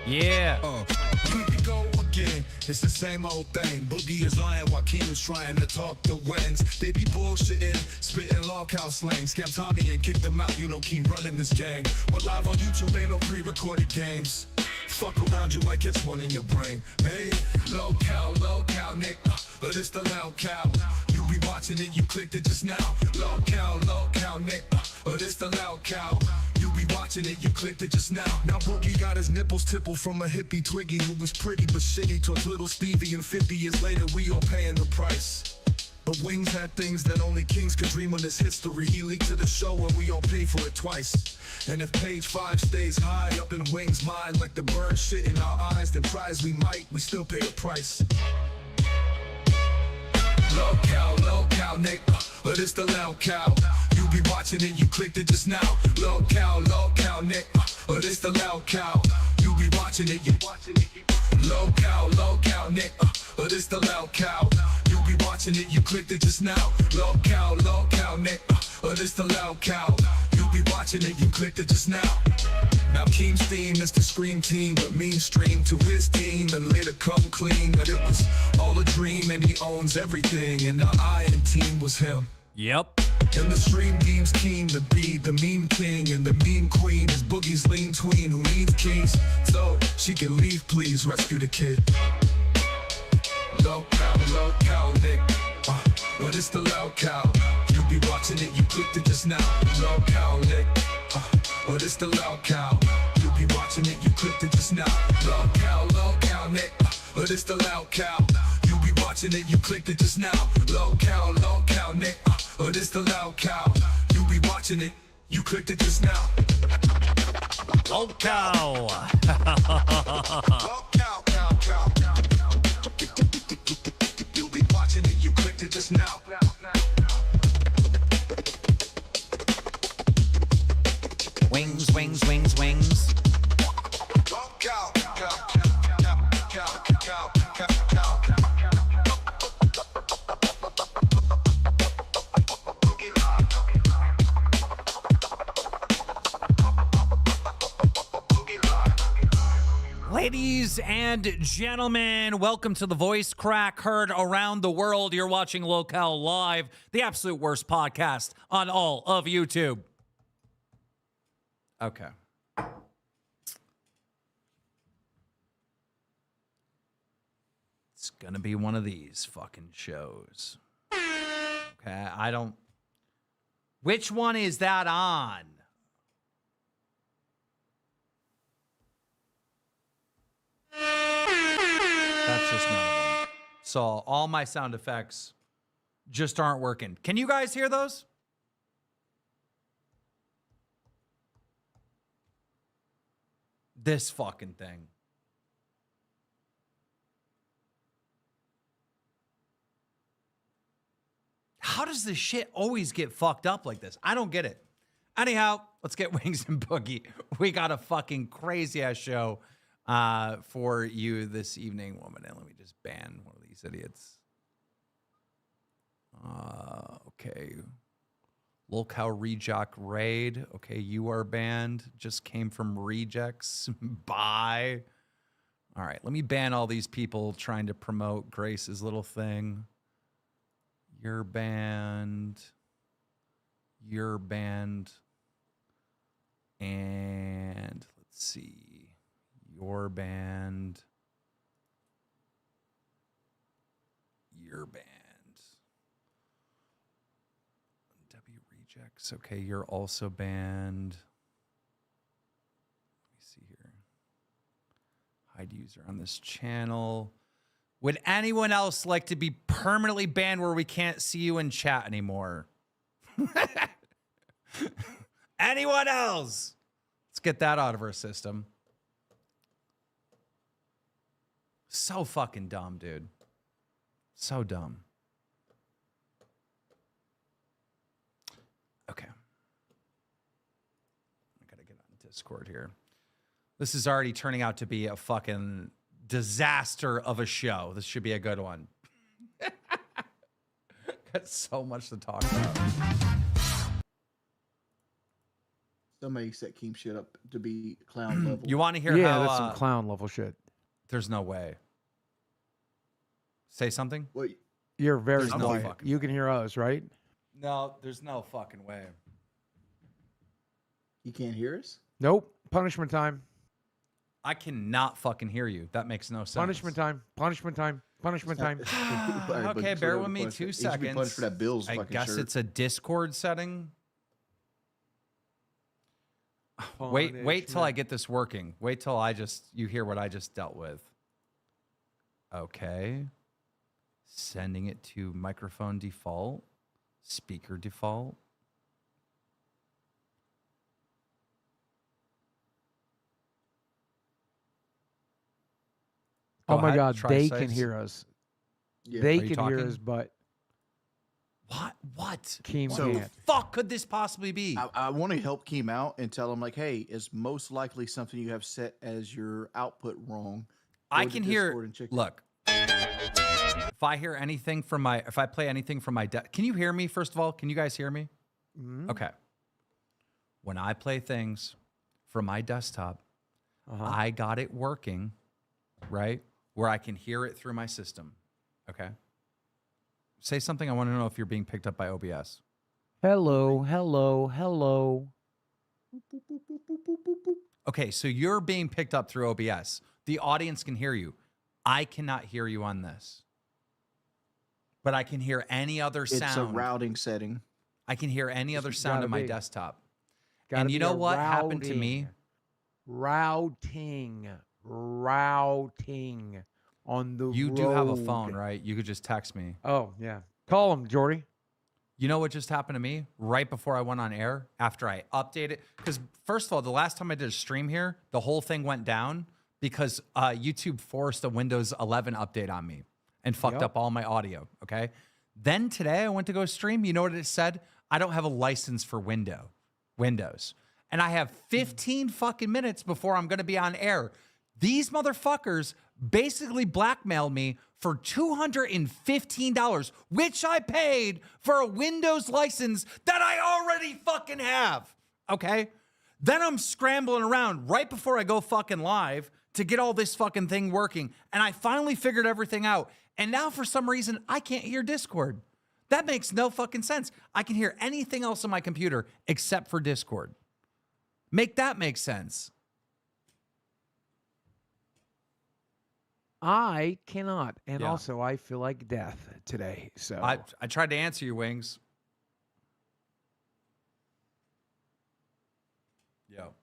Yeah. Here we go again, it's the same old thing. Boogie is lying while Keem's trying to talk to Wings. They be bullshitting, spitting log-cow slang. Scam Tommy and kick them out, you know Keem running this gang. We're live on YouTube, ain't no pre-recorded games. Fuck around you like it's one in your brain. Hey, low cow, Nick, but it's the loud cow. You be watching it, you clicked it just now. Low cow, Nick, but it's the loud cow. You be watching it, you clicked it just now. Now Boogie got his nipples tippled from a hippie Twiggy who was pretty but shitty towards little Stevie, and 50 years later we all paying the price. But Wings had things that only kings could dream of this history. He leaked to the show and we all pay for it twice. And if page 5 stays high up in Wings' mind like the bird shit in our eyes, then try as we might, we still pay the price. Low cow, Nick, but it's the loud cow. You be watching it, you clicked it just now. Low cow, Nick, but it's the loud cow. You be watching it, you watching it. Low cow, Nick, but it's the loud cow. You be watching it, you clicked it just now. Low cow, Nick, but it's the loud cow. You be watching it, you clicked it just now. Now Keem's theme is the Scream Team, but mean stream to his team and later come clean. But it was all a dream and he owns everything, and the Iron Team was him. Yep. And the stream team's keen to be the mean king, and the mean queen is Boogie's lean tween who needs keys, so she can leave, please rescue the kid. Low cow, Nick, but it's the loud cow. You be watching it, you clicked it just now. Low cow, Nick, but it's the loud cow. You be watching it, you clicked it just now. Low cow, Nick, but it's the loud cow. You be watching it, you clicked it just now. Low cow, Nick, but it's the loud cow. You be watching it, you clicked it just now. Low cow. Low cow. You be watching it, you clicked it just now. Wings, wings, wings, wings. Low cow. Ladies and gentlemen, welcome to the Voice Crack heard around the world. You're watching Locale Live, the absolute worst podcast on all of YouTube. Okay. It's gonna be one of these fucking shows. Okay, I don't... Which one is that on? That's just none of them. So all my sound effects just aren't working. Can you guys hear those? This fucking thing. How does this shit always get fucked up like this? I don't get it. Anyhow, let's get Wings and Boogie. We got a fucking crazy ass show for you this evening. 1 minute, let me just ban one of these idiots. Okay. Lil Cow Rejock Raid. Okay, you are banned. Just came from rejects. Bye. All right, let me ban all these people trying to promote Grace's little thing. You're banned. You're banned. And let's see. You're banned. You're banned. W rejects. Okay, you're also banned. Let me see here. Hide user on this channel. Would anyone else like to be permanently banned where we can't see you in chat anymore? Anyone else? Let's get that out of our system. So fucking dumb, dude. So dumb. Okay. I gotta get on Discord here. This is already turning out to be a fucking disaster of a show. This should be a good one. Got so much to talk about. Somebody set Keem shit up to be clown level. You want to hear Yeah, how? that's some clown level shit. There's no way. Say something. Wait, You're very There's no quiet. fucking You can hear us, right? No, there's no fucking way. you can't hear us? Nope. Punishment time. I cannot fucking hear you. That makes no sense. Punishment time. Punishment time. Punishment time. Okay, bear with me 2 seconds. Punished for that Bills I fucking guess shirt. it's a Discord setting. Wait till I get this working. Wait till you hear what I just dealt with. Okay. Sending it to microphone default, speaker default. Oh Go my ahead, God, try they size. can hear us. Yeah. They Are you can hear talking? us, but What? Keem So- can't. Fuck could this possibly be? I want to help Keem out and tell him like, hey, it's most likely something you have set as your output wrong. I Go to can Discord hear. and check it. Look, if I hear anything from if I play anything from my can you hear me? First of all, can you guys hear me? Mhm. Okay. When I play things from my desktop, Uh-huh. I got it working, right? Where I can hear it through my system. Okay. Say something. I want to know if you're being picked up by OBS. Hello, hello, hello. Okay, so you're being picked up through OBS. The audience can hear you. I cannot hear you on this. But I can hear any other sound. It's a routing setting. I can hear any other It's sound gotta on my be. desktop. Gotta And you be know a what happened to me? Routing on the You do have a road. phone, right? You could just text me. Oh, yeah. Call him, Jordy. You know what just happened to me right before I went on air after I updated? Because first of all, the last time I did a stream here, the whole thing went down because YouTube forced a Windows 11 update on me and fucked Yep. up all my audio. Okay. Then today I went to go stream. You know what it said? I don't have a license for Windows. And I have 15 fucking minutes before I'm going to be on air. These motherfuckers basically blackmailed me for $215, which I paid for a Windows license that I already fucking have. Okay? Then I'm scrambling around right before I go fucking live to get all this fucking thing working. And I finally figured everything out. And now for some reason, I can't hear Discord. That makes no fucking sense. I can hear anything else on my computer except for Discord. Make that make sense. I cannot. And Yeah. also, I feel like death today. So I tried to answer you, Wings. Yo.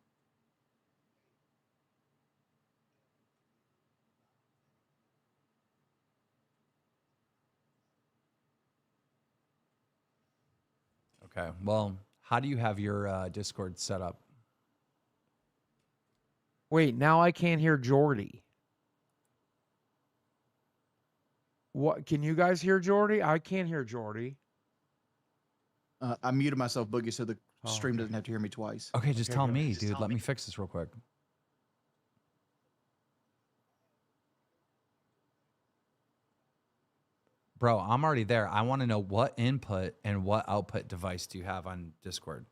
Okay. Well, how do you have your Discord set up? wait, now I can't hear Jordy. What? Can you guys hear Jordy? I can't hear Jordy. I muted myself, Boogie, so the Oh, stream okay. doesn't have to hear me twice. Okay, just Okay, tell go me, ahead. dude. Let me fix this real quick. Bro, I'm already there. I want to know what input and what output device do you have on Discord?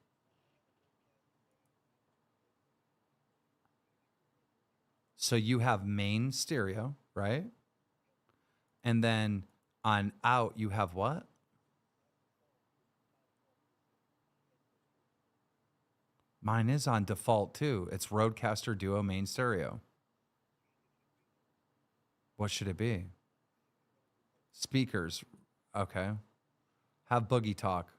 So you have main stereo, right? And then on out, you have what? Mine is on default too. It's Rodecaster Duo main stereo. What should it be? Speakers. Okay. Have Boogie talk.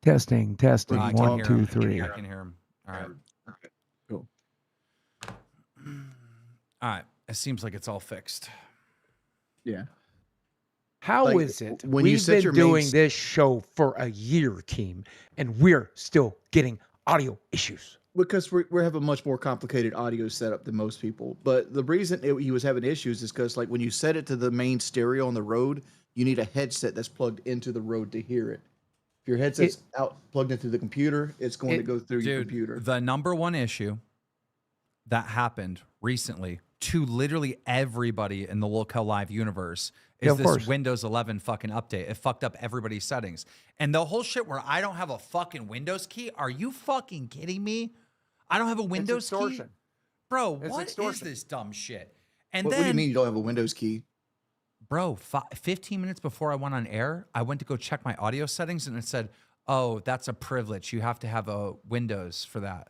Testing, testing. Boogie, I can 1, hear 2, him. 3. I can hear him. All right. Okay, cool. All right. It seems like it's all fixed. Yeah. How Like, is it? when you We've set been your doing main- this show for a year, team, and we're still getting audio issues. Because we have a much more complicated audio setup than most people. But the reason he was having issues is because, like, when you set it to the main stereo on the Rode, you need a headset that's plugged into the Rode to hear it. If your headset's out plugged into the computer, it's going to go through your Dude, computer. the number one issue that happened recently to literally everybody in the Locale Live universe is Yeah, of this course. Windows 11 fucking update. It fucked up everybody's settings. And the whole shit where I don't have a fucking Windows key. Are you fucking kidding me? I don't have a Windows key? extortion. Bro, It's what is extortion. this dumb shit? And What then, do you mean you don't have a Windows key? bro, 15 minutes before I went on air, I went to go check my audio settings and it said, oh, that's a privilege. You have to have a Windows for that.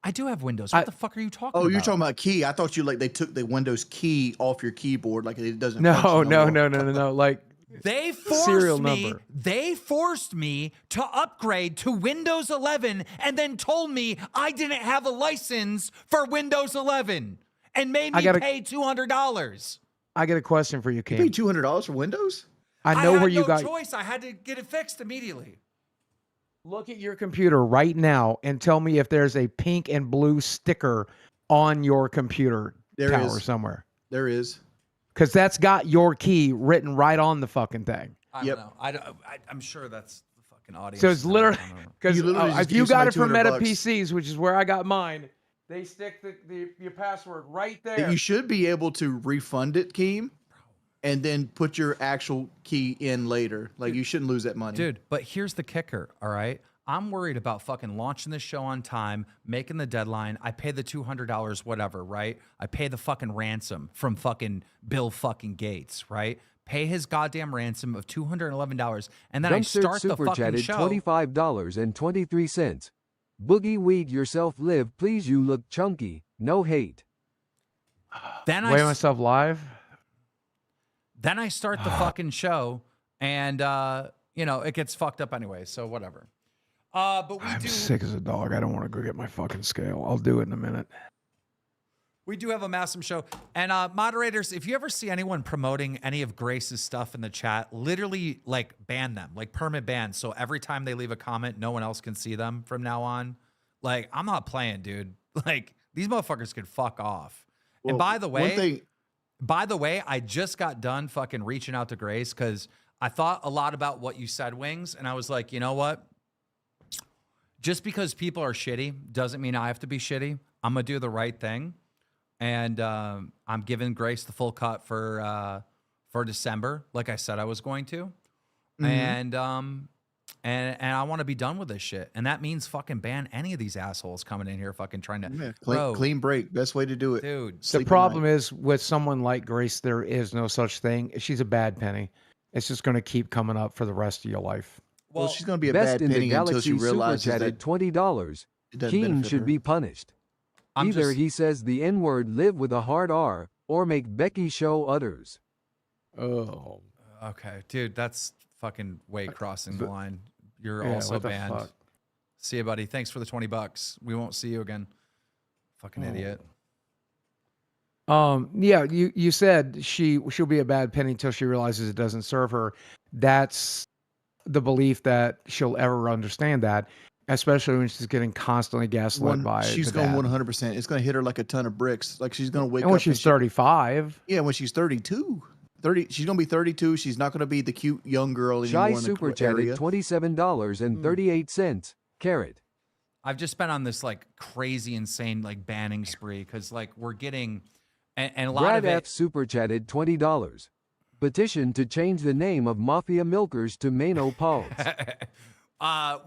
I do have Windows. What the fuck are you talking about? Oh, you're talking about key. I thought you like they took the Windows key off your keyboard, like it doesn't. No, function no, more. no. Like They serial forced me. number. They forced me to upgrade to Windows 11, and then told me I didn't have a license for Windows 11, and made me pay $200. I got a question for you, You Keem. paid $200 for Windows? I know had where you no got. choice. I had to get it fixed immediately. Look at your computer right now and tell me if there's a pink and blue sticker on your computer There tower is. somewhere. There is. Because that's got your key written right on the fucking thing. I Yep. don't know. I'm sure that's the fucking audience. So it's literally I don't know. because You literally just if you gave got it somebody from Meta $200. PCs, which is where I got mine, they stick your password right there. You should be able to refund it, Keem, and then put your actual key in later. Like you shouldn't lose that money. Dude, but here's the kicker, all right? I'm worried about fucking launching this show on time, making the deadline. I pay the $200, whatever, right? I pay the fucking ransom from fucking Bill fucking Gates, right? Pay his goddamn ransom of $211, and then I Dumpster start the super fucking chatted show. $25.23. Boogie weed yourself live, please. You look chunky. No hate. Then Weigh I myself live. then I start the fucking show, and you know it gets fucked up anyway. So whatever. But we I'm do. sick as a dog. I don't want to go get my fucking scale. I'll do it in a minute. We do have a massive show. And moderators, if you ever see anyone promoting any of Grace's stuff in the chat, literally like ban them, like permit ban. So every time they leave a comment, no one else can see them from now on. Like, I'm not playing, dude. Like, these motherfuckers could fuck off. And Well, by the one thing, way, I just got done fucking reaching out to Grace because I thought a lot about what you said, Wings. And I was like, you know what? Just because people are shitty doesn't mean I have to be shitty. I'm going to do the right thing. And I'm giving Grace the full cut for December, like I said I was going to. And I want to be done with this shit. And that means fucking ban any of these assholes coming in here fucking trying to yeah, Bro, clean break. Best way to do it. dude. The Sleep at problem night. is with someone like Grace, there is no such thing. She's a bad penny. It's just going to keep coming up for the rest of your life. Well, she's going to be a Best bad in the penny until galaxy she super realizes chatted that $20. it doesn't Keem benefit should her. be punished. I'm Either just, he says the N-word live with a hard R, or make Becky show others. Oh, okay, dude, that's fucking way crossing the line. You're yeah, also what the banned. fuck? See you, buddy. Thanks for the $20. We won't see you again. Fucking idiot. Yeah, you said she'll be a bad penny until she realizes it doesn't serve her. That's the belief that she'll ever understand that, especially when she's getting constantly gaslit by she's the going dad. 100%. It's going to hit her like a ton of bricks. Like she's going to wake And when up. she's 35, Yeah, when she's 32. 30, she's going to be 32. She's not going to be the cute young girl anymore Shai in the super area. chatted $27.38. Carrot. I've just been on this like crazy, insane like banning spree because like we're getting and a lot Brad of it. F super chatted $20. Petition to change the name of Mafia Milkers to Mano Pauls.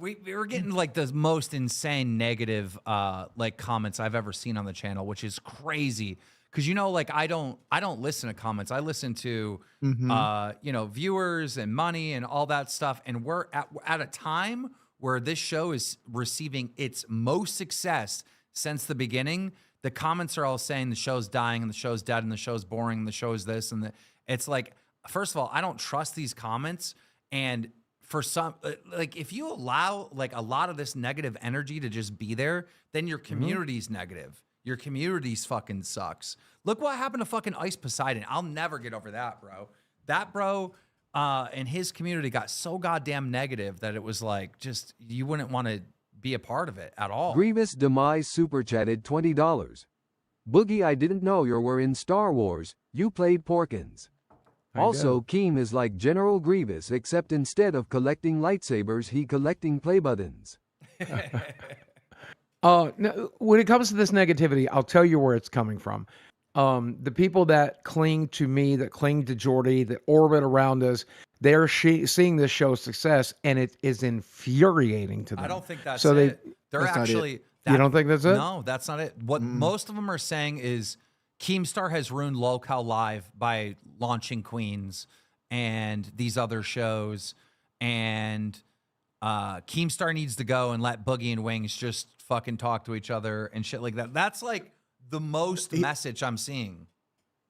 We were getting like the most insane negative like comments I've ever seen on the channel, which is crazy. Cause you know, like I don't listen to comments. I listen to you know, viewers and money and all that stuff. And we're at a time where this show is receiving its most success since the beginning. The comments are all saying the show's dying and the show's dead and the show's boring and the show's this and it's like, first of all, I don't trust these comments. And for some, like if you allow like a lot of this negative energy to just be there, then your community's negative. Your community's fucking sucks. Look what happened to fucking Ice Poseidon. I'll never get over that, bro. That bro and his community got so goddamn negative that it was like just you wouldn't want to be a part of it at all. Grievous Demise super chatted $20. Boogie, I didn't know you were in Star Wars. You played Porkins. Also, Keem is like General Grievous, except instead of collecting lightsabers, he collecting play buttons. no, when it comes to this negativity, I'll tell you where it's coming from. The people that cling to me, that cling to Jordy, that orbit around us, they're seeing this show's success, and it is infuriating to them. I don't think that's so it. They're That's not actually. You don't think that's it? No, that's not it. What most of them are saying is Keemstar has ruined Locale Live by launching Queens and these other shows, and Keemstar needs to go and let Boogie and Wings just fucking talk to each other and shit like that. That's like the most message I'm seeing.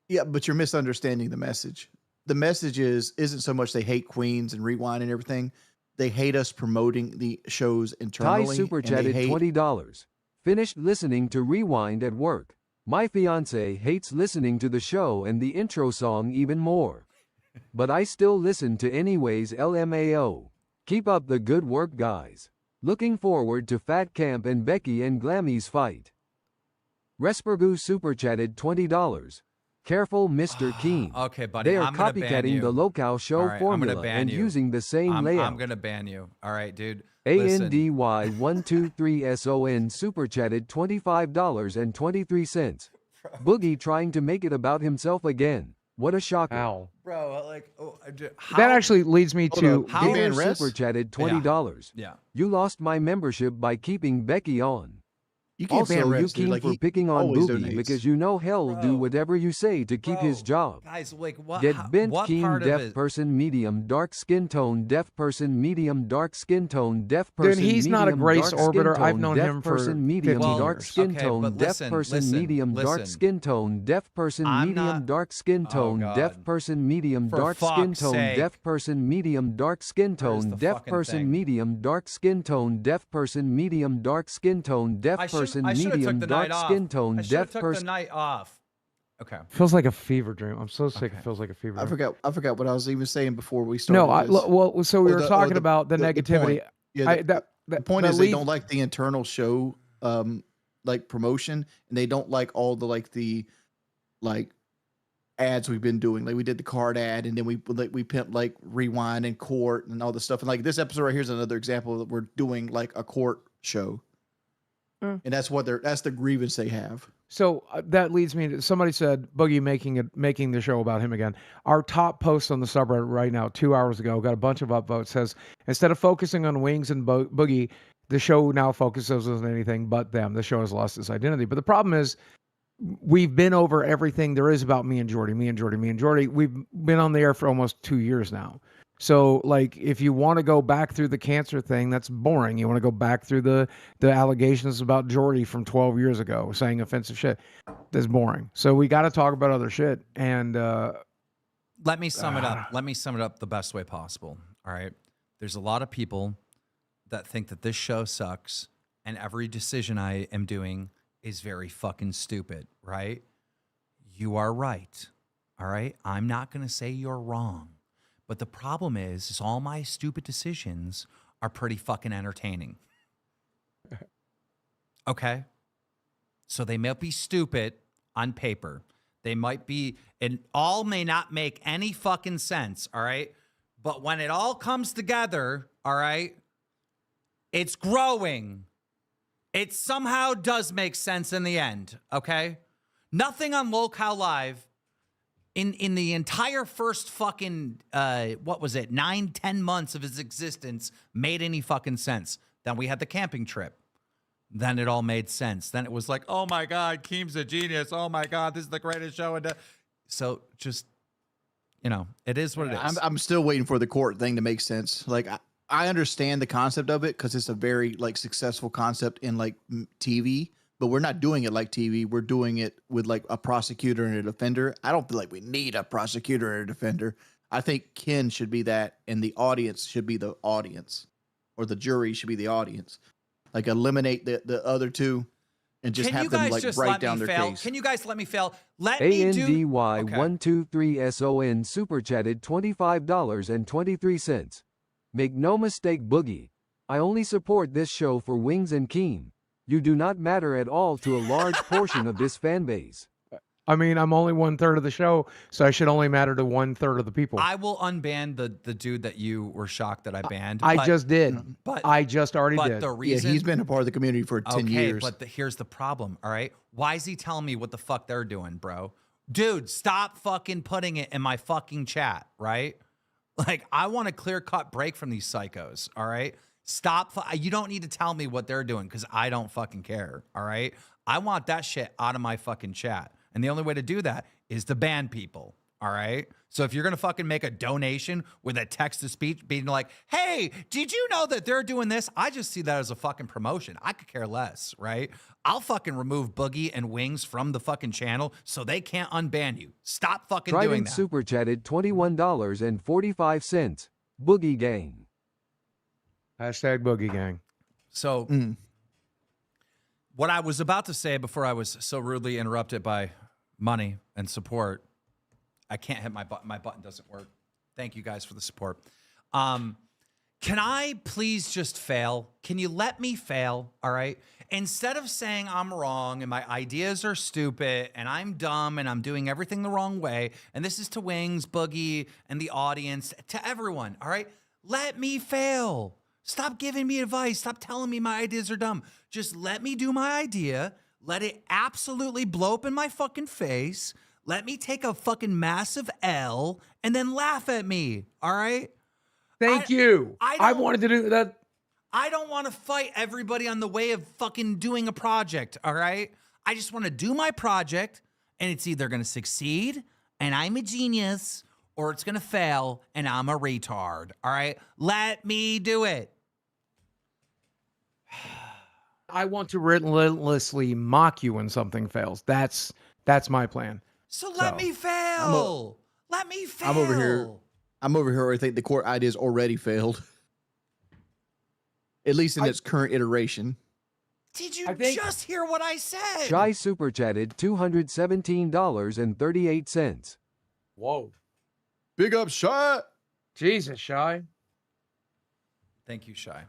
Yeah, but you're misunderstanding the message. The message isn't so much they hate Queens and Rewind and everything. They hate us promoting the shows Ty internally. super and they chatted hate- $20. Finished listening to Rewind at work. My fiance hates listening to the show and the intro song even more. But I still listen to anyways. LMAO. Keep up the good work, guys. Looking forward to Fat Camp and Becky and Glammy's fight. Respergoo super chatted $20. Careful, Mr. Keem. Okay, buddy. They are I'm gonna ban copycatting you. the Locale show All right, I'm gonna formula ban and you. using the same layout. I'm gonna ban you. All right, dude. Listen. ANDY123SON super chatted $25.23. Boogie trying to make it about himself again. What a shocker. Ow. Bro, like, how? That actually leads me to up. How- Gator ban Rest? super chatted $20. Yeah. You lost my membership by keeping Becky on. You can't ban Also, you Rest, dude. Keem Like, for he picking on always Boogie donates. because you know he'll do Bro. whatever you say to keep his job. Guys, like, what? Get bent what Keem part of deaf it? person medium dark skin tone deaf person medium dark skin tone deaf Dude, person he's not a medium, Grace dark skin Orbiter. I've tone, known deaf him for person medium 15 dark years. skin Okay, tone but deaf listen, person listen, medium dark listen. skin tone deaf person I'm medium not- dark skin Oh, tone deaf God. person medium For dark skin fuck's tone sake. deaf person medium dark skin Where's tone the deaf fucking person thing? medium dark skin tone deaf person medium dark skin tone deaf I person should've took medium the dark night skin off. tone I should've deaf took the person night off. Okay. Feels like a fever dream. I'm so sick. Okay. It feels like a fever I dream. forgot what I was even saying before we started. No, this. well, so we Oh, were the- talking the- about the the negativity. point. Yeah, the point that is they leads- don't like the internal show like promotion, and they don't like all the like ads we've been doing. Like we did the card ad, and then we pimped like Rewind and Court and all this stuff. And like this episode right here is another example that we're doing like a court show. And that's the grievance they have. So that leads me to somebody said Boogie making the show about him again. Our top post on the subreddit right now, 2 hours ago, got a bunch of upvotes. Says instead of focusing on Wings and Boogie, the show now focuses on anything but them. The show has lost its identity. But the problem is, we've been over everything there is about me and Jordy. We've been on the air for almost 2 years now. So, like, if you want to go back through the cancer thing, that's boring. You want to go back through the allegations about Jordy from 12 years ago saying offensive shit. That's boring. So we got to talk about other shit. And Let me sum it up. Let me sum it up the best way possible. All right. There's a lot of people that think that this show sucks and every decision I am doing is very fucking stupid, right? You are right. All right. I'm not going to say you're wrong. But the problem is all my stupid decisions are pretty fucking entertaining. Okay? So they might be stupid on paper. They might be, and all may not make any fucking sense, all right? But when it all comes together, all right, it's growing. It somehow does make sense in the end, okay? Nothing on Locale Live in the entire first fucking, 9-10 months of its existence made any fucking sense. Then we had the camping trip. Then it all made sense. Then it was like, oh my God, Keem's a genius. Oh my God, this is the greatest show. So just, it is what it is. I'm still waiting for the court thing to make sense. Like I understand the concept of it because it's a very like successful concept in like TV, but we're not doing it like TV. We're doing it with like a prosecutor and a defender. I don't feel like we need a prosecutor and a defender. I think Ken should be that, and the audience should be the audience, or the jury should be the audience. Like eliminate the other two, and just Can you have them guys like just break let down me their fail? case. Can you guys let me fail? Let me do. ANDY123SON super chatted $25.23. Make no mistake, Boogie. I only support this show for Wings and Keem. You do not matter at all to a large portion of this fan base. I mean, I'm only 1/3 of the show, so I should only matter to 1/3 of the people. I will unban the dude that you were shocked that I banned. I but- just did. but I just already But did. the Yeah, reason he's been a part of the community for 10 years. But here's the problem. All right, why is he telling me what the fuck they're doing, bro? Dude, stop fucking putting it in my fucking chat, right? Like, I want a clear-cut break from these psychos, all right? Stop. You don't need to tell me what they're doing because I don't fucking care, all right? I want that shit out of my fucking chat. And the only way to do that is to ban people, all right? So if you're going to fucking make a donation with a text-to-speech being like, hey, did you know that they're doing this? I just see that as a fucking promotion. I could care less, right? I'll fucking remove Boogie and Wings from the fucking channel so they can't unban you. Stop fucking doing Trident that. super chatted $21.45. Boogie Gang. Hashtag Boogie Gang. So what I was about to say before I was so rudely interrupted by money and support, I can't hit my button. My button doesn't work. Thank you guys for the support. Can I please just fail? Can you let me fail? All right. Instead of saying I'm wrong and my ideas are stupid and I'm dumb and I'm doing everything the wrong way, and this is to Wings, Boogie, and the audience, to everyone. All right. Let me fail. Stop giving me advice. Stop telling me my ideas are dumb. Just let me do my idea. Let it absolutely blow up in my fucking face. Let me take a fucking massive L and then laugh at me. All right. Thank you. I don't- wanted to do that. I don't want to fight everybody on the way of fucking doing a project, all right? I just want to do my project, and it's either going to succeed, and I'm a genius, or it's going to fail, and I'm a retard, all right? Let me do it. I want to relentlessly mock you when something fails. That's my plan. So let me fail. Let me fail. I'm over here. I think the core idea's already failed. At least in its current iteration. Did you I think- just hear what I said? Shai super chatted $217.38. Whoa. Big up shot. Jesus, Shai. Thank you, Shai.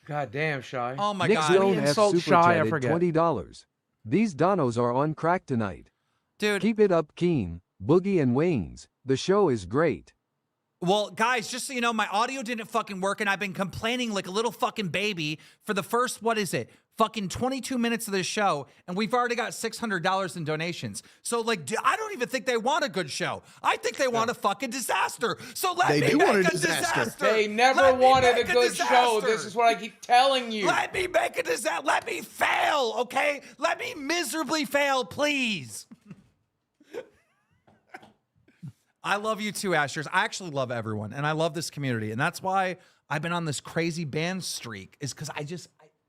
God damn, Shai. Oh, my Nick God. Stone Insult F super Shai, I chatted forget. $20. These donos are on crack tonight. Dude. Keep it up, Keem, Boogie and Wings. The show is great. Well, guys, just so you know, my audio didn't fucking work, and I've been complaining like a little fucking baby for the first, what is it, fucking 22 minutes of this show, and we've already got $600 in donations. So, like, I don't even think they want a good show. I think they want a fucking disaster. So let They me do make want a a disaster. disaster. They never Let me wanted a make good show. disaster. This is what I keep telling you. Let me make a disaster. Let me fail, okay? Let me miserably fail, please. I love you too, Ashers. I actually love everyone, and I love this community, and that's why I've been on this crazy band streak, is because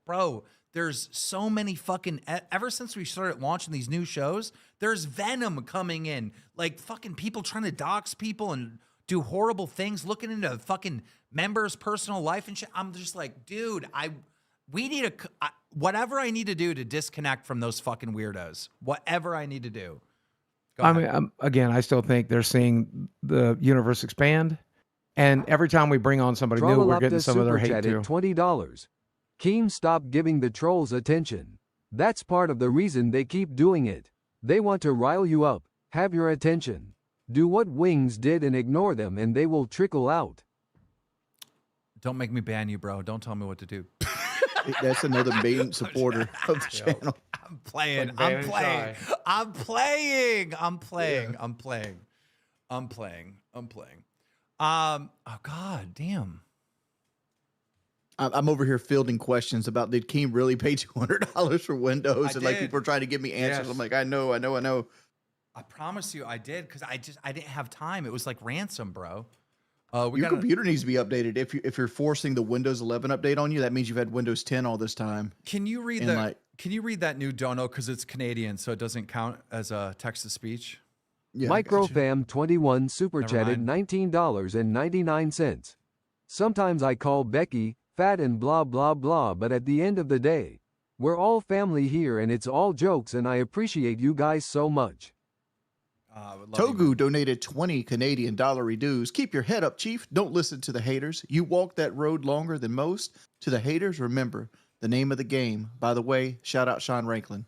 bro, there's so many fucking, ever since we started launching these new shows, there's venom coming in, like fucking people trying to dox people and do horrible things, looking into fucking members' personal life and shit. I'm just like, dude, we need whatever I need to do to disconnect from those fucking weirdos, whatever I need to do. Go I ahead. mean, again, I still think they're seeing the universe expand, and every time we bring on somebody new, we're getting some of their hate too. $20. Keem, stop giving the trolls attention. That's part of the reason they keep doing it. They want to rile you up, have your attention. Do what Wings did and ignore them, and they will trickle out. Don't make me ban you, bro. Don't tell me what to do. That's another main supporter of the channel. I'm playing. Like I'm Van playing. Shai. I'm playing. I'm playing. I'm playing. I'm playing. I'm playing. Oh God, damn. I'm over here fielding questions about did Keem really pay $200 for Windows? I And like did. people are trying to give me answers. Yes. I'm like, I know. I promise you, I did because I didn't have time. It was like ransom, bro. Your computer needs to be updated. If you're forcing the Windows 11 update on you, that means you've had Windows 10 all this time. Can you read And, that? like- Can you read that new dono because it's Canadian, so it doesn't count as a text to speech? Yeah, I got you. Microfam21 super Never chatted mind. $19.99. Sometimes I call Becky fat and blah blah blah, but at the end of the day, we're all family here and it's all jokes, and I appreciate you guys so much. I would love you. Togu donated 20 Canadian dollar dues. Keep your head up, Chief. Don't listen to the haters. You walk that road longer than most. To the haters, remember the name of the game. By the way, shout out Sean Ranklin.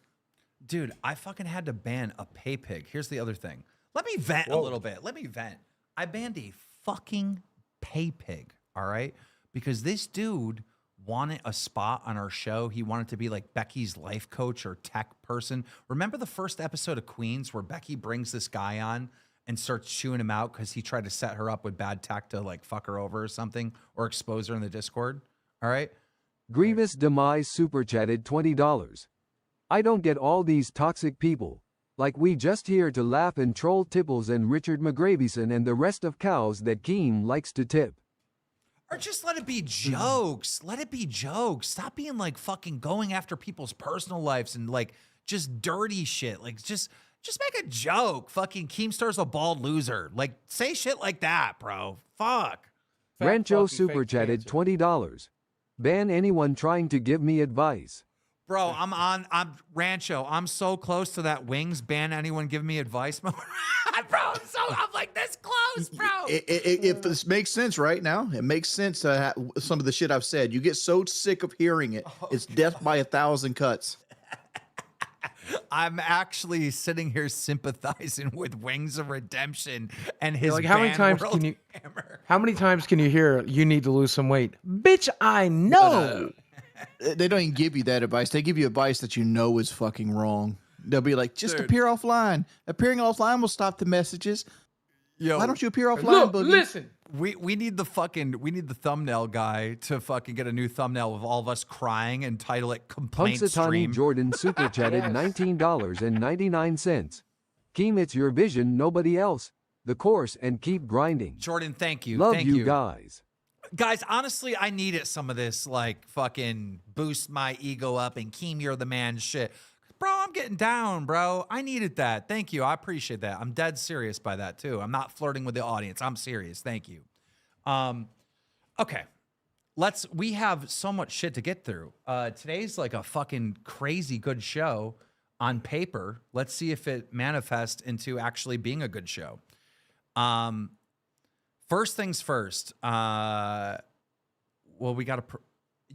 Dude, I fucking had to ban a pay pig. Here's the other thing. Let me vent a little bit. Let me vent. I banned a fucking pay pig, all right? Because this dude wanted a spot on our show. He wanted to be like Becky's life coach or tech person. Remember the first episode of Queens where Becky brings this guy on and starts chewing him out because he tried to set her up with bad tech to like fuck her over or something or expose her in the Discord? All right? Grievous Demise super chatted $20. I don't get all these toxic people. Like we just here to laugh and troll Tipples and Richard McGravison and the rest of cows that Keem likes to tip. Or just let it be jokes. Let it be jokes. Stop being like fucking going after people's personal lives and like just dirty shit. Like just make a joke. Fucking Keemstar's a bald loser. Like say shit like that, bro. Fuck. Rancho super chatted $20. Ban anyone trying to give me advice. Bro, I'm Rancho. I'm so close to that Wings ban anyone give me advice. Bro, I'm like this close, bro. If this makes sense right now, it makes sense. Some of the shit I've said, you get so sick of hearing it. It's death by 1,000 cuts. I'm actually sitting here sympathizing with Wings of Redemption and his Like, how many times World can you? Hammer. How many times can you hear you need to lose some weight? Bitch, I know. They don't even give you that advice. They give you advice that you know is fucking wrong. They'll be like, just Dude. appear offline. Appearing offline will stop the messages. Yo, Why don't you appear offline, Look, Boogie? listen. we need the thumbnail guy to fucking get a new thumbnail of all of us crying and title it Complaint Punxsutawney Stream. Jordan super chatted $19.99. Keem, it's your vision, nobody else. The course and keep grinding. Jordan, thank you. Love thank you guys. Guys, honestly, I needed some of this, like, fucking boost my ego up and Keem, you're the man shit. Bro, I'm getting down, bro. I needed that. Thank you. I appreciate that. I'm dead serious by that, too. I'm not flirting with the audience. I'm serious. Thank you. Okay. We have so much shit to get through. Today's like a fucking crazy good show on paper. Let's see if it manifests into actually being a good show. First things first. Well, we got to.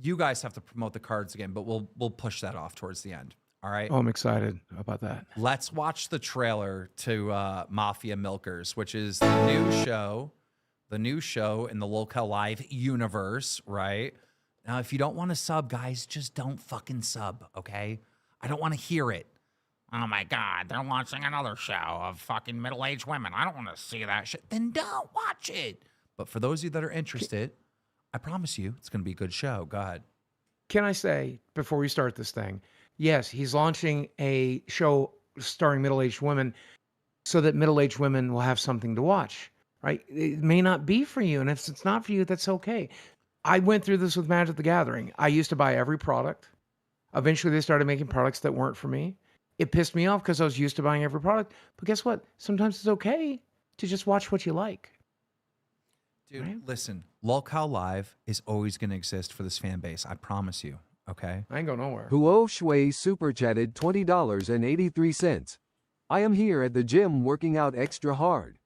You guys have to promote the cards again, but we'll push that off towards the end. All right. Oh, I'm excited about that. Let's watch the trailer to Mafia Milkers, which is the new show in the Local Live universe. Right now, if you don't want to sub, guys, just don't fucking sub. Okay. I don't want to hear it. Oh my God, they're launching another show of fucking middle-aged women. I don't want to see that shit. Then don't watch it. But for those of you that are interested, I promise you it's going to be a good show. Go ahead. Can I say, before we start this thing, yes, he's launching a show starring middle-aged women so that middle-aged women will have something to watch, right? It may not be for you, and if it's not for you, that's okay. I went through this with Magic the Gathering. I used to buy every product. Eventually, they started making products that weren't for me. It pissed me off because I was used to buying every product. But guess what? Sometimes it's okay to just watch what you like. Dude, right? Listen, Local Live is always going to exist for this fan base. I promise you. Okay? I ain't go nowhere. Huo Shui super chatted $20.83. I am here at the gym working out extra hard.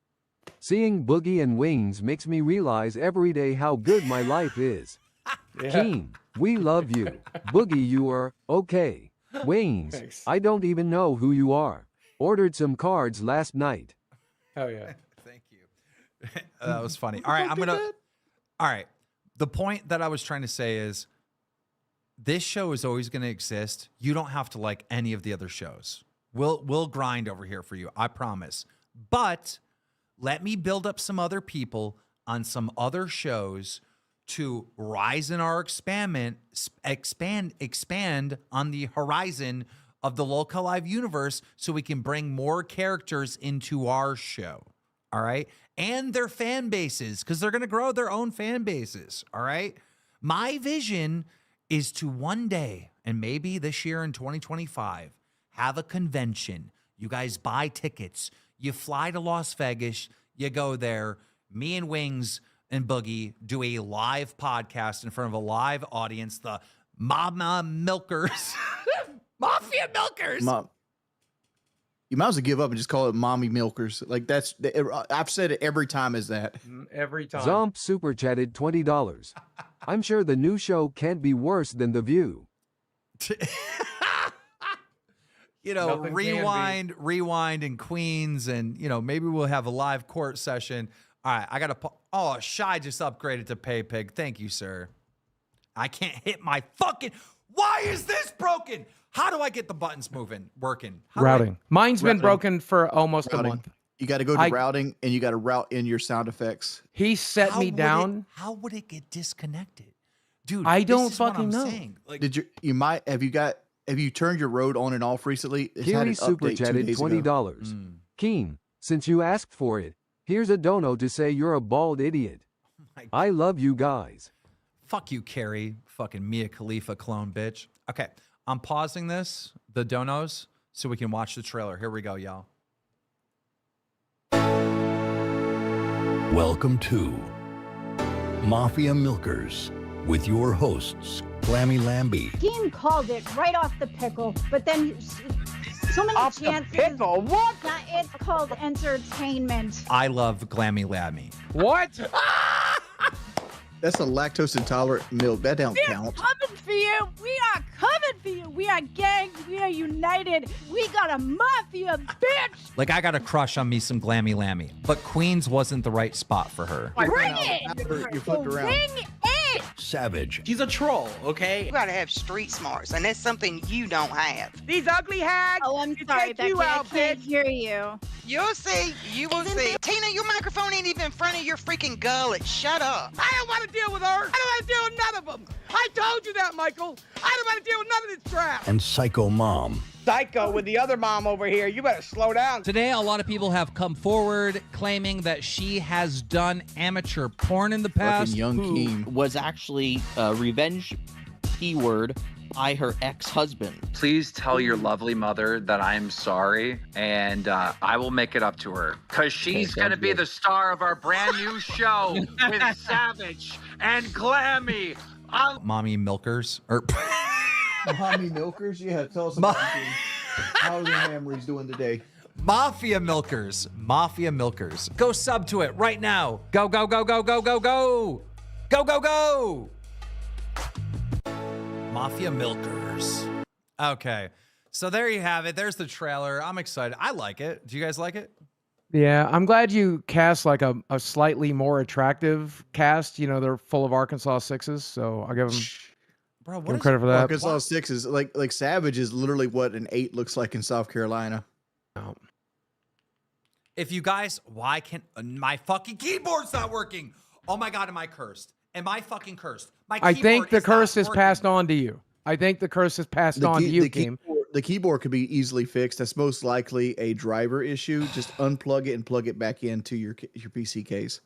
Seeing Boogie and Wings makes me realize every day how good my life is. Keem, we love you. Boogie, you are okay. Wings, Thanks. I don't even know who you are. Ordered some cards last night. Hell yeah. Thank you. That was funny. All right, all right. The point that I was trying to say is this show is always going to exist. You don't have to like any of the other shows. We'll grind over here for you. I promise. But let me build up some other people on some other shows to rise in our expand on the horizon of the Local Live universe so we can bring more characters into our show. All right. And their fan bases, because they're going to grow their own fan bases. All right. My vision is to one day, and maybe this year in 2025, have a convention. You guys buy tickets. You fly to Las Vegas. You go there. Me and Wings and Boogie do a live podcast in front of a live audience. The Mama Milkers. Mafia Milkers. You might as well give up and just call it Mommy Milkers. Like that's, I've said it every time as that. Every time. Zomp super chatted $20. I'm sure the new show can't be worse than The View. you know, Nothing can rewind in Queens, and you know, maybe we'll have a live court session. All right, I gotta. Oh, Shai just upgraded to PayPig. Thank you, sir. I can't hit my fucking. Why is this broken? How do I get the buttons working? How Routing. Mine's been Routing. broken for almost a month. You got to go to routing, and you got to route in your sound effects. He set me down. How would it get disconnected, dude? I don't this is what fucking I'm know. saying. Like, Have you turned your road on and off recently? It's had Kiri an super update 2 chatted days $20. ago. Keem, since you asked for it, here's a dono to say you're a bald idiot. my I love you guys. Fuck you, Carrie. Fucking Mia Khalifa clone bitch. Okay, I'm pausing the donos, so we can watch the trailer. Here we go, y'all. Welcome to Mafia Milkers with your hosts, Glammy Lambie, Keem called it right off the pickle, but then so many Off chances. the pickle? What? It's called entertainment. I love Glammy Lammy. What? That's a lactose intolerant milk. That don't count. Coming for you. We are coming for you. We are gangs. We are united. We got a mafia, bitch. Like, I got a crush on me some Glammy Lammy, but Queens wasn't the right spot for her. Bring it. You flipped around. Bring it. Savage, She's a troll, okay? You gotta have street smarts, and that's something you don't have. These ugly hags. Oh, I'm can sorry, take Becky. you I out, can't bitch. hear you. You'll see. You will see. Tina, your microphone ain't even in front of your freaking gullet. Shut up. I don't want to deal with her. I don't want to deal with none of them. I told you that, Michael. I don't want to deal with none of this crap. and Psycho Mom. Psycho with the other mom over here. You better slow down. Today, a lot of people have come forward claiming that she has done amateur porn in the past. Fucking young Keem. was actually a revenge keyword by her ex-husband. Please tell your lovely mother that I'm sorry, and I will make it up to her. Because she's going to be the star of our brand new show with Savage and Glammy. Mommy Milkers. Or Mommy Milkers? Yeah, tell us about it. How are the memories doing today? Mafia Milkers. Mafia Milkers. Go sub to it right now. Go, go, go, go, go, go, go. Go, go, go. Mafia Milkers. Okay. So there you have it. There's the trailer. I'm excited. I like it. Do you guys like it? Yeah, I'm glad you cast like a slightly more attractive cast. You know, they're full of Arkansas sixes, so I'll give them, Bro, give them credit for that. Arkansas 6 is like Savage is literally what an 8 looks like in South Carolina. If you guys, why can't my fucking keyboard's not working? Oh my God, am I cursed? Am I fucking cursed? My I think keyboard the is not curse is working. passed on to you. I think the curse is passed on to you, Keem. The keyboard could be easily fixed. That's most likely a driver issue. Just unplug it and plug it back into your PC case.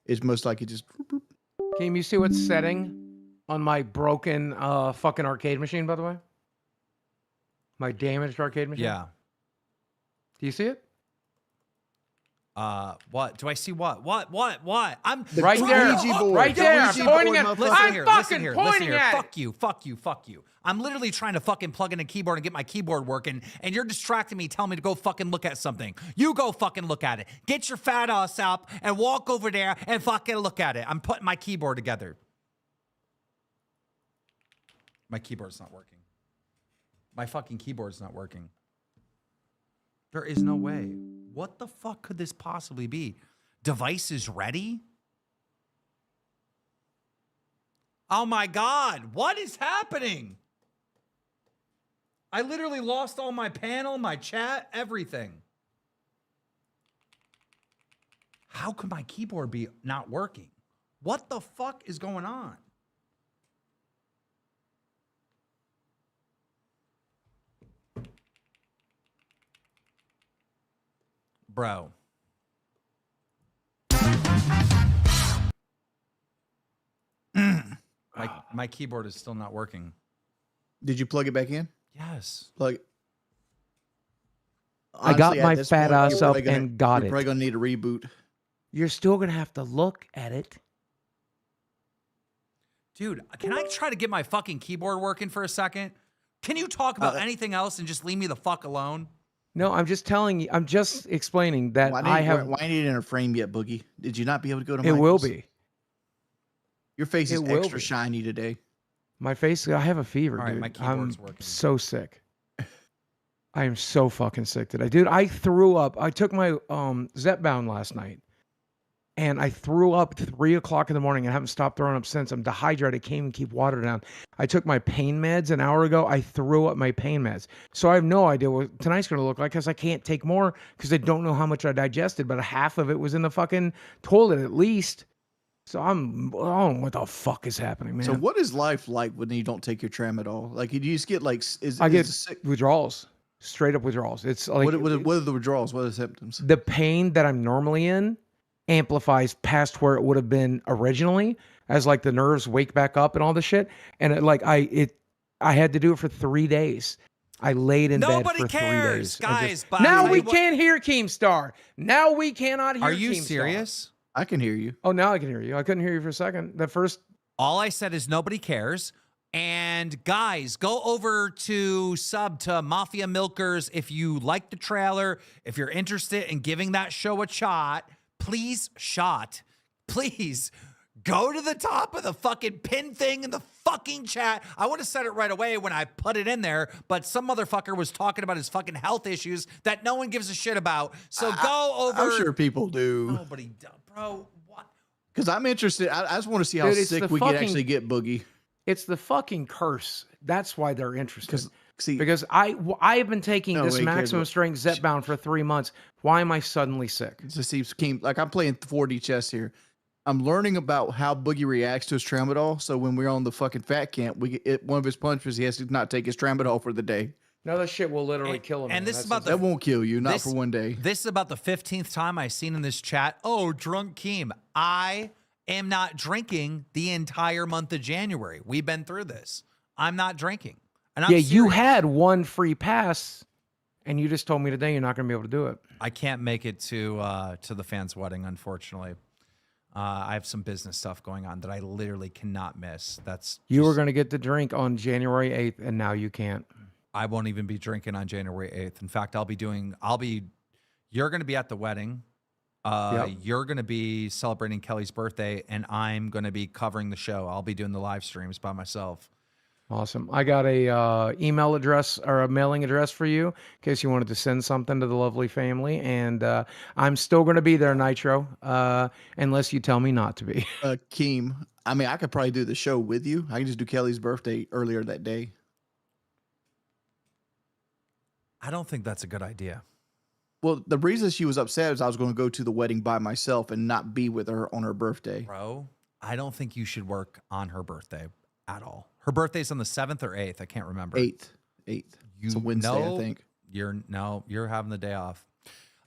It's most likely just. Keem, you see what's setting on my broken fucking arcade machine, by the way? My damaged arcade machine? Yeah. Do you see it? What? Do I see what? What? I'm right there. Right there. I'm pointing at. I'm fucking pointing at. Fuck you. Fuck you. Fuck you. I'm literally trying to fucking plug in a keyboard and get my keyboard working, and you're distracting me, telling me to go fucking look at something. You go fucking look at it. Get your fat ass up and walk over there and fucking look at it. I'm putting my keyboard together. My keyboard's not working. My fucking keyboard's not working. There is no way. What the fuck could this possibly be? Device is ready? Oh my God, what is happening? I literally lost all my panel, my chat, everything. How could my keyboard be not working? What the fuck is going on? Bro. My keyboard is still not working. Did you plug it back in? Yes. Plug. I got Honestly, my at this fat point, ass you're up probably gonna- and got You're it. probably gonna need a reboot. You're still gonna have to look at it. Dude, can I try to get my fucking keyboard working for a second? Can you talk about anything else and just leave me the fuck alone? No, I'm just telling you. I'm just explaining that Why ain't it in a frame yet, Boogie? Did you not be able to go to? It will Michael's? be. Your face is It will extra be. shiny today. My face. I have a fever, All right, dude. my keyboard's I'm working. so sick. I am so fucking sick today. Dude, I threw up. I took my Zepbound last night. And I threw up 3 o'clock in the morning. I haven't stopped throwing up since. I'm dehydrated. Can't even keep water down. I took my pain meds an hour ago. I threw up my pain meds. So I have no idea what tonight's going to look like because I can't take more because I don't know how much I digested. But half of it was in the fucking toilet at least. So what the fuck is happening, man? So what is life like when you don't take your tramadol? Like, do you just get like, I get withdrawals, straight up withdrawals. It's like, what are the withdrawals? What are the symptoms? The pain that I'm normally in amplifies past where it would have been originally, as like the nerves wake back up and all this shit. And I had to do it for 3 days. I laid in bed for 3 days. Guys. Now we can't hear Keemstar. Now we cannot hear. Are you Keemstar. serious? I can hear you. Oh, now I can hear you. I couldn't hear you for a second. All I said is nobody cares. And guys, go over to sub to Mafia Milkers if you like the trailer, if you're interested in giving that show a shot. Please go to the top of the fucking pin thing in the fucking chat. I would have said it right away when I put it in there, but some motherfucker was talking about his fucking health issues that no one gives a shit about. So go over. I'm sure people do. Nobody does, bro. What? Because I'm interested. I just want to see how sick we can actually get Boogie. It's the fucking curse. That's why they're interested. Because I've been taking this maximum strength Zepbound for 3 months. Why am I suddenly sick? Like I'm playing 4D chess here. I'm learning about how Boogie reacts to his tramadol. So when we're on the fucking fat camp, one of his punches, he has to not take his tramadol for the day. No, that shit will literally kill him. And this is about that won't kill you, not for one day. This is about the 15th time I've seen in this chat. Oh, drunk Keem. I am not drinking the entire month of January. We've been through this. I'm not drinking. And yeah, you had one free pass, and you just told me today you're not going to be able to do it. I can't make it to the fans' wedding, unfortunately. I have some business stuff going on that I literally cannot miss. You were going to get the drink on January 8th, and now you can't. I won't even be drinking on January 8th. In fact, you're going to be at the wedding. Yep. You're going to be celebrating Kelly's birthday, and I'm going to be covering the show. I'll be doing the live streams by myself. Awesome. I got a email address or a mailing address for you in case you wanted to send something to the lovely family. And I'm still going to be there, Nitro, unless you tell me not to be. Keem, I mean, I could probably do the show with you. I can just do Kelly's birthday earlier that day. I don't think that's a good idea. Well, the reason she was upset is I was going to go to the wedding by myself and not be with her on her birthday. Bro, I don't think you should work on her birthday at all. Her birthday's on the 7th or 8th. I can't remember. 8th. It's a Wednesday, I think. You're having the day off.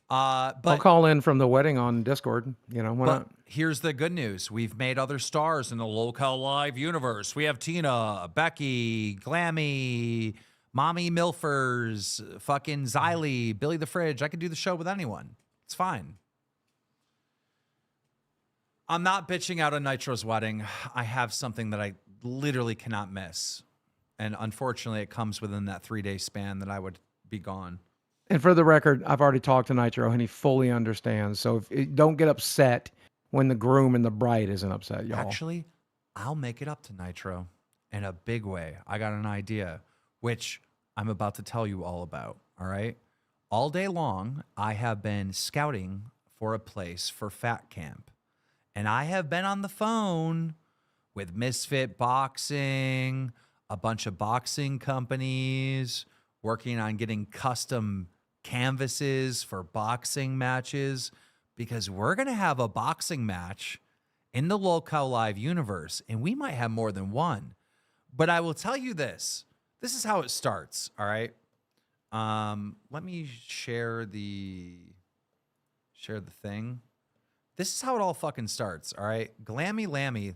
But I'll call in from the wedding on Discord. Why not? Here's the good news. We've made other stars in the Local Live universe. We have Tina, Becky, Glammy, Mommy Milfers, fucking Xylee, Billy the Fridge. I could do the show with anyone. It's fine. I'm not bitching out on Nitro's wedding. I have something that I literally cannot miss. And unfortunately, it comes within that 3-day span that I would be gone. And for the record, I've already talked to Nitro, and he fully understands. So don't get upset when the groom and the bride isn't upset, y'all. Actually, I'll make it up to Nitro in a big way. I got an idea, which I'm about to tell you all about, all right? All day long, I have been scouting for a place for Fat Camp. And I have been on the phone with Misfit Boxing, a bunch of boxing companies, working on getting custom canvases for boxing matches, because we're going to have a boxing match in the Local Live universe, and we might have more than one. But I will tell you this. This is how it starts, all right? Let me share the thing. This is how it all fucking starts, all right? Glammy Lammy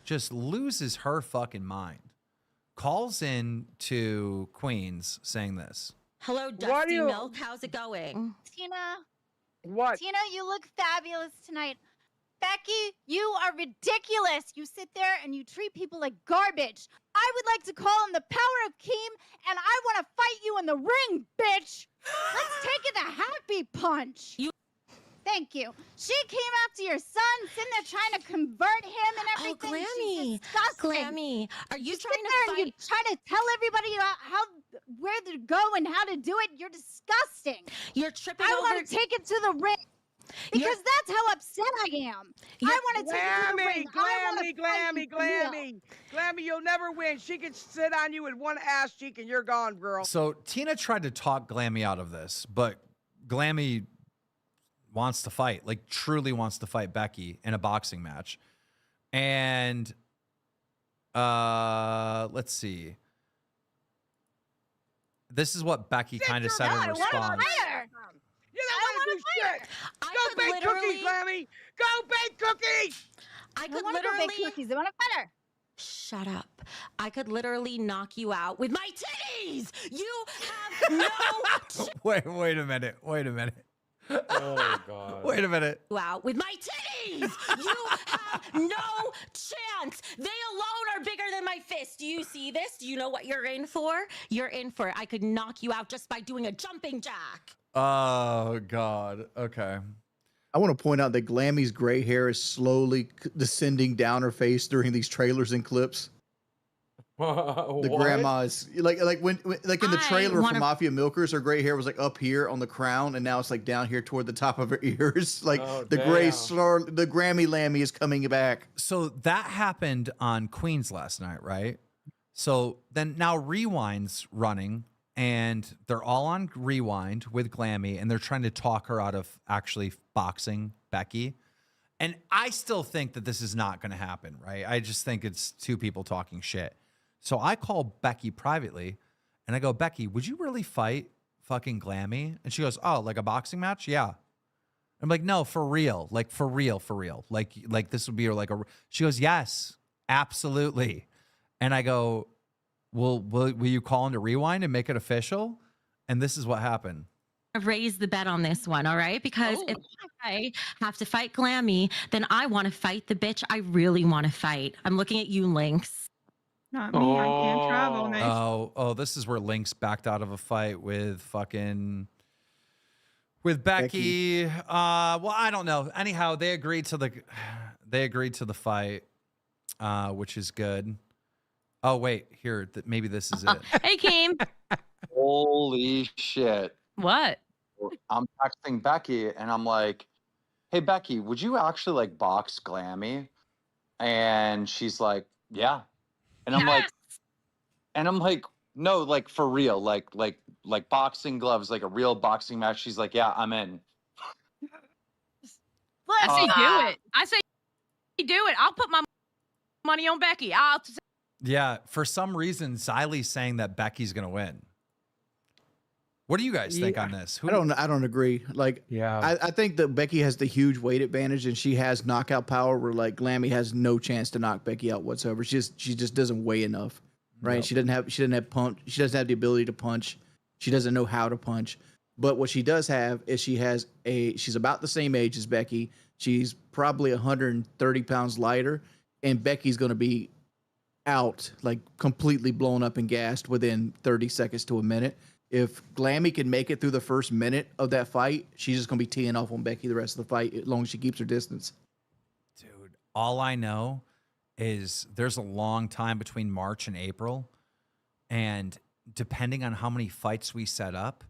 just loses her fucking mind. Calls in to Queens saying this. Hello, Dusty Milk. How's it going? Tina. What? Tina, you look fabulous tonight. Becky, you are ridiculous. You sit there and you treat people like garbage. I would like to call on the power of Keem, and I want to fight you in the ring, bitch. Let's take it to Happy Punch. Thank you. She came after your son, sitting there trying to convert him and everything. Oh, Glammy. Glammy, disgusting. Glammy, are you sit trying there to and you fight? try to tell everybody where to go and how to do it? You're disgusting. You're tripping I over. want to take it to the ring because that's how upset I am. I want to take it to the ring. Glammy, you'll never win. She can sit on you with one ass cheek and you're gone, girl. So Tina tried to talk Glammy out of this, but Glammy wants to fight, like truly wants to fight Becky in a boxing match. And let's see. This is what Becky kind of said in response. You don't want to do shit. Go bake cookies, Glammy. Go bake cookies. I could want to go bake cookies. I want to fight her. Shut up. I could literally knock you out with my titties. You have no Wait a minute. Oh God. Wait a minute. out with my titties. You have no chance. They alone are bigger than my fist. Do you see this? Do you know what you're in for? You're in for it. I could knock you out just by doing a jumping jack. Oh God. Okay. I want to point out that Glammy's gray hair is slowly descending down her face during these trailers and clips. The grandma's like when like in the trailer for Mafia Milkers, her gray hair was like up here on the crown, and now it's like down here toward the top of her ears. Like the gray slur, the Grammy Lammy is coming back. So that happened on Queens last night, right? So then now Rewind's running, and they're all on Rewind with Glammy, and they're trying to talk her out of actually boxing Becky. And I still think that this is not going to happen, right? I just think it's two people talking shit. So I call Becky privately, and I go, Becky, would you really fight fucking Glammy? And she goes, oh, like a boxing match? Yeah. I'm like, no, for real. Like, for real. Like this would be like a... She goes, yes, absolutely. And I go, well, will you call into Rewind and make it official? And this is what happened. Raise the bet on this one, all right? Because if I have to fight Glammy, then I want to fight the bitch I really want to fight. I'm looking at you, Lynx. Not me. I can't travel. Nice. Oh, this is where Lynx backed out of a fight with Becky. Well, I don't know. Anyhow, they agreed to the fight, which is good. Oh wait, here, maybe this is it. Hey, Keem. Holy shit. What? I'm texting Becky and I'm like, hey, Becky, would you actually like box Glammy? And she's like, yeah. And I'm like, no, like for real, like boxing gloves, like a real boxing match. She's like, yeah, I'm in. I say do it. I say do it. I'll put my money on Becky. Yeah, for some reason, Xylie's saying that Becky's gonna win. What do you guys think on this? I don't agree. Like, I think that Becky has the huge weight advantage, and she has knockout power. Where like Glammy has no chance to knock Becky out whatsoever. She just doesn't weigh enough, right? Nope. She doesn't have punch. She doesn't have the ability to punch. She doesn't know how to punch. But what she does have is she's about the same age as Becky. She's probably 130 pounds lighter, and Becky's going to be out, like completely blown up and gassed within 30 seconds to a minute. If Glammy can make it through the first minute of that fight, she's just going to be teeing off on Becky the rest of the fight, as long as she keeps her distance. Dude, all I know is there's a long time between March and April. And depending on how many fights we set up,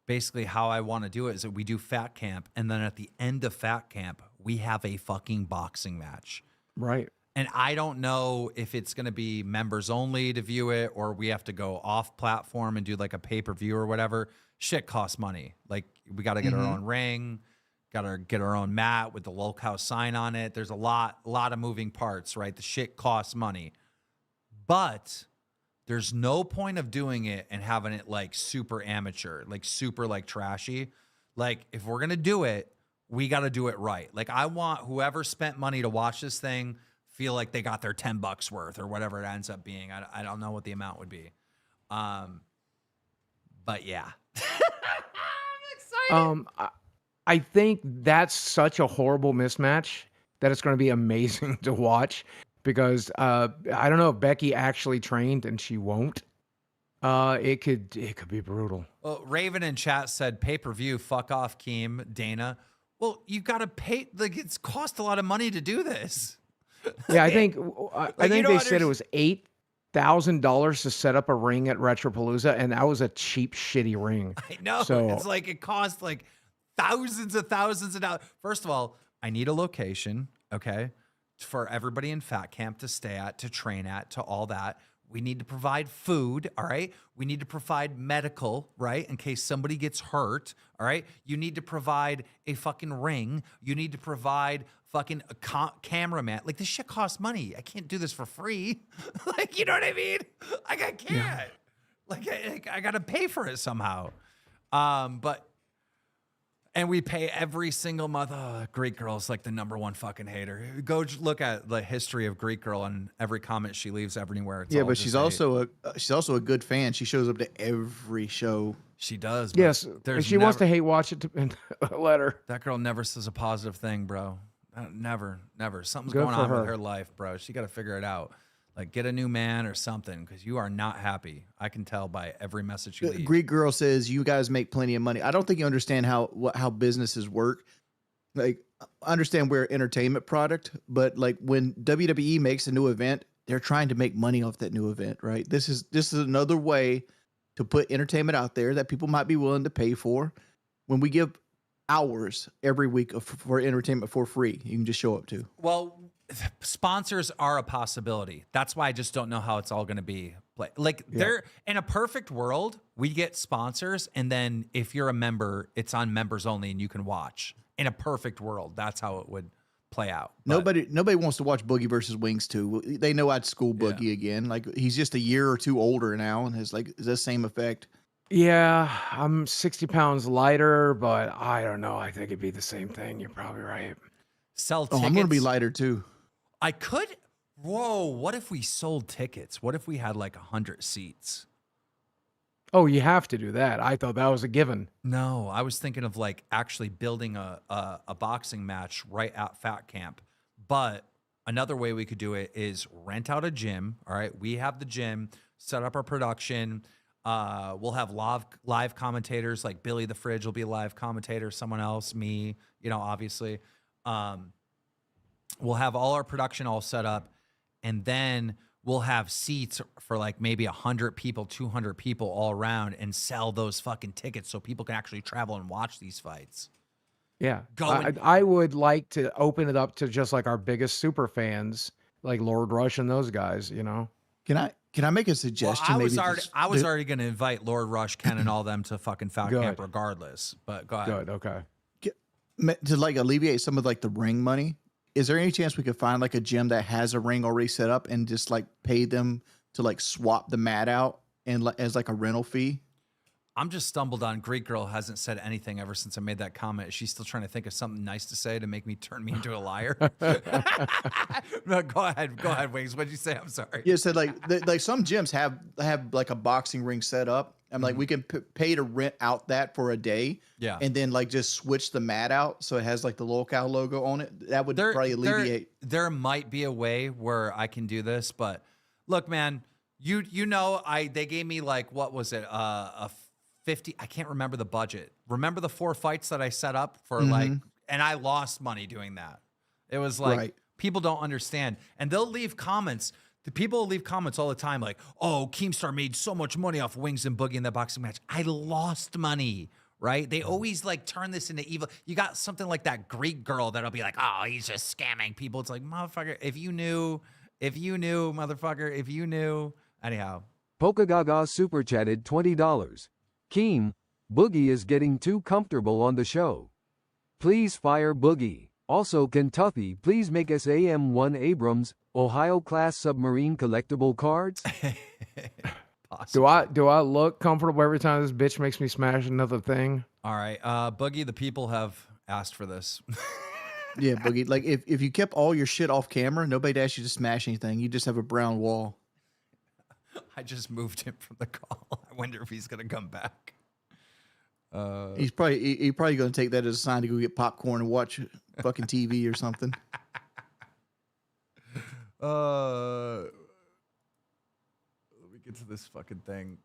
basically how I want to do it is that we do Fat Camp. And then at the end of Fat Camp, we have a fucking boxing match. Right. And I don't know if it's going to be members only to view it, or we have to go off platform and do like a pay-per-view or whatever. Shit costs money. Like we got to get our own ring, got to get our own mat with the locale sign on it. There's a lot of moving parts, right? The shit costs money, but there's no point of doing it and having it like super amateur, like super like trashy. Like if we're going to do it, we got to do it right. Like I want whoever spent money to watch this thing feel like they got their $10 worth or whatever it ends up being. I don't know what the amount would be. But yeah. I'm excited. I think that's such a horrible mismatch that it's going to be amazing to watch because I don't know if Becky actually trained and she won't. It could be brutal. Well, Raven in chat said pay-per-view, fuck off, Keem, Dana. Well, you got to pay, like it's cost a lot of money to do this. Yeah, I think I think they said it understand- was $8,000 to set up a ring at Retropalooza, and that was a cheap, shitty ring. I know. So It's like it costs like thousands of dollars. First of all, I need a location, okay, for everybody in Fat Camp to stay at, to train at, to all that. We need to provide food, all right? We need to provide medical, right? In case somebody gets hurt, all right? You need to provide a fucking ring. You need to provide fucking a cameraman. Like, this shit costs money. I can't do this for free. Like, you know what I mean? Like, I can't. Yeah. Like, I got to pay for it somehow. And we pay every single month. Oh, Greek Girl's like the #1 fucking hater. Go look at the history of Greek Girl and every comment she leaves everywhere. It's Yeah, all but just she's hate. also a good fan. She shows up to every show. She does. But yes, if she wants to hate watch it, let her. That girl never says a positive thing, bro. Never. Something's Good going for on with her. her life, bro. She got to figure it out. Like, get a new man or something, because you are not happy. I can tell by every message you leave. Greek Girl says you guys make plenty of money. I don't think you understand how businesses work. Like, I understand we're an entertainment product, but like when WWE makes a new event, they're trying to make money off that new event, right? This is another way to put entertainment out there that people might be willing to pay for. When we give hours every week for entertainment for free, you can just show up to. Well, sponsors are a possibility. That's why I just don't know how it's all going to be. Like, they're in a perfect world, we get sponsors, and then if you're a member, it's on members only, and you can watch. In a perfect world, that's how it would play out. But Nobody wants to watch Boogie versus Wings 2. They know I'd school Boogie again. Like, he's just a year or two older now and has like the same effect. Yeah, I'm 60 pounds lighter, but I don't know. I think it'd be the same thing. You're probably right. Sell Oh, tickets. I'm gonna be lighter too. I could. Whoa! What if we sold tickets? What if we had like 100 seats? Oh, you have to do that. I thought that was a given. No, I was thinking of like actually building a boxing match right at Fat Camp. But another way we could do it is rent out a gym. All right, we have the gym, set up our production. We'll have live commentators, like Billy the Fridge will be a live commentator, someone else, me, obviously. We'll have all our production all set up, and then we'll have seats for like maybe 100 people, 200 people all around, and sell those fucking tickets so people can actually travel and watch these fights. Yeah. I would like to open it up to just like our biggest super fans, like Lord Rush and those guys, Can I make a suggestion? Well, I was already going to invite Lord Rush, Ken, and all them to fucking Fat Camp regardless. But go ahead. Good. Okay. To like alleviate some of like the ring money. Is there any chance we could find like a gym that has a ring already set up and just like pay them to like swap the mat out and as like a rental fee? I'm just stumbled on Greek Girl hasn't said anything ever since I made that comment. Is she still trying to think of something nice to say to make me turn me into a liar? No, go ahead, Wings. What'd you say? I'm sorry. Yeah, so like some gyms have like a boxing ring set up. I'm like, we can pay to rent out that for a day. Yeah. And then like just switch the mat out so it has like the Locale logo on it. That would probably alleviate. There might be a way where I can do this, but look, man, they gave me like, what was it? A 50, I can't remember the budget. Remember the 4 fights that I set up for like, and I lost money doing that. It was like, people don't understand. And they'll leave comments. The people will leave comments all the time like, oh, Keemstar made so much money off Wings and Boogie in that boxing match. I lost money, right? They always like turn this into evil. You got something like that Greek Girl that'll be like, oh, he's just scamming people. It's like, motherfucker, if you knew, motherfucker, if you knew. Anyhow. Polka Gaga super chatted $20. Keem, Boogie is getting too comfortable on the show. Please fire Boogie. Also, Kentucky, please make us AM-1 Abrams, Ohio-class submarine collectible cards. Do I look comfortable every time this bitch makes me smash another thing? All right, Boogie, the people have asked for this. Yeah, Boogie. Like if you kept all your shit off camera, nobody'd ask you to smash anything. You just have a brown wall. I just moved him from the call. I wonder if he's gonna come back. He's probably going to take that as a sign to go get popcorn and watch fucking TV or something. Let me get to this fucking thing.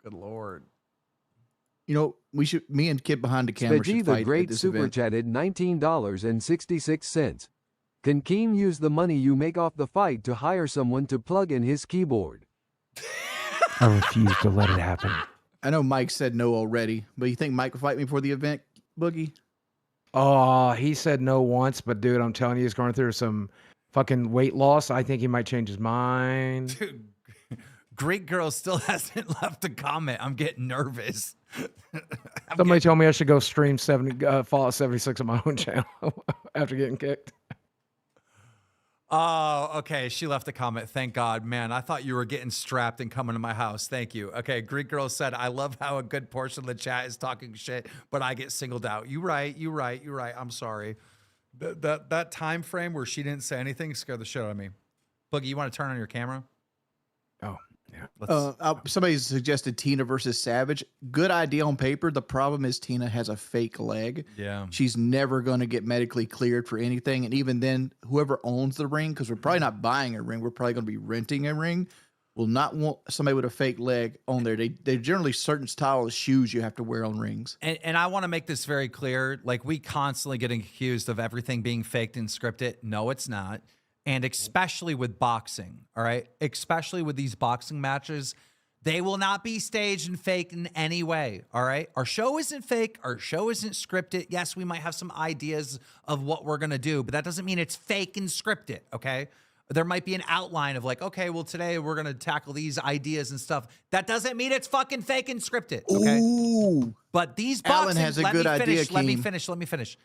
Good Lord. Me and Kid behind the camera should Spaggy fight the Great at this super event. chatted $19.66. Can Keem use the money you make off the fight to hire someone to plug in his keyboard? I refuse to let it happen. I know Mike said no already, but you think Mike will fight me for the event, Boogie? Oh, he said no once, but dude, I'm telling you, he's going through some fucking weight loss. I think he might change his mind. Dude, Greek Girl still hasn't left a comment. I'm getting nervous. Somebody told me I should go stream 70, Fallout 76 on my own channel after getting kicked. Oh, okay. She left a comment. Thank God. Man, I thought you were getting strapped and coming to my house. Thank you. Okay. Greek Girl said, I love how a good portion of the chat is talking shit, but I get singled out. You right. I'm sorry. That time frame where she didn't say anything scared the shit out of me. Boogie, you want to turn on your camera? Oh, yeah. Somebody suggested Tina versus Savage. Good idea on paper. The problem is Tina has a fake leg. Yeah. She's never going to get medically cleared for anything. And even then, whoever owns the ring, because we're probably not buying a ring, we're probably going to be renting a ring, will not want somebody with a fake leg on there. They generally certain style of shoes you have to wear on rings. And I want to make this very clear. Like, we constantly getting accused of everything being faked and scripted. No, it's not. And especially with boxing, all right? Especially with these boxing matches, they will not be staged and faked in any way, all right? Our show isn't fake. Our show isn't scripted. Yes, we might have some ideas of what we're going to do, but that doesn't mean it's fake and scripted, okay? There might be an outline of like, okay, well, today we're going to tackle these ideas and stuff. That doesn't mean it's fucking fake and scripted, okay? Ooh. But these Alan boxing... has a good idea, Let me Keem. finish.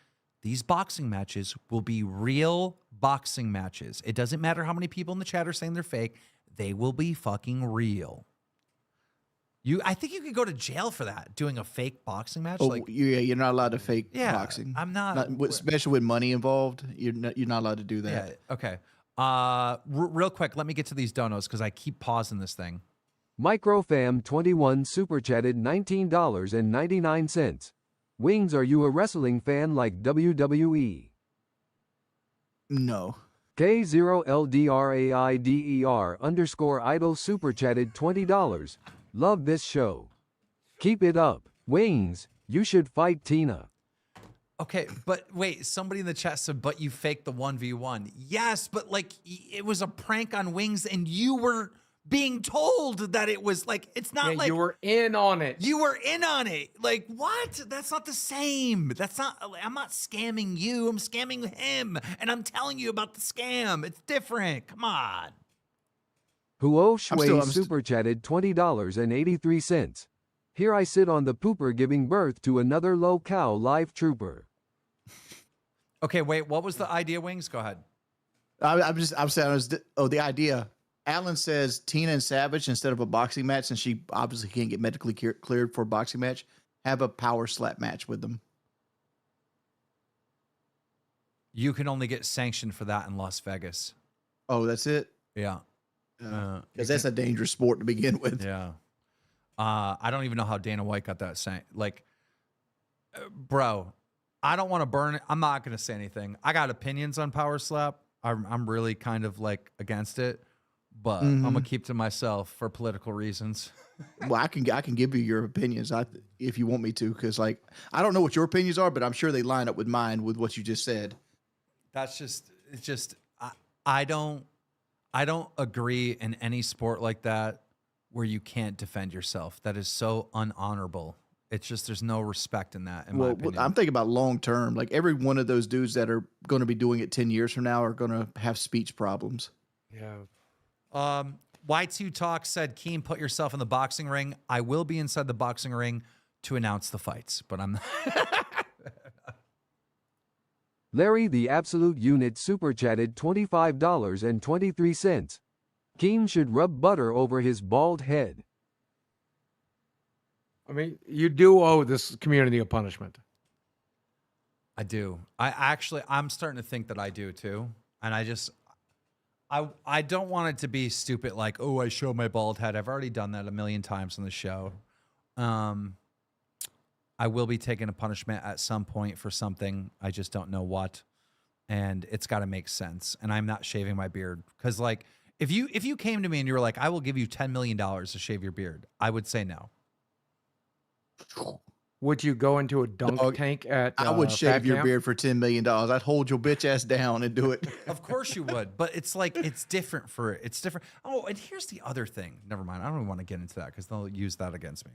These boxing matches will be real boxing matches. It doesn't matter how many people in the chat are saying they're fake. They will be fucking real. I think you could go to jail for that, doing a fake boxing match. Oh, like, yeah, you're not allowed to fake boxing. I'm not especially with money involved. You're not allowed to do that. Yeah, okay. Real quick, let me get to these donos because I keep pausing this thing. Microfam21 super chatted $19.99. Wings, are you a wrestling fan like WWE? No. K0LDRAIDER_idol super chatted $20. Love this show. Keep it up. Wings, you should fight Tina. Okay, but wait, somebody in the chat said, but you faked the 1v1. Yes, but like, it was a prank on Wings and you were being told that it was like, it's not like you were in on it. You were in on it. Like, what? That's not the same. That's not, I'm not scamming you. I'm scamming him. And I'm telling you about the scam. It's different. Come on. Huo Shui super chatted $20.83. Here I sit on the pooper giving birth to another low-cow live trooper. Okay, wait, what was the idea, Wings? Go ahead. I'm saying, the idea. Alan says Tina and Savage, instead of a boxing match, since she obviously can't get medically cleared for a boxing match, have a power slap match with them. You can only get sanctioned for that in Las Vegas. Oh, that's it? Yeah. Because that's a dangerous sport to begin with. Yeah. I don't even know how Dana White got that saying. Like, bro, I don't want to burn it. I'm not going to say anything. I got opinions on power slap. I'm really kind of like against it. But I'm gonna keep to myself for political reasons. Well, I can give you your opinions if you want me to, because like I don't know what your opinions are, but I'm sure they line up with mine with what you just said. That's just I don't agree in any sport like that where you can't defend yourself. That is so unhonorable. It's just there's no respect in that. In my opinion, I'm thinking about long term. Like every one of those dudes that are going to be doing it 10 years from now are going to have speech problems. Yeah. Y2 Talk said, Keem, put yourself in the boxing ring. I will be inside the boxing ring to announce the fights, but I'm not. Larry the Absolute Unit super chatted $25.23. Keem should rub butter over his bald head. I mean, you do owe this community a punishment. I do. I'm starting to think that I do too. And I don't want it to be stupid like, oh, I show my bald head. I've already done that a million times on the show. I will be taking a punishment at some point for something. I just don't know what. And it's got to make sense. And I'm not shaving my beard. Because like, if you came to me and you were like, I will give you $10 million to shave your beard, I would say no. Would you go into a dunk tank at I would Fat shave your Camp? beard for $10 million. I'd hold your bitch ass down and do it. Of course you would, but it's like it's different for it. It's different. Oh, and here's the other thing. Never mind. I don't even want to get into that because they'll use that against me.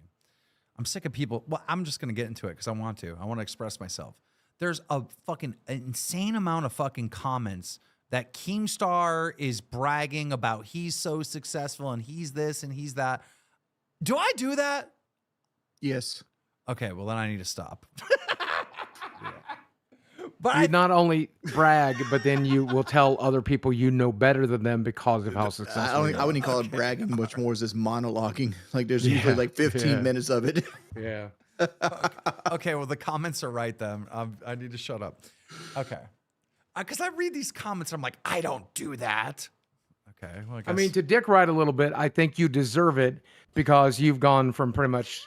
I'm sick of people. Well, I'm just gonna get into it because I want to. I want to express myself. There's a fucking insane amount of fucking comments that KEEMSTAR is bragging about. He's so successful and he's this and he's that. Do I do that? Yes. Okay, well then I need to stop. But you not only brag, but then you will tell other people you know better than them because of how successful. I wouldn't call it bragging much more as this monologuing. Like there's usually like 15 minutes of it. Yeah. Okay, well the comments are right then. I need to shut up. Okay, because I read these comments, and I'm like, I don't do that. Okay, well, I mean, to dick ride a little bit, I think you deserve it because you've gone from pretty much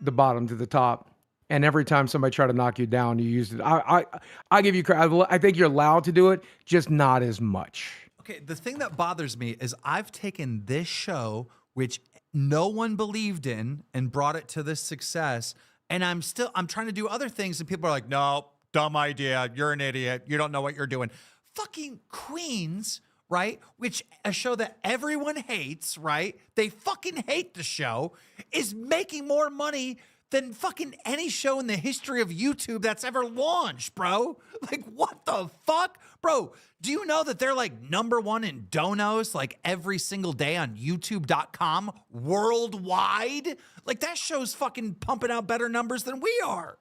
the bottom to the top. And every time somebody try to knock you down, you use it. I give you credit. I think you're allowed to do it, just not as much. Okay, the thing that bothers me is I've taken this show, which no one believed in, and brought it to this success. And I'm trying to do other things, and people are like, no, dumb idea. You're an idiot. You don't know what you're doing. Fucking Queens, right? Which a show that everyone hates, right? They fucking hate the show, is making more money than fucking any show in the history of YouTube that's ever launched, bro. Like, what the fuck? Bro, do you know that they're like #1 in donos like every single day on youtube.com worldwide? Like, that show's fucking pumping out better numbers than we are.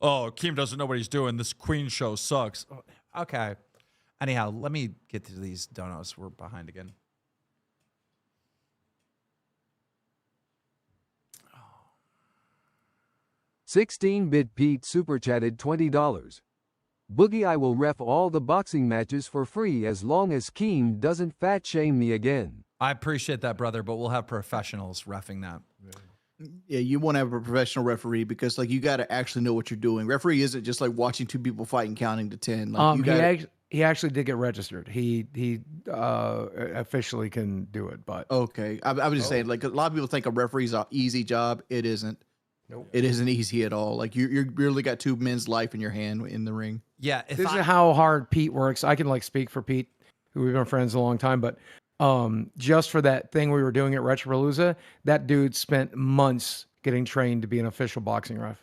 Oh, Keem doesn't know what he's doing. This Queen show sucks. Okay. Anyhow, let me get to these donos. We're behind again. 16-bit Pete super chatted $20. Boogie, I will ref all the boxing matches for free as long as Keem doesn't fat shame me again. I appreciate that, brother, but we'll have professionals reffing that. Yeah, you want to have a professional referee because like you got to actually know what you're doing. Referee isn't just like watching two people fight and counting to 10. Like he actually did get registered. He officially can do it, but okay. I was just saying, like a lot of people think a referee's an easy job. It isn't. Nope. It isn't easy at all. Like you really got two men's life in your hand in the ring. Yeah, this is how hard Pete works. I can like speak for Pete, who we've been friends a long time, but just for that thing we were doing at Retropalooza, that dude spent months getting trained to be an official boxing ref.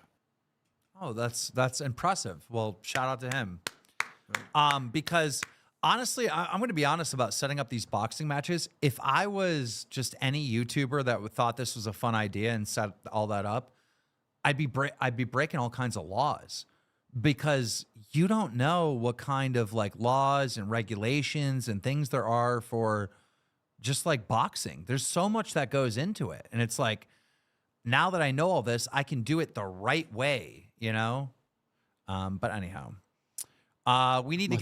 Oh, that's impressive. Well, shout out to him. Because honestly, I'm going to be honest about setting up these boxing matches. If I was just any YouTuber that thought this was a fun idea and set all that up, I'd be breaking all kinds of laws because you don't know what kind of like laws and regulations and things there are for just like boxing. There's so much that goes into it. And it's like, now that I know all this, I can do it the right way, you know? But anyhow, we need to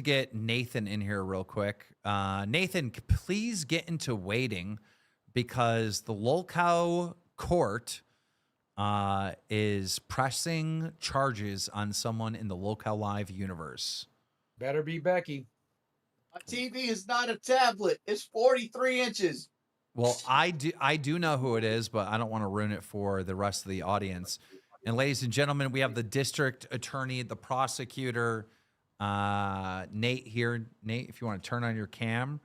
get Nathan in here real quick. Nathan, please get into waiting because the Lolcow court is pressing charges on someone in the Lolcow Live universe. Better be Becky. My TV is not a tablet. It's 43 inches. Well, I do know who it is, but I don't want to ruin it for the rest of the audience. And ladies and gentlemen, we have the district attorney, the prosecutor, Nate here. Nate, if you want to turn on your cam.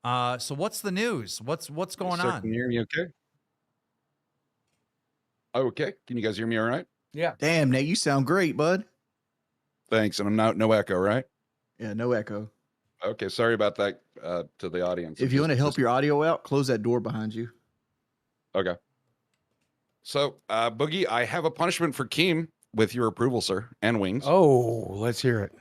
So what's the news? What's going on? Can you hear me okay? Okay. Can you guys hear me all right? Yeah. Damn, Nate, you sound great, bud. Thanks. And I'm no echo, right? Yeah, no echo. Okay. Sorry about that to the audience. If you want to help your audio out, close that door behind you. Okay. So, Boogie, I have a punishment for Keem with your approval, sir, and Wings. Oh, let's hear it.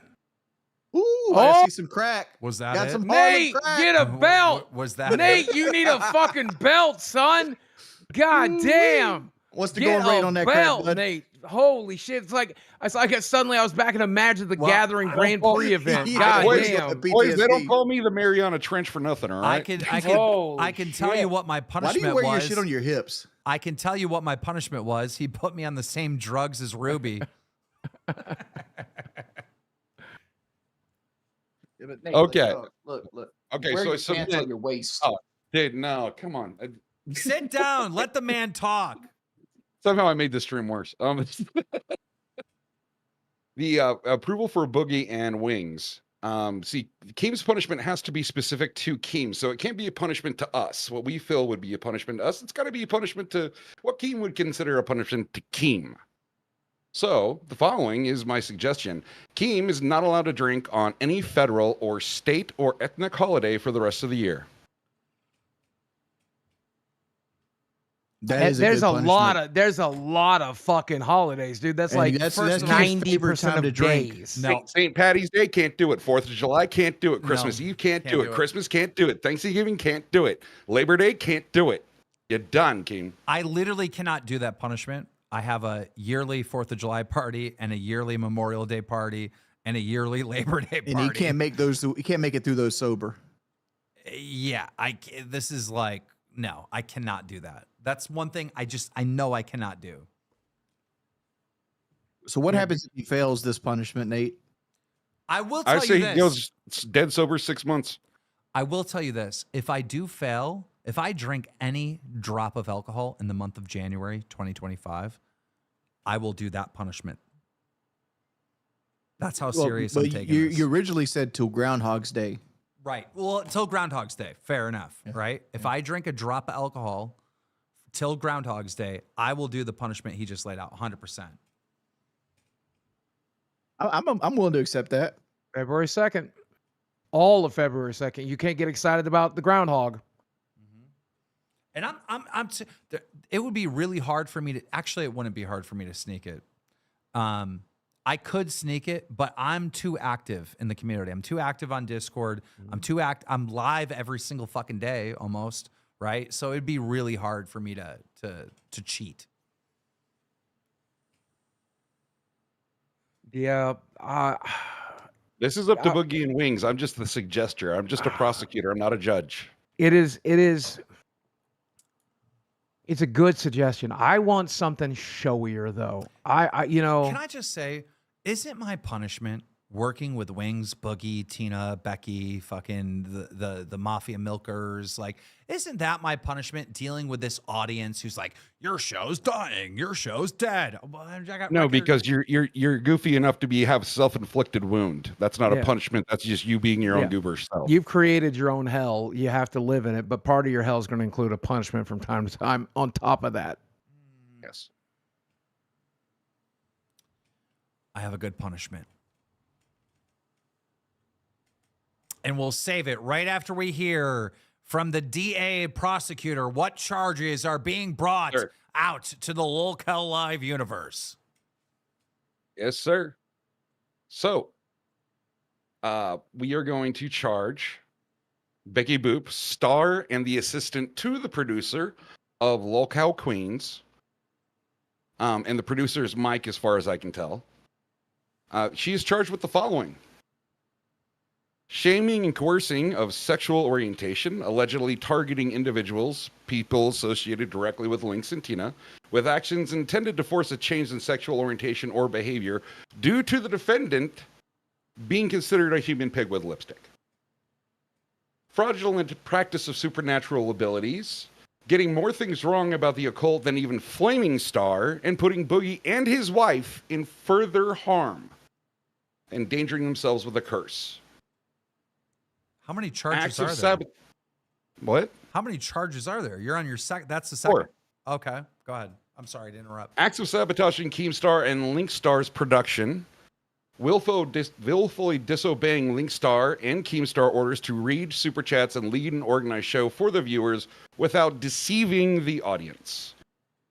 Ooh, I see some crack. Was that Got it? some Nate, crack. get a belt. Was that Nate, it? you need a fucking belt, son. God damn. What's the Get going rate a on that belt, crack, bud? Nate. Holy shit. It's like suddenly I was back in a Magic the Gathering Grand Prix event. God damn. Boys, they don't call me the Mariana Trench for nothing, all right? I can tell you what my punishment was. Why do you wear your shit on your hips? I can tell you what my punishment was. He put me on the same drugs as Ruby. Okay. Look. Okay, Wear so your pants on your waist. Oh, dude, no, come on. Sit down. Let the man talk. Somehow I made this stream worse. The approval for Boogie and Wings. See, Keem's punishment has to be specific to Keem, so it can't be a punishment to us. What we feel would be a punishment to us. It's got to be a punishment to what Keem would consider a punishment to Keem. So the following is my suggestion. Keem is not allowed to drink on any federal or state or ethnic holiday for the rest of the year. That is there's good there's a lot of fucking holidays, dude. That's And like that's 90% of drink. days. No. St. Patty's Day can't do it. 4th of July can't do it. Christmas Eve can't do it. Christmas can't do it. Thanksgiving can't do it. Labor Day can't do it. You're done, Keem. I literally cannot do that punishment. I have a yearly 4th of July party and a yearly Memorial Day party and a yearly Labor Day party. And he can't make those. He can't make it through those sober. Yeah, this is like, no, I cannot do that. That's one thing I know I cannot do. So what happens if he fails this punishment, Nate? I will tell you this. I say he goes dead sober 6 months. I will tell you this. If I do fail, if I drink any drop of alcohol in the month of January 2025, I will do that punishment. That's how serious I'm taking this. You originally said till Groundhog's Day. Right. Well, till Groundhog's Day. Fair enough. Yeah. Right. If I drink a drop of alcohol till Groundhog's Day, I will do the punishment he just laid out 100%. I'm willing to accept that. February 2nd. All of February 2nd. You can't get excited about the groundhog. And it would be really hard for me to, actually, it wouldn't be hard for me to sneak it. I could sneak it, but I'm too active in the community. I'm too active on Discord. I'm live every single fucking day almost, right? So it'd be really hard for me to cheat. Yeah. This is up to Boogie and Wings. I'm just the suggester. I'm just a prosecutor. I'm not a judge. It's a good suggestion. I want something showier though. Can I just say, isn't my punishment working with Wings, Boogie, Tina, Becky, fucking the Mafia Milkers? Like, isn't that my punishment, dealing with this audience who's like, your show's dying, your show's dead? No, because you're goofy enough to have self-inflicted wound. That's not a punishment. That's just you being your own goober self. You've created your own hell. You have to live in it, but part of your hell is going to include a punishment from time to time on top of that. Yes. I have a good punishment. And we'll save it right after we hear from the DA prosecutor what charges are being brought out to the LOLCAL Live universe. Yes, sir. So, we are going to charge Becky Boop, star and the assistant to the producer of LOLCAL Queens. And the producer is Mike, as far as I can tell. She is charged with the following: shaming and coercing of sexual orientation, allegedly targeting individuals, people associated directly with Lynx and Tina, with actions intended to force a change in sexual orientation or behavior due to the defendant being considered a human pig with lipstick. Fraudulent practice of supernatural abilities, getting more things wrong about the occult than even Flaming Star, and putting Boogie and his wife in further harm, endangering themselves with a curse. How many charges are there? What? How many charges are there? You're on your second. That's the second. 4. Okay, go ahead. I'm sorry to interrupt. Acts of sabotaging KEEMSTAR and LinkStar's production, willfully disobeying LinkStar and KEEMSTAR orders to read super chats and lead an organized show for the viewers without deceiving the audience.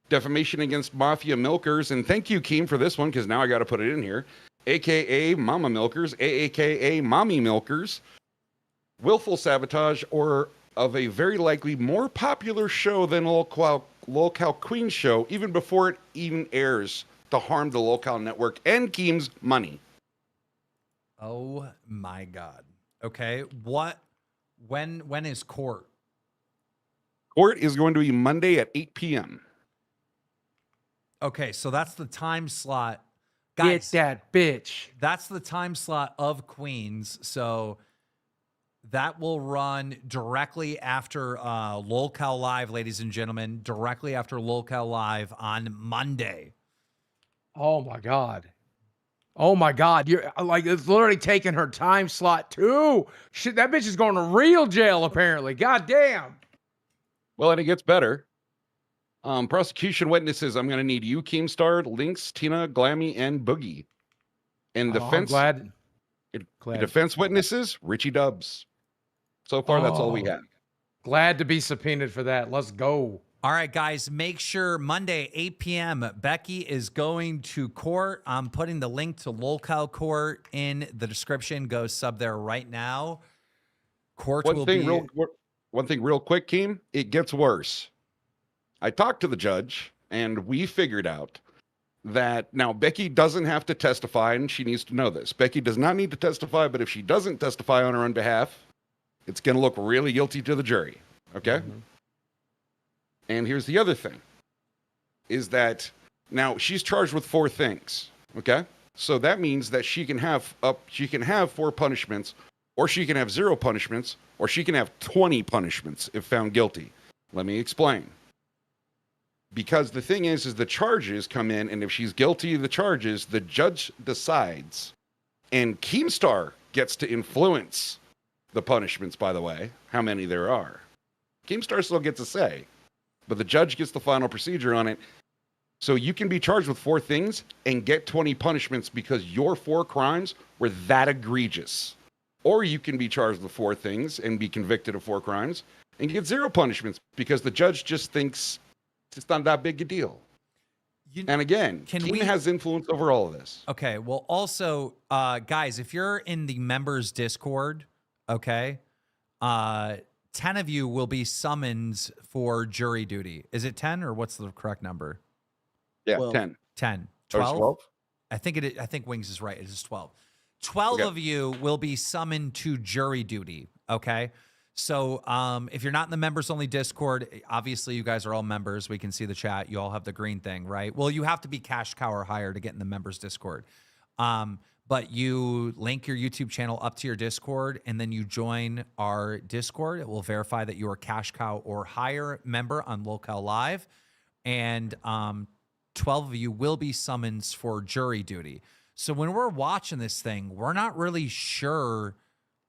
Defamation against Mafia Milkers, and thank you, Keem, for this one, because now I got to put it in here. AKA Mama Milkers, AKA Mommy Milkers. Willful sabotage or of a very likely more popular show than LOLCAL Queen show, even before it even airs, to harm the LOLCAL network and Keem's money. Oh my God. Okay. When is court? Court is going to be Monday at 8 p.m. Okay, so that's the time slot. Guys, get that bitch. That's the time slot of Queens. So That will run directly after LOLCOW Live, ladies and gentlemen. Directly after LOLCOW Live on Monday. Oh my God. Oh my God. You're like, it's literally taking her time slot too. Shit, that bitch is going to real jail apparently. God damn. Well, and it gets better. Prosecution witnesses, I'm going to need you, Keemstar, Lynx, Tina, Glammy, and Boogie. And I'm defense, glad. defense witnesses, Richie Dubs. So far, that's all we have. Glad to be subpoenaed for that. Let's go. All right, guys, make sure Monday, 8 p.m., Becky is going to court. I'm putting the link to LOLCOW Court in the description. Go sub there right now. Court One will thing be... real quick, Keem, it gets worse. I talked to the judge, and we figured out that now Becky doesn't have to testify, and she needs to know this. Becky does not need to testify, but if she doesn't testify on her own behalf, it's going to look really guilty to the jury. Okay? Mm-hmm. And here's the other thing, is that now she's charged with 4 things. Okay? So that means that she can have 4 punishments, or she can have 0 punishments, or she can have 20 punishments if found guilty. Let me explain. Because the thing is the charges come in, and if she's guilty of the charges, the judge decides. And Keemstar gets to influence the punishments, by the way, how many there are. Keemstar still gets a say, but the judge gets the final procedure on it. So you can be charged with 4 things and get 20 punishments because your 4 crimes were that egregious. Or you can be charged with 4 things and be convicted of 4 crimes and get 0 punishments because the judge just thinks it's not that big a deal. And again, Keem has influence over all of this. Okay. Well, also, guys, if you're in the members Discord, okay, 10 of you will be summoned for jury duty. Is it 10 or what's the correct number? Yeah, 10. 10. 12? 12? I think Wings is right. It is 12. 12 of you will be summoned to jury duty, okay? So if you're not in the members only Discord, obviously you guys are all members. We can see the chat. You all have the green thing, right? Well, you have to be cash cow or higher to get in the members Discord. But you link your YouTube channel up to your Discord, and then you join our Discord. It will verify that you are cash cow or higher member on LOLCOW Live. And 12 of you will be summoned for jury duty. So when we're watching this thing, we're not really sure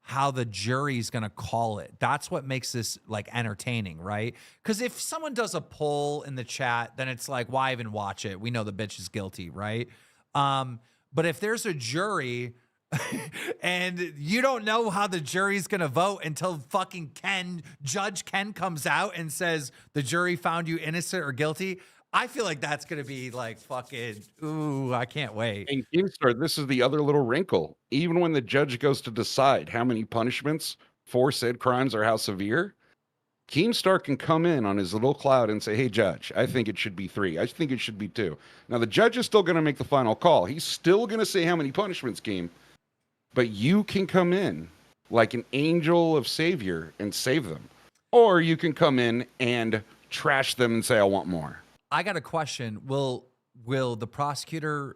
how the jury's going to call it. That's what makes this like entertaining, right? Because if someone does a poll in the chat, then it's like, why even watch it? We know the bitch is guilty, right? But if there's a jury and you don't know how the jury's going to vote until fucking Judge Ken comes out and says the jury found you innocent or guilty, I feel like that's going to be like fucking, ooh, I can't wait. And Keemstar, this is the other little wrinkle. Even when the judge goes to decide how many punishments for said crimes or how severe, Keemstar can come in on his little cloud and say, hey, judge, I think it should be 3. I think it should be 2. Now, the judge is still going to make the final call. He's still going to say how many punishments, Keem. But you can come in like an angel of savior and save them. Or you can come in and trash them and say, I want more. I got a question. Will the prosecutor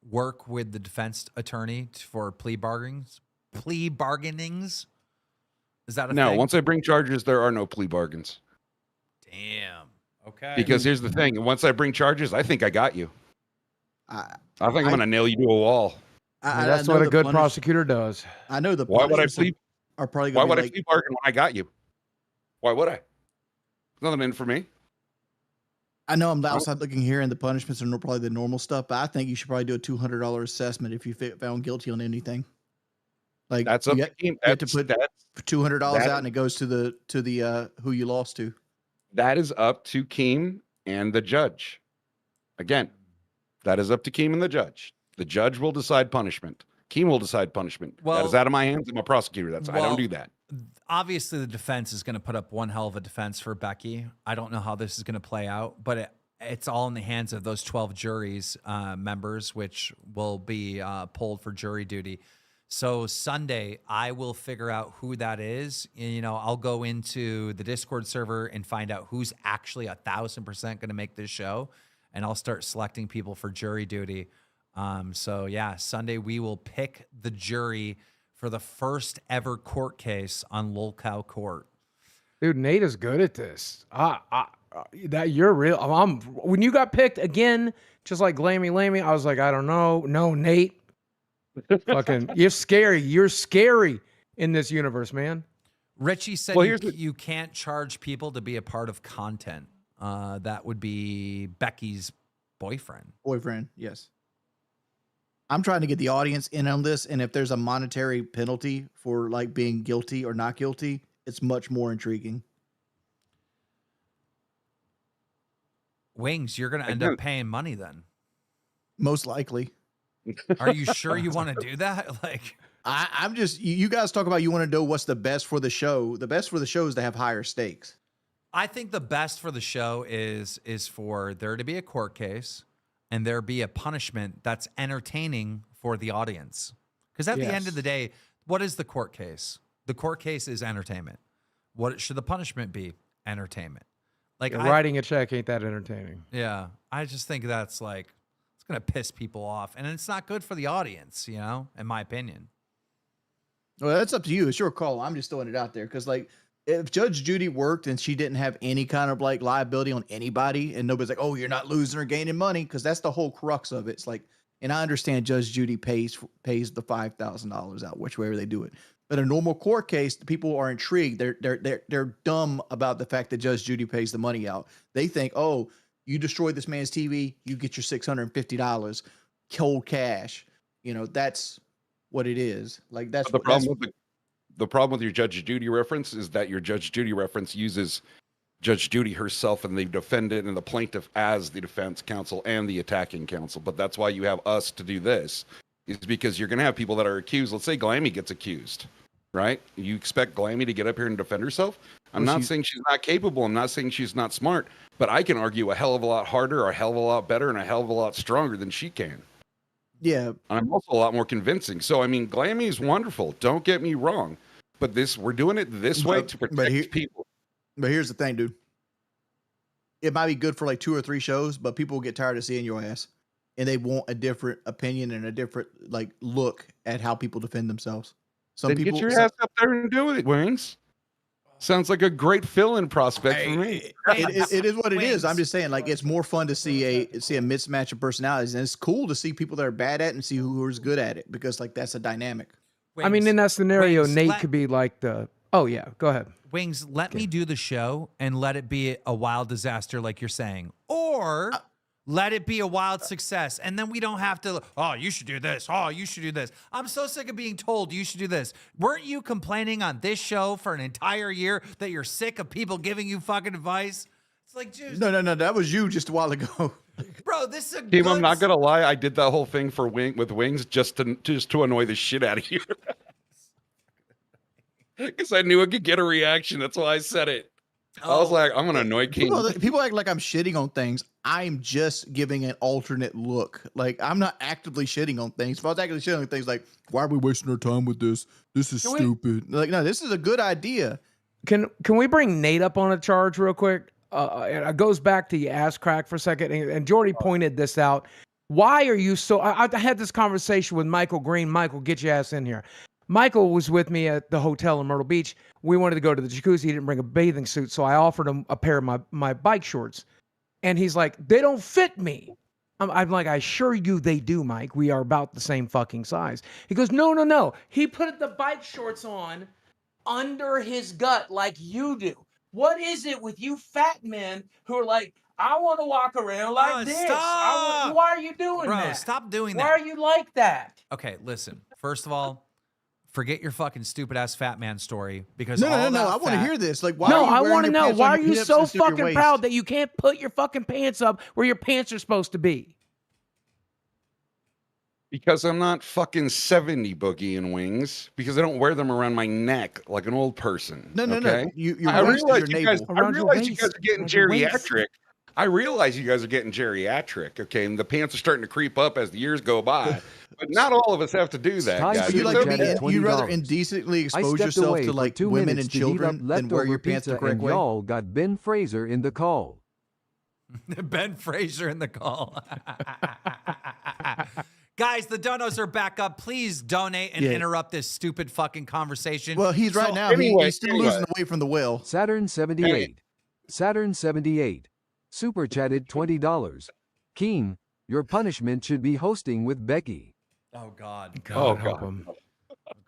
work with the defense attorney for plea bargainings? Plea bargainings? Is that a thing? No, once I bring charges, there are no plea bargains. Damn. Okay. Because here's the thing. Once I bring charges, I think I got you. I think I'm going to nail you to a wall. That's what a good prosecutor does. I know the Why would I plea? Are probably Why going would to I plea bargain when I got you? Why would I? Nothing in for me. I know I'm outside looking here, and the punishments are probably the normal stuff, but I think you should probably do a $200 assessment if you found guilty on anything. Like that's you have to put $200 out, and it goes to the who you lost to. That is up to Keem and the judge. Again, that is up to Keem and the judge. The judge will decide punishment. Keem will decide punishment. Well, that is out of my hands. I'm a prosecutor. I don't do that. Obviously, the defense is going to put up one hell of a defense for Becky. I don't know how this is going to play out, but it's all in the hands of those 12 juries members, which will be polled for jury duty. So Sunday, I will figure out who that is. You know, I'll go into the Discord server and find out who's actually 1,000% going to make this show, and I'll start selecting people for jury duty. So yeah, Sunday we will pick the jury for the first ever court case on Lolcow Court. Dude, Nate is good at this. That you're real. When you got picked again, just like Glammy Lammy, I was like, I don't know. No, Nate. Fucking, you're scary. You're scary in this universe, man. Richie said you can't charge people to be a part of content. That would be Becky's boyfriend. Boyfriend, yes. I'm trying to get the audience in on this, and if there's a monetary penalty for like being guilty or not guilty, it's much more intriguing. Wings, you're going to end up paying money then. Most likely. Are you sure you want to do that? Like, I'm just, you guys talk about you want to know what's the best for the show. The best for the show is to have higher stakes. I think the best for the show is for there to be a court case and there be a punishment that's entertaining for the audience. Because at the end of the day, what is the court case? The court case is entertainment. What should the punishment be? Entertainment. Like writing a check ain't that entertaining. Yeah. I just think that's like, it's going to piss people off. And it's not good for the audience, you know, in my opinion. Well, that's up to you. It's your call. I'm just throwing it out there. Because like, if Judge Judy worked and she didn't have any kind of like liability on anybody and nobody's like, oh, you're not losing or gaining money. Because that's the whole crux of it. It's like, and I understand Judge Judy pays the $5,000 out, whichever they do it. But a normal court case, the people are intrigued. They're dumb about the fact that Judge Judy pays the money out. They think, oh, you destroy this man's TV, you get your $650 cold cash. You know, that's what it is. Like that's the problem. The problem with your Judge Judy reference is that your Judge Judy reference uses Judge Judy herself and the defendant and the plaintiff as the defense counsel and the attacking counsel. But that's why you have us to do this, is because you're going to have people that are accused. Let's say Glammy gets accused, right? You expect Glammy to get up here and defend herself? I'm not saying she's not capable. I'm not saying she's not smart. But I can argue a hell of a lot harder, a hell of a lot better, and a hell of a lot stronger than she can. Yeah. And I'm also a lot more convincing. So, I mean, Glammy is wonderful. Don't get me wrong. But we're doing it this way to protect people. But here's the thing, dude. It might be good for like 2 or 3 shows, but people will get tired of seeing your ass. And they want a different opinion and a different like look at how people defend themselves. Then get your ass up there and do it, Wings. Sounds like a great fill-in prospect for me. It is what it is. I'm just saying, like, it's more fun to see a mismatch of personalities, and it's cool to see people that are bad at it and see who's good at it, because like that's a dynamic. I mean, in that scenario, Nate could be like the, oh yeah, go ahead. Wings, let me do the show and let it be a wild disaster like you're saying. Or let it be a wild success. And then we don't have to, oh, you should do this. Oh, you should do this. I'm so sick of being told you should do this. Weren't you complaining on this show for an entire year that you're sick of people giving you fucking advice? It's like, dude. No. That was you just a while ago. Bro, this is a Team, I'm not gonna lie. I did that whole thing with Wings just to annoy the shit out of you, because I knew I could get a reaction. That's why I said it. I was like, I'm gonna annoy King. People act like I'm shitting on things. I'm just giving an alternate look. Like, I'm not actively shitting on things. If I was actively shitting on things, like, why are we wasting our time with this? This is stupid. Like, no, this is a good idea. Can we bring Nate up on a charge real quick? It goes back to your ass crack for a second, and Jordy pointed this out. Why are you so? I had this conversation with Michael Green. Michael, get your ass in here. Michael was with me at the hotel in Myrtle Beach. We wanted to go to the jacuzzi. He didn't bring a bathing suit, so I offered him a pair of my bike shorts. And he's like, they don't fit me. I'm like, I assure you they do, Mike. We are about the same fucking size. He goes, no. He put the bike shorts on under his gut like you do. What is it with you fat men who are like, I want to walk around like this? Stop. Why are you doing Bro, that? stop doing that. Why are you like that? Okay, listen. First of all, forget your fucking stupid ass fat man story, because No. I want to hear this. Like, why? No, are you I want to know. Why are you so fucking proud that you can't put your fucking pants up where your pants are supposed to be? Because I'm not fucking 70, Boogie and Wings. Because I don't wear them around my neck like an old person. No. I realize you guys are getting geriatric. I realize you guys are getting geriatric, okay? And the pants are starting to creep up as the years go by. But not all of us have to do that, guys. You'd rather indecently expose yourself to like women and children than wear your pants the correct way? Y'all got Ben Fraser in the call. Ben Fraser in the call. Guys, the donos are back up. Please donate and interrupt this stupid fucking conversation. Well, he's right now. He's still losing away from the whale. Saturn 78. Saturn 78. Super chatted $20. Keem, your punishment should be hosting with Becky. Oh, God. God help him.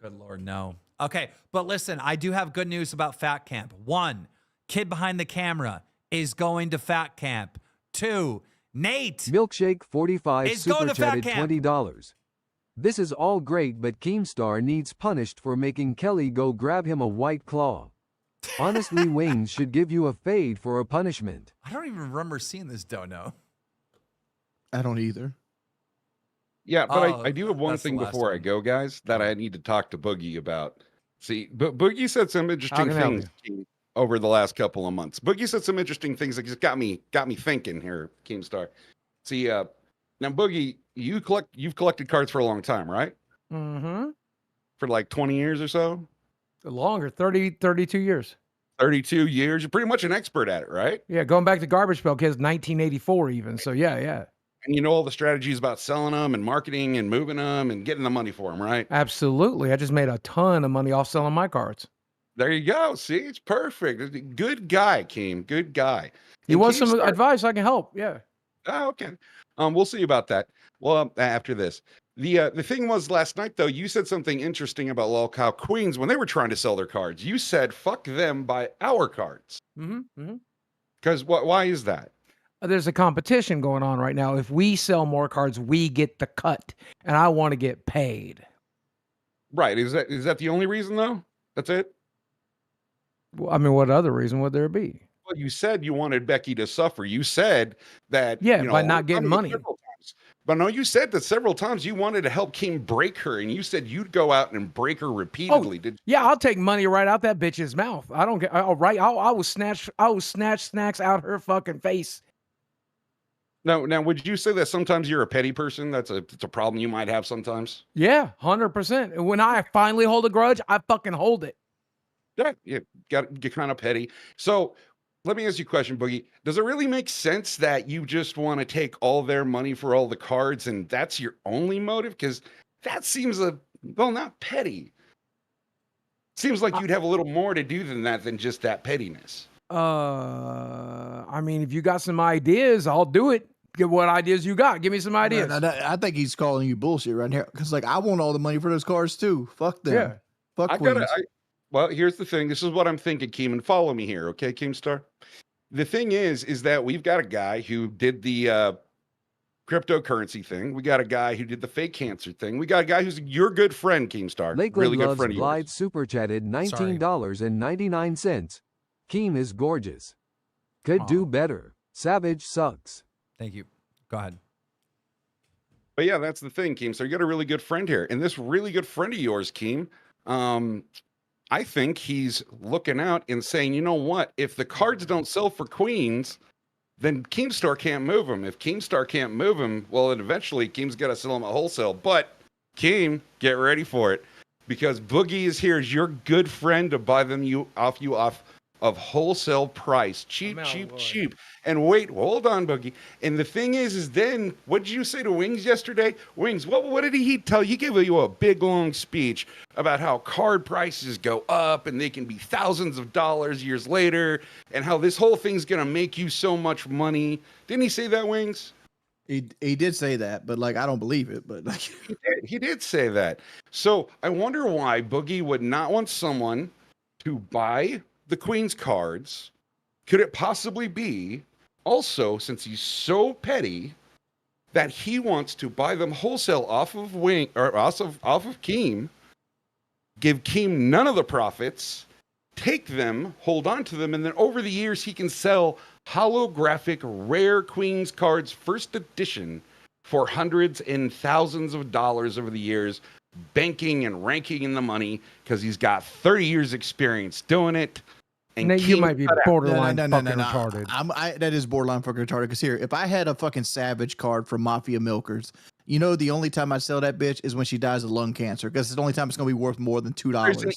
Good Lord, no. Okay, but listen, I do have good news about Fat Camp. 1, kid behind the camera is going to Fat Camp. 2, Nate Milkshake 45 is going super to Fat chatted Camp. $20. This is all great, but Keemstar needs punished for making Kelly go grab him a White Claw. Honestly, Wings should give you a fade for a punishment. I don't even remember seeing this dono. I don't either. Yeah, but Oh, I do have one that's the thing last before I one. go, guys, that I need to talk to Boogie about. See, but Boogie said some interesting can I help things over the last couple of months. Boogie said some interesting things that just got me thinking here, Keemstar. See, now Boogie, you've collected cards for a long time, right? Mm-hmm. For like 20 years or so? Longer, 32 years. 32 years. You're pretty much an expert at it, right? Yeah, going back to Garbage Pail Kids, 1984 even. So yeah. And you know all the strategies about selling them and marketing and moving them and getting the money for them, right? Absolutely. I just made a ton of money off selling my cards. There you go. See, it's perfect. Good guy, Keem. Good guy. You And want some Keemstar- advice? I can help. Yeah. Oh, okay. We'll see about that. Well, after this. The thing was last night, though, you said something interesting about Lolcow Queens when they were trying to sell their cards. You said, fuck them, buy our cards. Because why is that? There's a competition going on right now. If we sell more cards, we get the cut, and I want to get paid. Right. Is that the only reason, though? That's it? Well, I mean, what other reason would there be? Well, you said you wanted Becky to suffer. You said that. Yeah, you know, by not getting money. several times. But no, you said that several times you wanted to help Keem break her, and you said you'd go out and break her repeatedly. Yeah, I'll take money right out that bitch's mouth. I don't get. All right, I will snatch snacks out her fucking face. Now, would you say that sometimes you're a petty person? It's a problem you might have sometimes. Yeah, 100%. And when I finally hold a grudge, I fucking hold it. Yeah, you got to get kind of petty. So let me ask you a question, Boogie. Does it really make sense that you just want to take all their money for all the cards and that's your only motive? Because that seems not petty. Seems like you'd have a little more to do than just that pettiness. I mean, if you got some ideas, I'll do it. Get what ideas you got. Give me some ideas. No, I think he's calling you bullshit right here. Because like I want all the money for those cars too. Fuck them. Yeah. Fuck Well, here's the thing. This is what I'm thinking, Keem, and follow me here, okay, Keemstar? The thing is that we've got a guy who did the cryptocurrency thing. We got a guy who did the fake cancer thing. We got a guy who's your good friend, Keemstar. Lakeland Really good Loves friend of yours. Glide super chatted $19.99. Keem is gorgeous. Could do better. Savage sucks. Thank you. Go ahead. But yeah, that's the thing, Keem. So you got a really good friend here. And this really good friend of yours, Keem, I think he's looking out and saying, you know what? If the cards don't sell for Queens, then Keemstar can't move them. If Keemstar can't move them, well, then eventually Keem's got to sell them at wholesale. But Keem, get ready for it. Because Boogie is here as your good friend to buy them off of wholesale price. Cheap. And wait, hold on, Boogie. And the thing is then, what did you say to Wings yesterday? Wings, what did he tell you? He gave you a big, long speech about how card prices go up and they can be thousands of dollars years later and how this whole thing's going to make you so much money. Didn't he say that, Wings? He did say that, but like I don't believe it. But like he did say that. So I wonder why Boogie would not want someone to buy the Queen's cards. Could it possibly be also, since he's so petty, that he wants to buy them wholesale off of Keem, give Keem none of the profits, take them, hold on to them, and then over the years he can sell holographic rare Queen's cards first edition for hundreds and thousands of dollars over the years, banking and ranking in the money because he's got 30 years experience doing it. And Nate, you might be borderline fucking retarded. That is borderline fucking retarded. Because here, if I had a fucking Savage card from Mafia Milkers, you know the only time I sell that bitch is when she dies of lung cancer. Because it's the only time it's going to be worth more than $2. There's an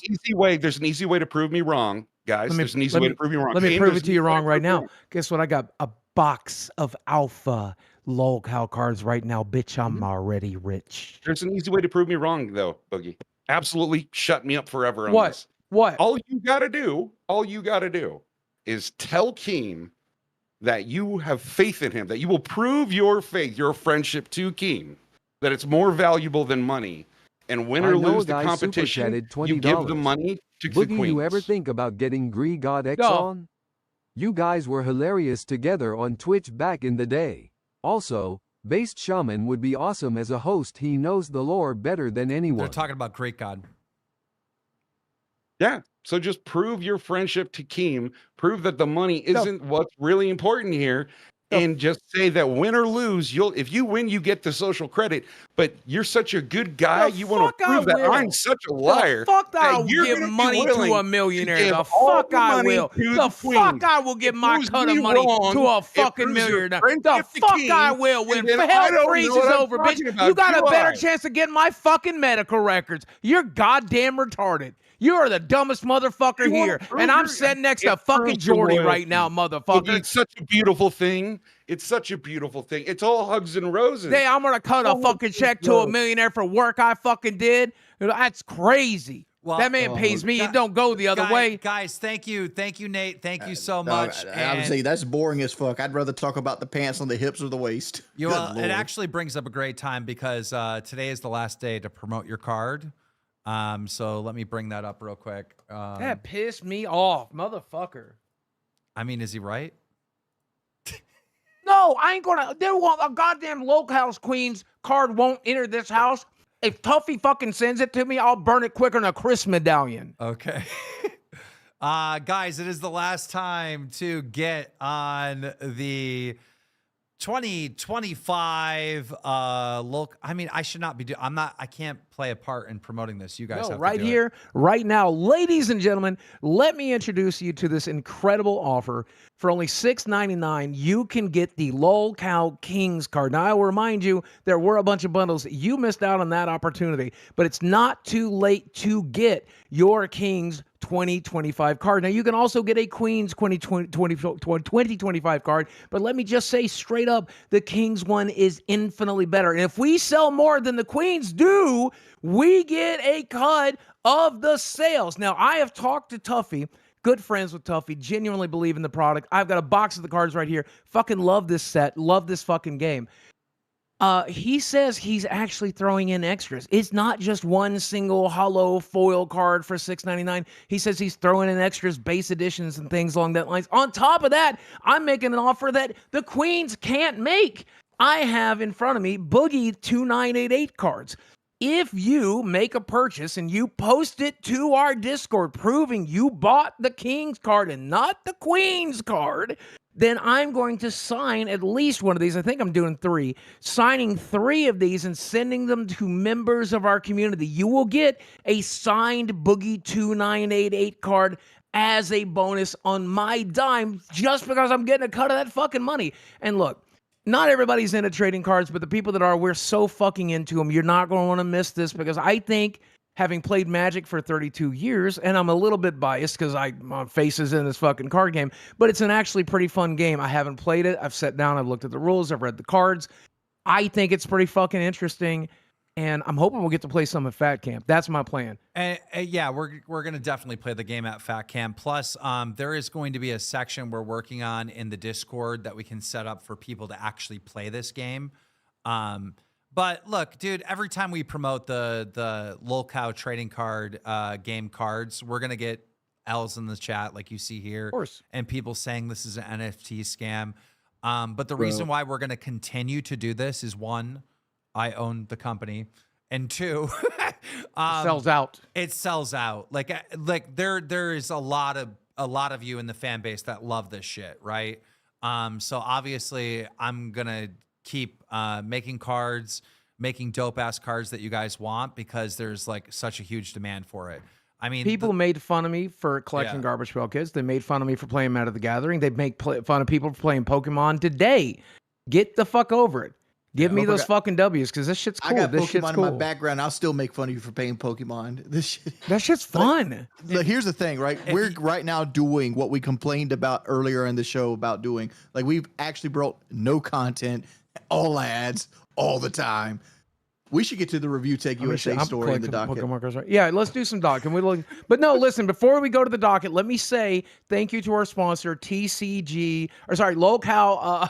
easy way to prove me wrong, guys. There's an easy way to prove me wrong. Let me prove it to you wrong right now. Guess what? I got a box of alpha lolcow cards right now. Bitch, I'm already rich. There's an easy way to prove me wrong, though, Boogie. Absolutely shut me up forever on What? this. What? All you gotta do is tell Keem that you have faith in him, that you will prove your faith, your friendship to Keem, that it's more valuable than money. And win or lose the competition, you give the money to the Boogie, queens. you ever think about getting Greek God X No. on? You guys were hilarious together on Twitch back in the day. Also, Based Shaman would be awesome as a host. He knows the lore better than anyone. They're talking about Great God. Yeah. So just prove your friendship to Keem. Prove that the money isn't what's really important here. And just say that win or lose, if you win, you get the social credit. But you're such a good guy, you want to prove that I'm such a liar. The fuck that I will you're give gonna be money to willing a millionaire. give The all fuck the I money will. to The fuck queens. I will give my proves cut of me money wrong. to a It fucking proves your millionaire. friendship The to fuck Keem, I will and when then I hell don't know freezes what I'm over, bitch. talking about, You got do a better I? chance of getting my fucking medical records. You're goddamn retarded. You are the dumbest motherfucker You wanna here. prove And I'm your- sitting next it to fucking proves the Jordy loyalty. right now, motherfucker. It's such a beautiful thing. It's such a beautiful thing. It's all hugs and roses. Hey, I'm gonna cut a All fucking hugs check and to a roses. millionaire for work I fucking did. That's crazy. Well, that man pays me. It don't go the other way. Guys, thank you, Nate. Thank you so much. I would say that's boring as fuck. I'd rather talk about the pants on the hips or the waist. Good It Lord. actually brings up a great time because today is the last day to promote your card. So let me bring that up real quick. That pissed me off, motherfucker. I mean, is he right? No, I ain't gonna. There won't a goddamn local house queen's card won't enter this house. If Tuffy fucking sends it to me, I'll burn it quicker than a Chris medallion. Okay. Guys, it is the last time to get on the 2025 look. I mean, I should not be doing. I can't play a part in promoting this. You guys No, have right to do here, it. right now, ladies and gentlemen, let me introduce you to this incredible offer. For only $6.99, you can get the LOLCOW Kings card. Now, I will remind you, there were a bunch of bundles. You missed out on that opportunity, but it's not too late to get your Kings 2025 card. Now, you can also get a Queens 2025 card, but let me just say straight up, the Kings one is infinitely better. And if we sell more than the Queens do, we get a cut of the sales. Now, I have talked to Tuffy, good friends with Tuffy, genuinely believe in the product. I've got a box of the cards right here. Fucking love this set, love this fucking game. He says he's actually throwing in extras. It's not just one single hollow foil card for $6.99. He says he's throwing in extras, base editions, and things along that lines. On top of that, I'm making an offer that the Queens can't make. I have in front of me Boogie 2988 cards. If you make a purchase and you post it to our Discord proving you bought the King's card and not the Queen's card, then I'm going to sign at least one of these. I think I'm doing 3. Signing 3 of these and sending them to members of our community. You will get a signed Boogie 2988 card as a bonus on my dime just because I'm getting a cut of that fucking money. And look, not everybody's into trading cards, but the people that are, we're so fucking into them. You're not going to want to miss this because I think, having played Magic for 32 years, and I'm a little bit biased because my face is in this fucking card game, but it's an actually pretty fun game. I haven't played it. I've sat down, I've looked at the rules, I've read the cards. I think it's pretty fucking interesting, and I'm hoping we'll get to play some at Fat Camp. That's my plan. Yeah, we're going to definitely play the game at Fat Camp. Plus, there is going to be a section we're working on in the Discord that we can set up for people to actually play this game. But look, dude, every time we promote the LOLCOW trading card game cards, we're going to get L's in the chat like you see here. Of course. And people saying this is an NFT scam. But the reason why we're going to continue to do this is, 1, I own the company, and 2, It sells out. It sells out. Like there is a lot of you in the fan base that love this shit, right? So obviously I'm gonna keep making cards, making dope ass cards that you guys want because there's like such a huge demand for it. I mean, people made fun of me for collecting Garbage Pail Kids. They made fun of me for playing Magic the Gathering. They make fun of people for playing Pokemon. Today, get the fuck over it. Give me those Motherfucker, fucking W's because this shit's cool. I got This shit's Pokemon cool. in my background. I'll still make fun of you for paying Pokemon. This shit. That shit's fun. Look, here's the thing, right? We're right now doing what we complained about earlier in the show about doing. Like, we've actually brought no content, all ads, all the time. We should get to the Review Tech USA story in the docket. Right? Yeah, let's do some docket. We look, but no, listen. Before we go to the docket, let me say thank you to our sponsor, TCG, or sorry, Locale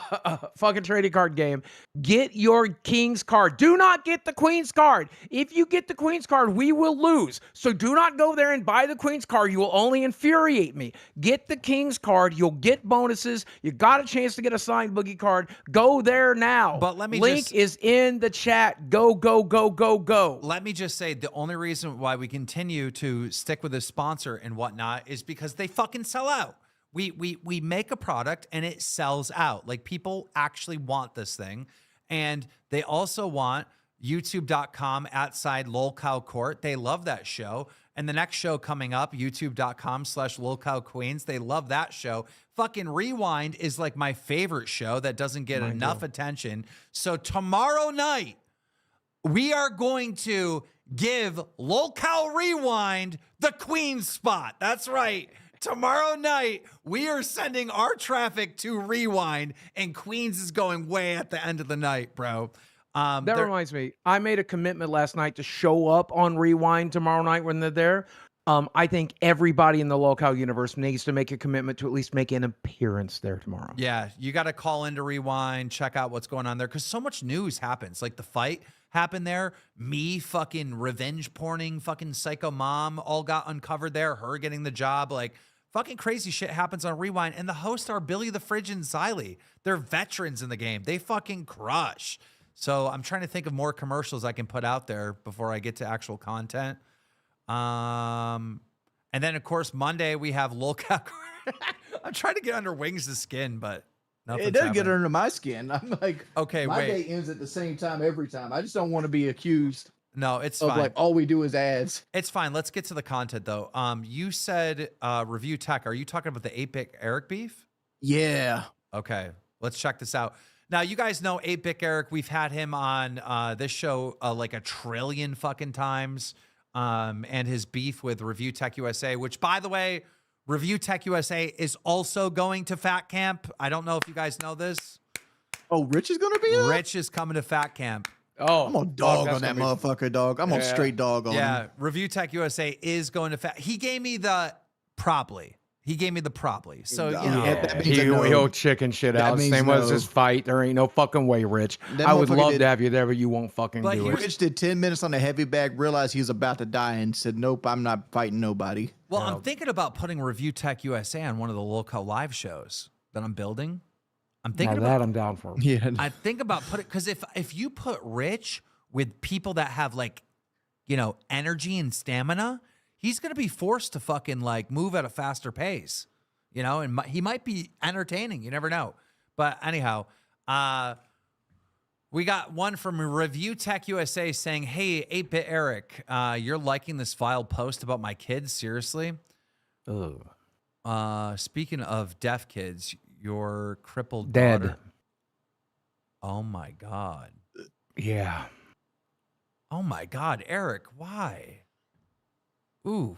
fucking trading card game. Get your King's card. Do not get the Queen's card. If you get the Queen's card, we will lose. So do not go there and buy the Queen's card. You will only infuriate me. Get the King's card. You'll get bonuses. You got a chance to get a signed Boogie card. Go there now. But let me link is in the chat. Go. Let me just say the only reason why we continue to stick with this sponsor and whatnot is because they fucking sell out. We make a product and it sells out. Like, people actually want this thing. And they also want youtube.com /LolCowCourt. They love that show. And the next show coming up, youtube.com/LolCowQueens. They love that show. Fucking Rewind is like my favorite show that doesn't get enough attention. So tomorrow night, we are going to give LolCow Rewind the Queen spot. That's right. Tomorrow night, we are sending our traffic to Rewind, and Queens is going way at the end of the night, bro. That reminds me, I made a commitment last night to show up on Rewind tomorrow night when they're there. I think everybody in the LolCow universe needs to make a commitment to at least make an appearance there tomorrow. Yeah, you got to call into Rewind, check out what's going on there, because so much news happens. Like, the fight happened there. Me fucking revenge porning, fucking psycho mom all got uncovered there. Her getting the job. Like, fucking crazy shit happens on Rewind. And the hosts are Billy the Fridge and Xylee. They're veterans in the game. They fucking crush. So I'm trying to think of more commercials I can put out there before I get to actual content. And then, of course, Monday we have LolCow. I'm trying to get under Wings' skin, but it doesn't get under my skin. I'm like, okay, my wait. day ends at the same time every time. I just don't want to be accused. No, it's of fine. Like, all we do is ads. It's fine. Let's get to the content, though. You said Review Tech. Are you talking about the 8-Bit Eric beef? Yeah. Okay, let's check this out. Now, you guys know 8-Bit Eric. We've had him on this show like 1 trillion fucking times. And his beef with Review Tech USA, which, by the way, Review Tech USA is also going to Fat Camp. I don't know if you guys know this. Oh, Rich is going to be there? Rich is coming to Fat Camp. Oh, I'm on dog on that motherfucker, dog. I'm on straight dog on him. Yeah, Review Tech USA is going to Fat. He gave me the probably. He gave me the probably. So, you know. He'll chicken shit out. Same as his fight. There ain't no fucking way, Rich. I would love to have you there, but you won't fucking do it. Rich did 10 minutes on the heavy bag, realized he was about to die, and said, nope, I'm not fighting nobody. Well, I'm thinking about putting Review Tech USA on one of the local live shows that I'm building. I'm thinking about that. I'm down for. Yeah. I think about putting, because if you put Rich with people that have, like, you know, energy and stamina, he's going to be forced to fucking, like, move at a faster pace, you know, and he might be entertaining. You never know. But anyhow, we got one from Review Tech USA saying, hey, 8-Bit Eric, you're liking this vile post about my kids? Seriously? Speaking of deaf kids, your crippled daughter. Oh, my God. Yeah. Oh, my God, Eric, why? Ooh.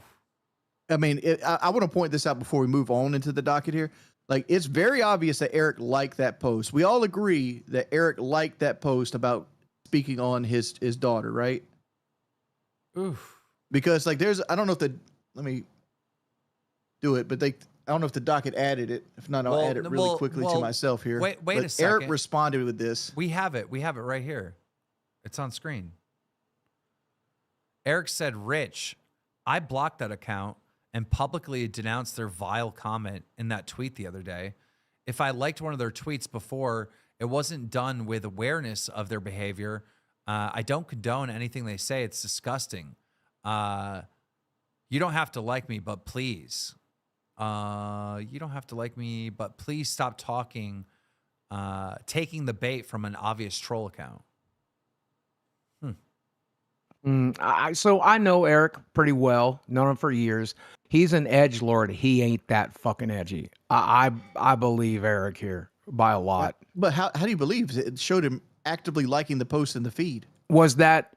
I mean, I want to point this out before we move on into the docket here. Like, it's very obvious that Eric liked that post. We all agree that Eric liked that post about speaking on his daughter, right? Oof. Because, like, I don't know if let me do it, but I don't know if the docket added it. If not, I'll add it really quickly to myself here. Wait a second. Eric responded with this. We have it right here. It's on screen. Eric said, Rich, I blocked that account and publicly denounced their vile comment in that tweet the other day. If I liked one of their tweets before, it wasn't done with awareness of their behavior. I don't condone anything they say. It's disgusting. You don't have to like me, but please. You don't have to like me, but please stop taking the bait from an obvious troll account. So I know Eric pretty well, known him for years. He's an edgelord. He ain't that fucking edgy. I believe Eric here by a lot. But how do you believe? It showed him actively liking the post in the feed. Was that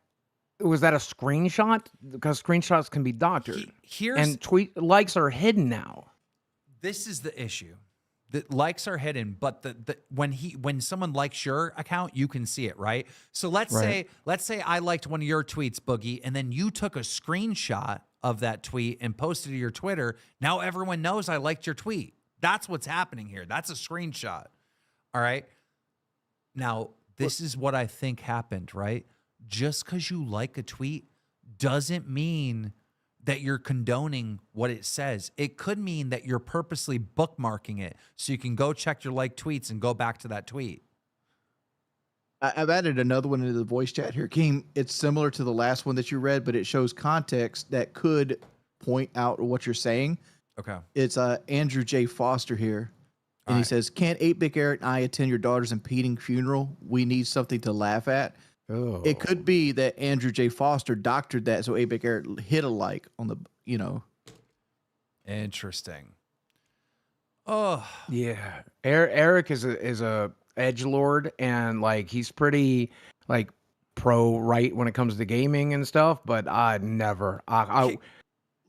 a screenshot? Because screenshots can be doctored. And tweet likes are hidden now. This is the issue. The likes are hidden, but when someone likes your account, you can see it, right? So let's say I liked one of your tweets, Boogie, and then you took a screenshot of that tweet and posted it to your Twitter. Now everyone knows I liked your tweet. That's what's happening here. That's a screenshot. All right. Now, this is what I think happened, right? Just because you like a tweet doesn't mean that you're condoning what it says. It could mean that you're purposely bookmarking it so you can go check your like tweets and go back to that tweet. I've added another one into the voice chat here. Keem, it's similar to the last one that you read, but it shows context that could point out what you're saying. Okay. It's Andrew J. Foster here. And he says, can't 8-Bit Eric and I attend your daughter's impeding funeral? We need something to laugh at. Oh. It could be that Andrew J. Foster doctored that so 8-Bit Eric hit a like on the, Interesting. Oh. Yeah. Eric is a edgelord, and like he's pretty like pro right when it comes to gaming and stuff, but I never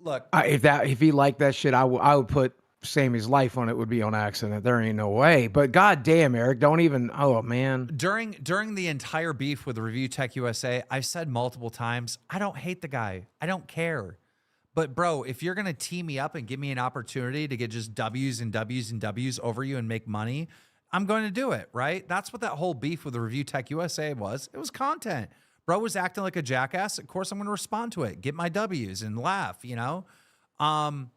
look, if he liked that shit, I would put Sammy's life on it would be on accident. There ain't no way. But goddamn, Eric, don't even. Oh man. During the entire beef with Review Tech USA, I've said multiple times, I don't hate the guy. I don't care. But bro, if you're gonna tee me up and give me an opportunity to get just W's and W's and W's over you and make money, I'm going to do it, right? That's what that whole beef with the Review Tech USA was. It was content. Bro was acting like a jackass. Of course, I'm going to respond to it, get my W's and laugh, Now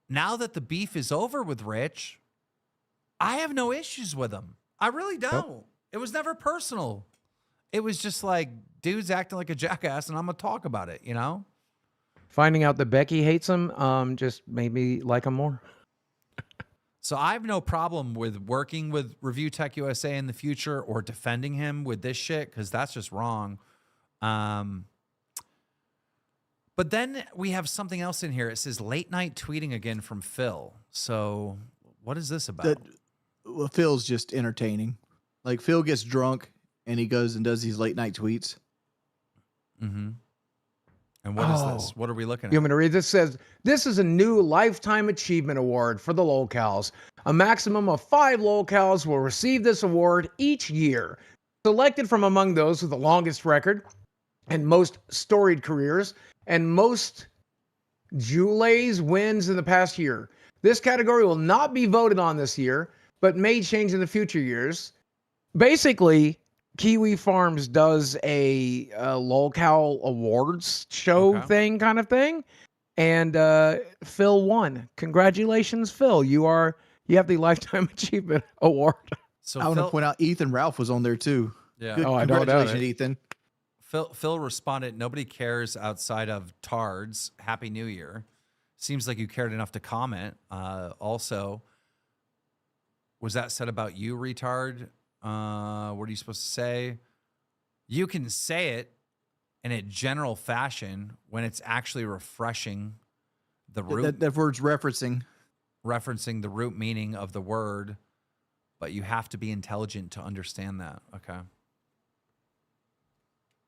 that the beef is over with Rich, I have no issues with him. I really don't. Nope. It was never personal. It was just like, dude's acting like a jackass, and I'm going to talk about it, Finding out that Becky hates him just made me like him more. So I have no problem with working with Review Tech USA in the future or defending him with this shit, because that's just wrong. But then we have something else in here. It says late night tweeting again from Phil. So what is this about? Well, Phil's just entertaining. Like Phil gets drunk and he goes and does these late night tweets. Mm-hmm. And what is this? What are we looking at? You want me to read this? It says, this is a new Lifetime Achievement Award for the lolcows. A maximum of 5 lolcows will receive this award each year. Selected from among those with the longest record and most storied careers and most Jules wins in the past year. This category will not be voted on this year, but may change in the future years. Basically, Kiwi Farms does a lolcow awards show thing kind of thing. And Phil won. Congratulations, Phil. You have the Lifetime Achievement Award. So I want to point out Ethan Ralph was on there too. Yeah. Good, congratulations, Ethan. Phil responded, nobody cares outside of Tards. Happy New Year. Seems like you cared enough to comment. Also, was that said about you, retard? What are you supposed to say? You can say it in a general fashion when it's actually refreshing the root. That word's referencing the root meaning of the word, but you have to be intelligent to understand that. Okay.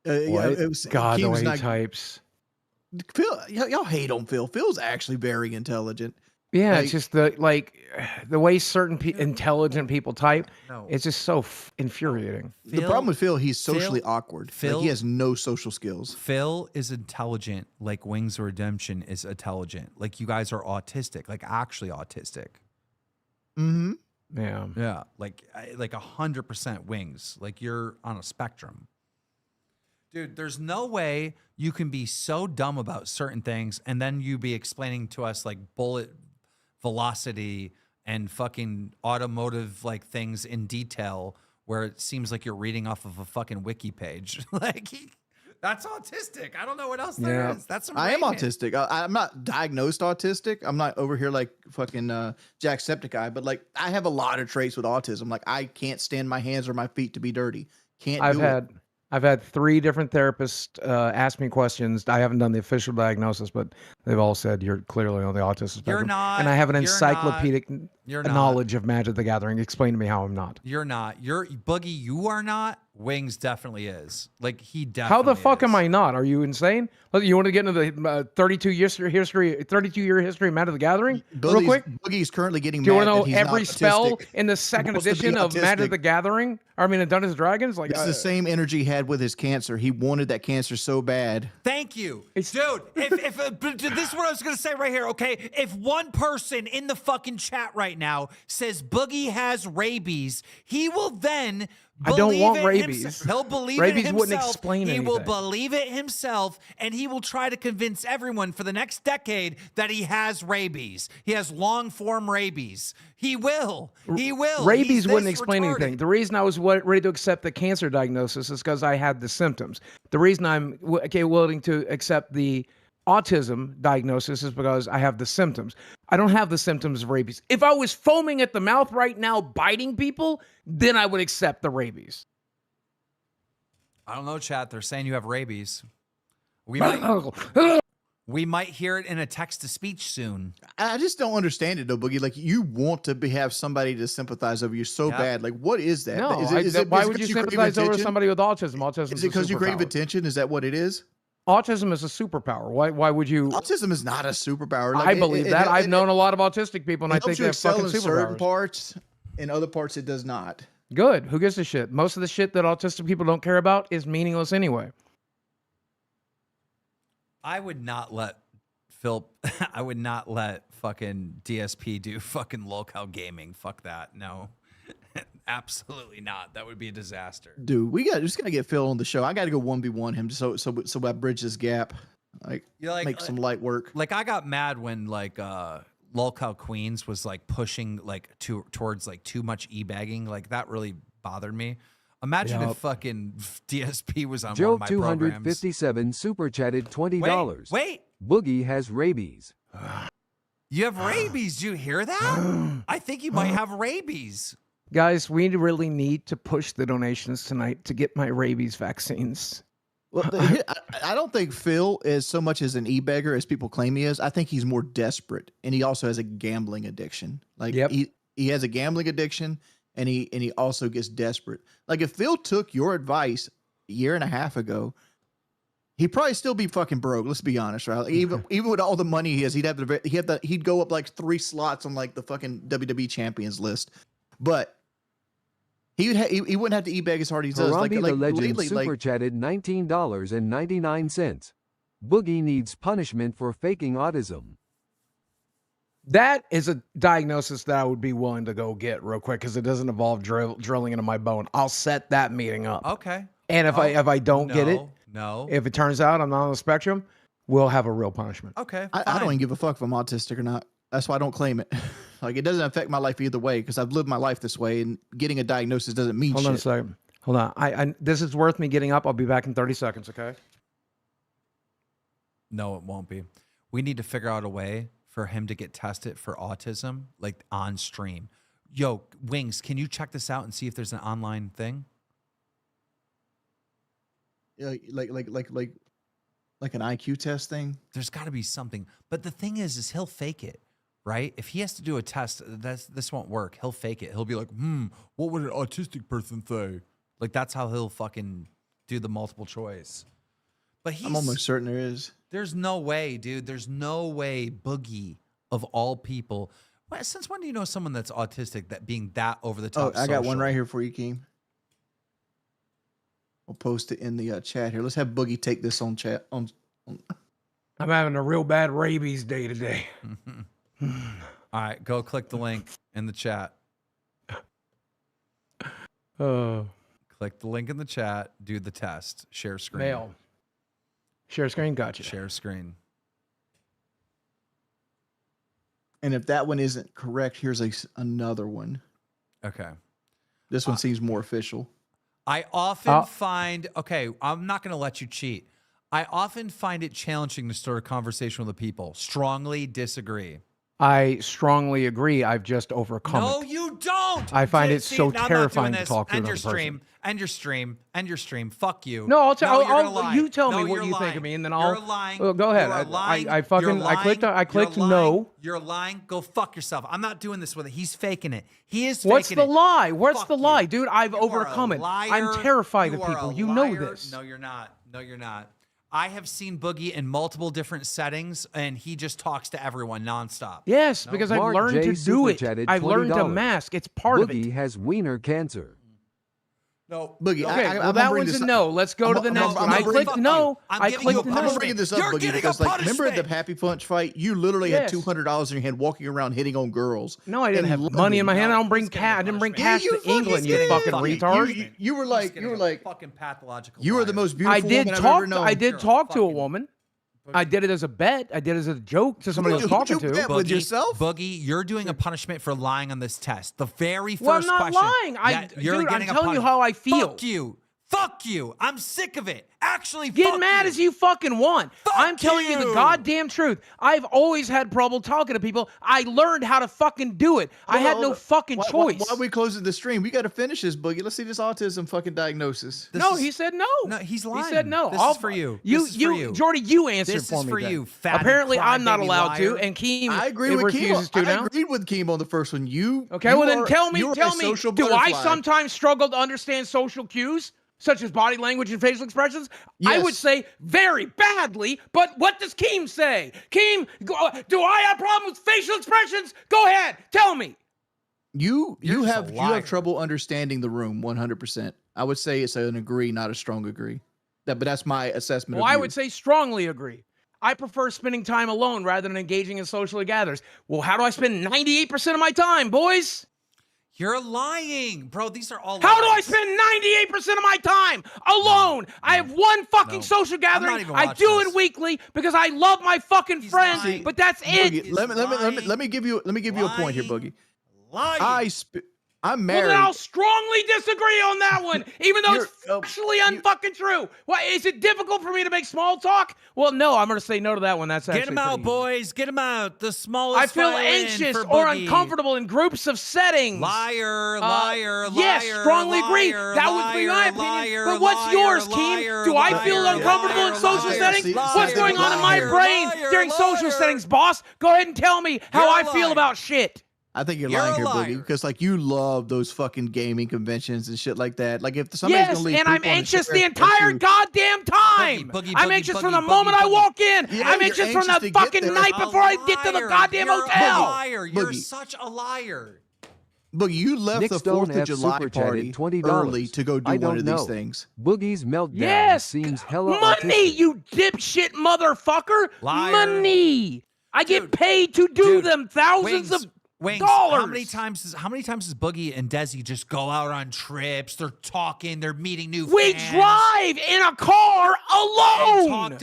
It was, God, the way he types. Phil, y'all hate on Phil. Phil's actually very intelligent. Yeah, like, it's just the way certain intelligent people type. No. It's just so infuriating. The problem with Phil, he's socially awkward. He has no social skills. Phil is intelligent, like Wings of Redemption is intelligent. Like you guys are autistic, like actually autistic. Mm-hmm. Yeah. Yeah, like 100% Wings. Like you're on a spectrum. Dude, there's no way you can be so dumb about certain things and then you be explaining to us like bullet velocity and fucking automotive like things in detail where it seems like you're reading off of a fucking wiki page. That's autistic. I don't know what else there is. That's I am autistic. I'm not diagnosed autistic. I'm not over here like fucking Jacksepticeye, but like I have a lot of traits with autism. Like I can't stand my hands or my feet to be dirty. I've had 3 different therapists ask me questions. I haven't done the official diagnosis, but they've all said you're clearly on the autism spectrum. You're not. And I have an encyclopedic You're a not. knowledge of Magic the Gathering. Explain to me how I'm not. You're not. You're Boogie. You are not. Wings definitely is. Like he definitely. How the fuck is. am I not? Are you insane? You want to get into the 32-year history of Magic the Gathering? Real quick. Boogie's currently getting Do you mad want that to he's know not every spell autistic. in the second Wants to be edition of Magic autistic. the Gathering? I mean, in Dungeons and Dragons? Like, It's the same energy he had with his cancer. He wanted that cancer so bad. Thank you, dude. If this is what I was gonna say right here. Okay, if one person in the fucking chat right now says Boogie has rabies, he will then. I don't want believe it rabies. himself. He'll believe Rabies it himself. wouldn't explain He will anything. believe it himself, and he will try to convince everyone for the next decade that he has rabies. He has long form rabies. He will. He will. Rabies He's wouldn't this explain retarded. anything. The reason I was ready to accept the cancer diagnosis is because I had the symptoms. The reason I'm willing to accept the autism diagnosis is because I have the symptoms. I don't have the symptoms of rabies. If I was foaming at the mouth right now, biting people, then I would accept the rabies. I don't know, chat. They're saying you have rabies. We might hear it in a text-to-speech soon. I just don't understand it though, Boogie. Like you want to have somebody to sympathize over you so bad. Like what is that? No, is why it would you 'cause crave sympathize over attention? somebody with autism? Autism Is it because you crave attention? Is that what it is? Autism is a superpower. Why would you? Autism is not a superpower. I believe that. I've known a lot of autistic people, and I think you they have excel fucking in certain superpowers. parts. In other parts, it does not. Good. Who gives a shit? Most of the shit that autistic people don't care about is meaningless anyway. I would not let Phil. I would not let fucking DSP do fucking local gaming. Fuck that. No, absolutely not. That would be a disaster. Dude, just gotta get Phil on the show. I gotta go 1v1 him so I bridge this gap. Like, make some light work. Like I got mad when Lolcow Queens was like pushing like towards like too much e-bagging. Like that really bothered me. Imagine if fucking DSP was on one of my programs. Joe257 super chatted $20. Wait. Boogie has rabies. You have rabies. Do you hear that? I think you might have rabies. Guys, we really need to push the donations tonight to get my rabies vaccines. Well, I don't think Phil is so much as an e-beggar as people claim he is. I think he's more desperate, and he also has a gambling addiction. Like he has a gambling addiction, and he also gets desperate. Like if Phil took your advice a year and a half ago, he'd probably still be fucking broke. Let's be honest, right? Like, even with all the money he has, he'd go up like 3 slots on like the fucking WWE champions list, but. He wouldn't have to e-bag as hard as he does. Harambe the Legend lately, super chatted $19.99. Boogie needs punishment for faking autism. That is a diagnosis that I would be willing to go get real quick because it doesn't involve drilling into my bone. I'll set that meeting up. Okay. And if I don't get it, no. If it turns out I'm not on the spectrum, we'll have a real punishment. Okay. I don't even give a fuck if I'm autistic or not. That's why I don't claim it. Like it doesn't affect my life either way because I've lived my life this way, and getting a diagnosis doesn't mean Hold shit. on a second. Hold on. I this is worth me getting up. I'll be back in 30 seconds. Okay. No, it won't be. We need to figure out a way for him to get tested for autism, like on stream. Yo, Wings, can you check this out and see if there's an online thing? Yeah, like an IQ test thing. There's got to be something. But the thing is he'll fake it, right? If he has to do a test, this won't work. He'll fake it. He'll be like, what would an autistic person say? Like that's how he'll fucking do the multiple choice. But I'm almost certain there is. There's no way, dude. There's no way Boogie of all people. Since when do you know someone that's autistic that being that over the top? Oh, I got one right here for you, Keem. I'll post it in the chat here. Let's have Boogie take this on chat. I'm having a real bad rabies day today. All right, go click the link in the chat. Click the link in the chat. Do the test. Share screen. Mail. Share screen. Gotcha. Share screen. And if that one isn't correct, here's another one. Okay. This one seems more official. I often find, okay, I'm not going to let you cheat. I often find it challenging to start a conversation with the people. Strongly disagree. I strongly agree. I've just overcome No, it. you don't. I find it See, so I'm not terrifying doing to this. talk to End another your stream. person. End your stream. End your stream. Fuck you. No, I'll tell. you're gonna lie. You tell me No, what you're you think lying. of me, and then You're I'll. lying. Well, go ahead. You are lying. I fucking. You're I clicked. lying. I clicked You're lying. no. You're lying. Go fuck yourself. I'm not doing this with it. He's faking it. He is faking What's the it. lie? What's Fuck the you. lie, dude? I've You are a overcome it. liar. I'm terrified You of are people. a You know liar. this. No, you're not. No, you're not. I have seen Boogie in multiple different settings, and he just talks to everyone nonstop. Yes, because I've Mark learned J. to do it. super-chatted I've learned to $20. mask. It's part of it. Boogie has wiener cancer. No, Boogie. Okay, well, I'm that bring one's this a up. no. Let's go to the next one. I clicked no. I clicked I'm no. bringing this up, You're Boogie, getting a because like, remember the punishment. Happy Punch fight? You literally Yes. had $200 in your hand, walking around hitting on girls. No, I didn't in have London. money in my hand. I don't bring cash. I didn't bring cash to England. You fucking retard. You were like fucking pathological. you were the most I beautiful did woman I've talk. ever known. I did talk to a woman. I did it as a bet. I did it as a joke to somebody I was talking to. with yourself? Boogie, you're doing a punishment for lying on this test. The very first Well, I'm not question. lying. You're Dude, I'm getting a telling you punish- how I feel. Fuck you. Fuck you. I'm sick of it. Actually, Get fuck mad you. as you fucking want. I'm telling you the you. goddamn truth. I've always had trouble talking to people. I learned how to fucking do it. I had no fucking choice. Why are we closing the stream? We got to finish this, Boogie. Let's see this autism fucking diagnosis. No, he said no. No, he's lying. He said no. This is for you. This is for you. Jordy, you answered This for is me. for then. you, fatty Apparently, I'm not crybaby allowed liar. to, and Keem I agree with refuses Keem. to I now. agreed with Keem on the first one. Okay, well then tell me, you're a do I social butterfly. sometimes struggle to understand social cues, such as body language and facial expressions? I Yes. would say very badly, but what does Keem say? Keem, do I have problems with facial expressions? Go ahead, tell me. You You're just a have liar. trouble understanding the room 100%. I would say it's an agree, not a strong agree. But that's my assessment. Well, of I you. would say strongly agree. I prefer spending time alone rather than engaging in social gatherings. Well, how do I spend 98% of my time, boys? You're lying, bro. These are all How do I lies. spend 98% of my time alone? I have one fucking social gathering. even I watching do this. it weekly because I love my fucking friends, lying. but that's it. Boogie, let me give you a point here, Boogie. Lying. I'm Well, married. then I'll strongly disagree on that one, even though it's You're- actually unfucking true. Why is it difficult for me to make small talk? Well, no, I'm gonna say no to that one. That's actually Get him out, pretty easy. boys. Get him out. The smallest I feel violin anxious for or Boogie. uncomfortable in groups of settings. Liar, liar, Yes, liar, strongly agree. liar, That would be my liar, opinion. liar, But what's liar, yours, liar, Keem? Do I feel liar, uncomfortable in liar, social liar, settings? liar, What's going on in my liar, brain liar, during social liar. settings, boss? Go ahead and tell me how You're I a feel liar. about shit. I think you're You're lying a here, liar. Boogie, because like you love those fucking gaming conventions and shit like that. Like if somebody's Yes, gonna leave and I'm poop on a anxious chair the and entire you- goddamn time. Boogie, I'm boogie, anxious from boogie, the moment boogie, I walk in. Yeah, I'm you're anxious from anxious the to get fucking there. night A before I get to the liar. goddamn You're hotel. A liar. You're Boogie. such a liar. Boogie, you left Nick the Stone 4th of F July super party chatted $20. early to go do I one don't of know. these things. Boogie's meltdown Yes, seems hella money, autistic. you dipshit motherfucker. Liar. Money. I get Dude, paid to do dude, them thousands of Wings, dollars. how many times does Boogie and Desi just go out on trips? They're talking, they're meeting new We fans. drive in a car and alone. talk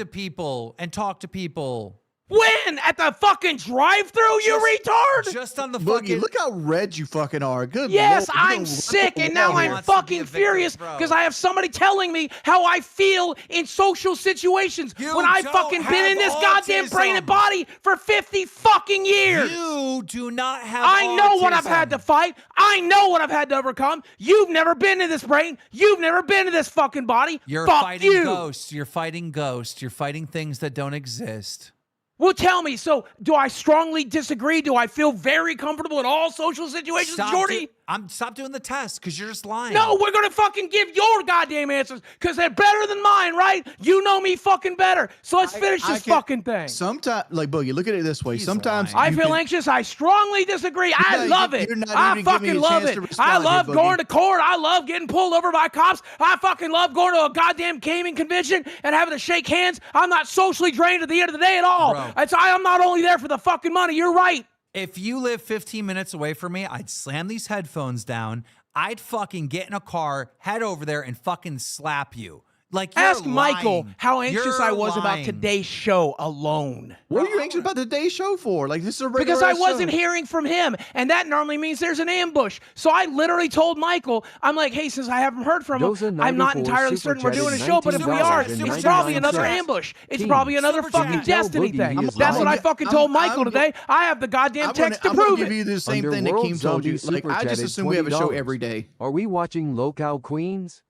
to people. When? At the fucking drive-through, you retard? Just on the Boogie, fucking look how red you fucking are. Good Yes, Lord, you I'm gonna sick, run and now the I'm wants to be a fucking victim, furious bro. because I have somebody telling me how I feel in social situations You when I've don't fucking been have in this goddamn brain and autism. body for 50 fucking years. You do not have I know what I've had to autism. fight. I know what I've had to overcome. You've never been in this brain. You've never been in this fucking body. You're Fuck fighting you. ghosts. You're fighting ghosts. You're fighting things that don't exist. Well, tell me, so do I strongly disagree? Do I feel very comfortable in all social situations, Jordy? Stop doing the test because you're just lying. No, we're gonna fucking give your goddamn answers because they're better than mine, right? You know me fucking better. So let's finish this fucking thing. Sometimes, like Boogie, look at it this way. He's Sometimes lying. I you feel can- anxious. I strongly disagree. I not- love it. you're not I even giving me fucking a love chance it. to respond I here, love Boogie. going to court. I love getting pulled over by cops. I fucking love going to a goddamn gaming convention and having to shake hands. I'm not socially drained at the end of the day at all. Bro. I'm not only there for the fucking money. You're right. If you live 15 minutes away from me, I'd slam these headphones down. I'd fucking get in a car, head over there, and fucking slap you. Like, you're Ask Michael lying. how anxious I You're was about lying. today's show alone. What are you anxious about today's show for? Like, this is a regular Because I ass wasn't show. hearing from him, and that normally means there's an ambush. So I literally told Michael, I'm like, hey, since I haven't heard from him, I'm not entirely certain we're doing a show, but if we are, it's probably another ambush. It's probably another fucking Destiny thing. That's what I fucking told Michael today. I have the goddamn text to I'm gonna prove give it. you the same thing that Keem told you. Like, I just assume we have a show $20. every day. Are we watching Local Queens?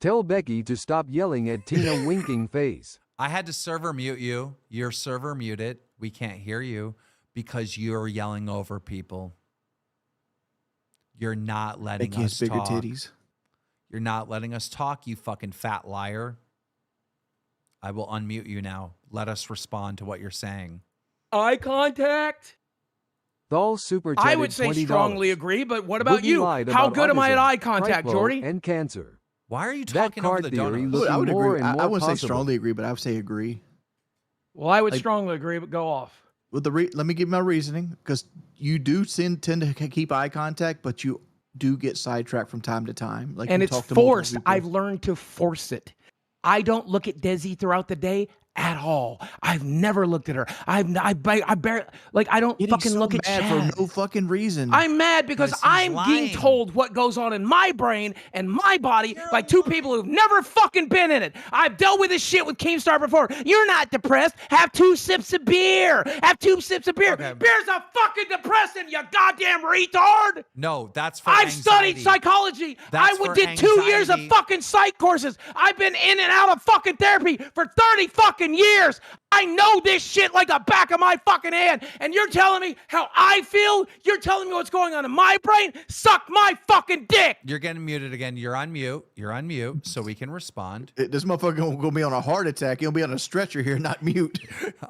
Tell Becky to stop yelling at Tina winking face. I had to server mute you. Your server muted. We can't hear you because you're yelling over people. You're not letting Becky has us bigger talk. titties. You're not letting us talk, you fucking fat liar. I will unmute you now. Let us respond to what you're saying. Eye contact? Thal super chatted I would say $20. strongly agree, but what about Boogie you? lied How about good am I at autism, eye contact, Fripo, Jordy? and cancer. Why are you That talking over card the theory donuts? looking I would more agree. and more I wouldn't say possible. strongly agree, but I would say agree. Well, I would Like- strongly agree, but go off. With let me give my reasoning, because you do tend to keep eye contact, but you do get sidetracked from time to time. Like, And you it's talk to multiple forced. people. I've learned to force it. I don't look at Desi throughout the day at all. I've never looked at her. I barely, like, I don't Getting fucking so look at mad Chad. for no fucking reason. I'm mad because Because he's I'm being lying. told what goes on in my brain and my body by two people who've never fucking been in it. I've dealt with this shit with KEEMSTAR before. You're not depressed. Have 2 sips of beer. Have 2 sips of beer. Okay. Beer's a fucking depressant, you goddamn retard. No, that's for I've anxiety. studied psychology. That's I for did 2 years of anxiety. fucking psych courses. I've been in and out of fucking therapy for 30 fucking years. I know this shit like the back of my fucking hand. And you're telling me how I feel? You're telling me what's going on in my brain? Suck my fucking dick. You're getting muted again. You're on mute. You're on mute, so we can respond. This motherfucker gonna be on a heart attack. He'll be on a stretcher here, not mute.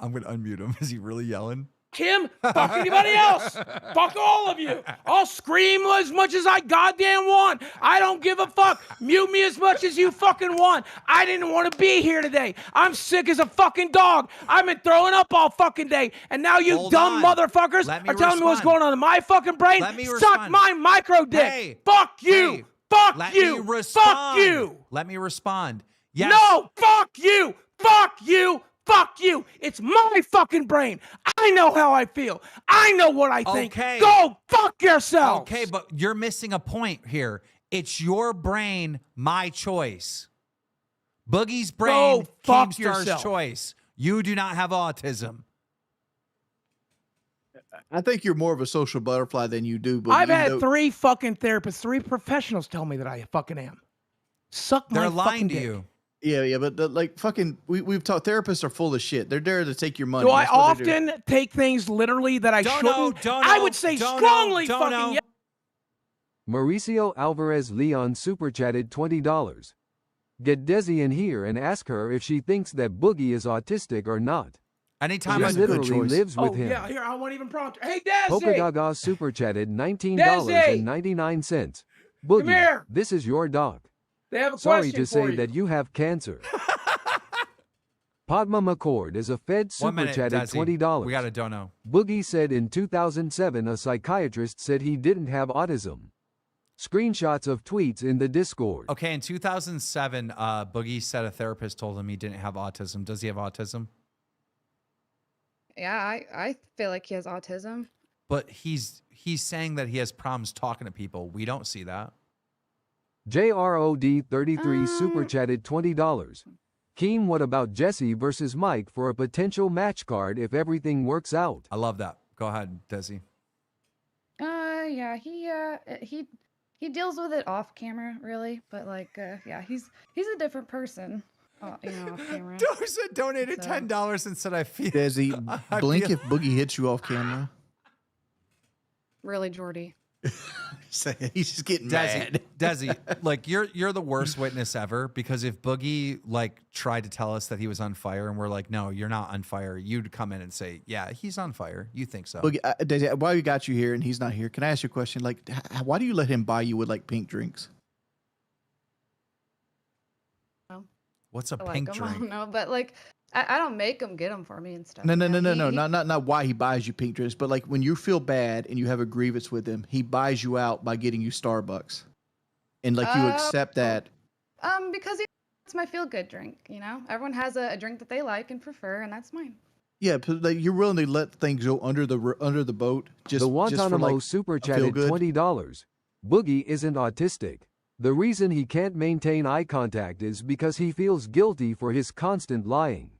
I'm gonna unmute him. Is he really yelling? Kim, fuck anybody else. Fuck all of you. I'll scream as much as I goddamn want. I don't give a fuck. Mute me as much as you fucking want. I didn't want to be here today. I'm sick as a fucking dog. I've been throwing up all fucking day. And now you Hold dumb on. motherfuckers Let me are telling me what's respond. going on in my fucking brain. Let me Suck respond. my micro dick. Hey. Fuck you. Hey. Fuck Let you. me respond. Fuck you. Let me respond. Yes. No, fuck you. Fuck you. Fuck you. It's my fucking brain. I know how I feel. I know what I think. Okay. Go fuck yourself. Okay, but you're missing a point here. It's your brain, my choice. Boogie's brain, Go fuck KEEMSTAR's yourself. choice. You do not have autism. I think you're more of a social butterfly than you do. But I've you had know- 3 fucking therapists, 3 professionals tell me that I fucking am. Suck my They're lying fucking to dick. you. Yeah, but like fucking, we've talked. Therapists are full of shit. They're there to take your money. Do I That's what they do. often take things literally that I Don't shouldn't? know, I would say strongly don't fucking know. yes. Mauricio Alvarez Leon super chatted $20. Get Desi in here and ask her if she thinks that Boogie is autistic or not. Anytime She I That's a good literally choice. lives with Oh, him. yeah, here, I won't even prompt her. Hey, Desi! Polka Gaga super chatted $19.99. Boogie, here. this is your dog. They have a Sorry question to say for you. that you have cancer. Padma McCord is a Fed 1 super minute, chatted Desi. $20. We got a dono. Boogie said in 2007 a psychiatrist said he didn't have autism. Screenshots of tweets in the Discord. Okay, in 2007, Boogie said a therapist told him he didn't have autism. Does he have autism? Yeah, I feel like he has autism. But he's saying that he has problems talking to people. We don't see that. JROD33 super chatted $20. Keem, what about Jesse versus Mike for a potential match card if everything works out? I love that. Go ahead, Desi. Yeah, he deals with it off camera, really, but like, yeah, he's a different person, off camera. Dosa donated So- $10 and said, "I feel." Desi, I blink feel- if Boogie hits you off camera. Really, Jordy. He's just getting mad. Desi, like you're the worst witness ever, because if Boogie like tried to tell us that he was on fire and we're like, no, you're not on fire, you'd come in and say, yeah, he's on fire. You think so? Boogie, Desi, why we got you here and he's not here? Can I ask you a question? Like, why do you let him buy you with like pink drinks? What's a I pink like 'em, I drink? don't know, but like, I don't make him get them for me and stuff. No, you know? He- not why he buys you pink drinks, but like when you feel bad and you have a grievance with him, he buys you out by getting you Starbucks, and like you accept that. Because he my feel-good drink. You know, everyone has a drink that they like and prefer, and that's mine. Yeah, but like, you're willing to let things go under the boat just The for Guantanamo like super a chatted feel-good? $20. Boogie isn't autistic. The reason he can't maintain eye contact is because he feels guilty for his constant lying.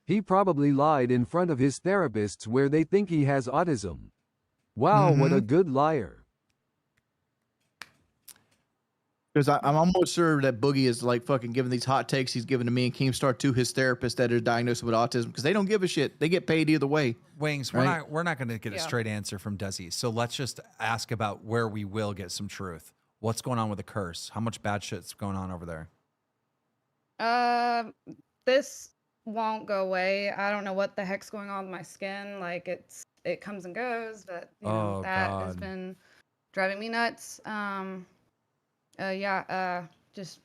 He probably lied in front of his therapists where they think he has autism. Wow, what a good liar. Because I'm almost sure that Boogie is like fucking giving these hot takes he's giving to me and Keemstar to his therapist that are diagnosed with autism because they don't give a shit. They get paid either way. Wings, right? we're not going to get a straight answer from Desi. So let's just ask about where we will get some truth. What's going on with the curse? How much bad shit's going on over there? This won't go away. I don't know what the heck's going on with my skin. Like it comes and goes, but you know, that has been driving me nuts. Just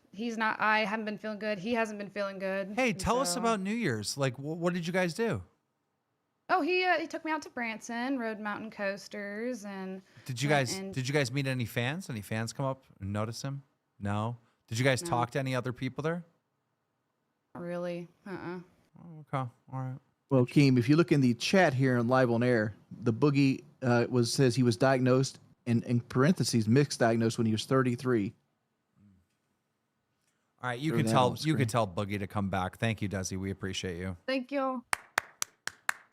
I haven't been feeling good. He hasn't been feeling good. Hey, tell us about New Year's. Like, what did you guys do? Oh, he took me out to Branson, rode mountain coasters, and Did you guys meet any fans? Any fans come up and notice him? No. Did you guys talk to any other people there? Not really. Oh, okay. All right. Well, Keem, if you look in the chat here on Live on Air, the Boogie says he was diagnosed and in parentheses mixed diagnosed when he was 33. All right, you can tell Boogie to come back. Thank you, Desi. We appreciate you. Thank you.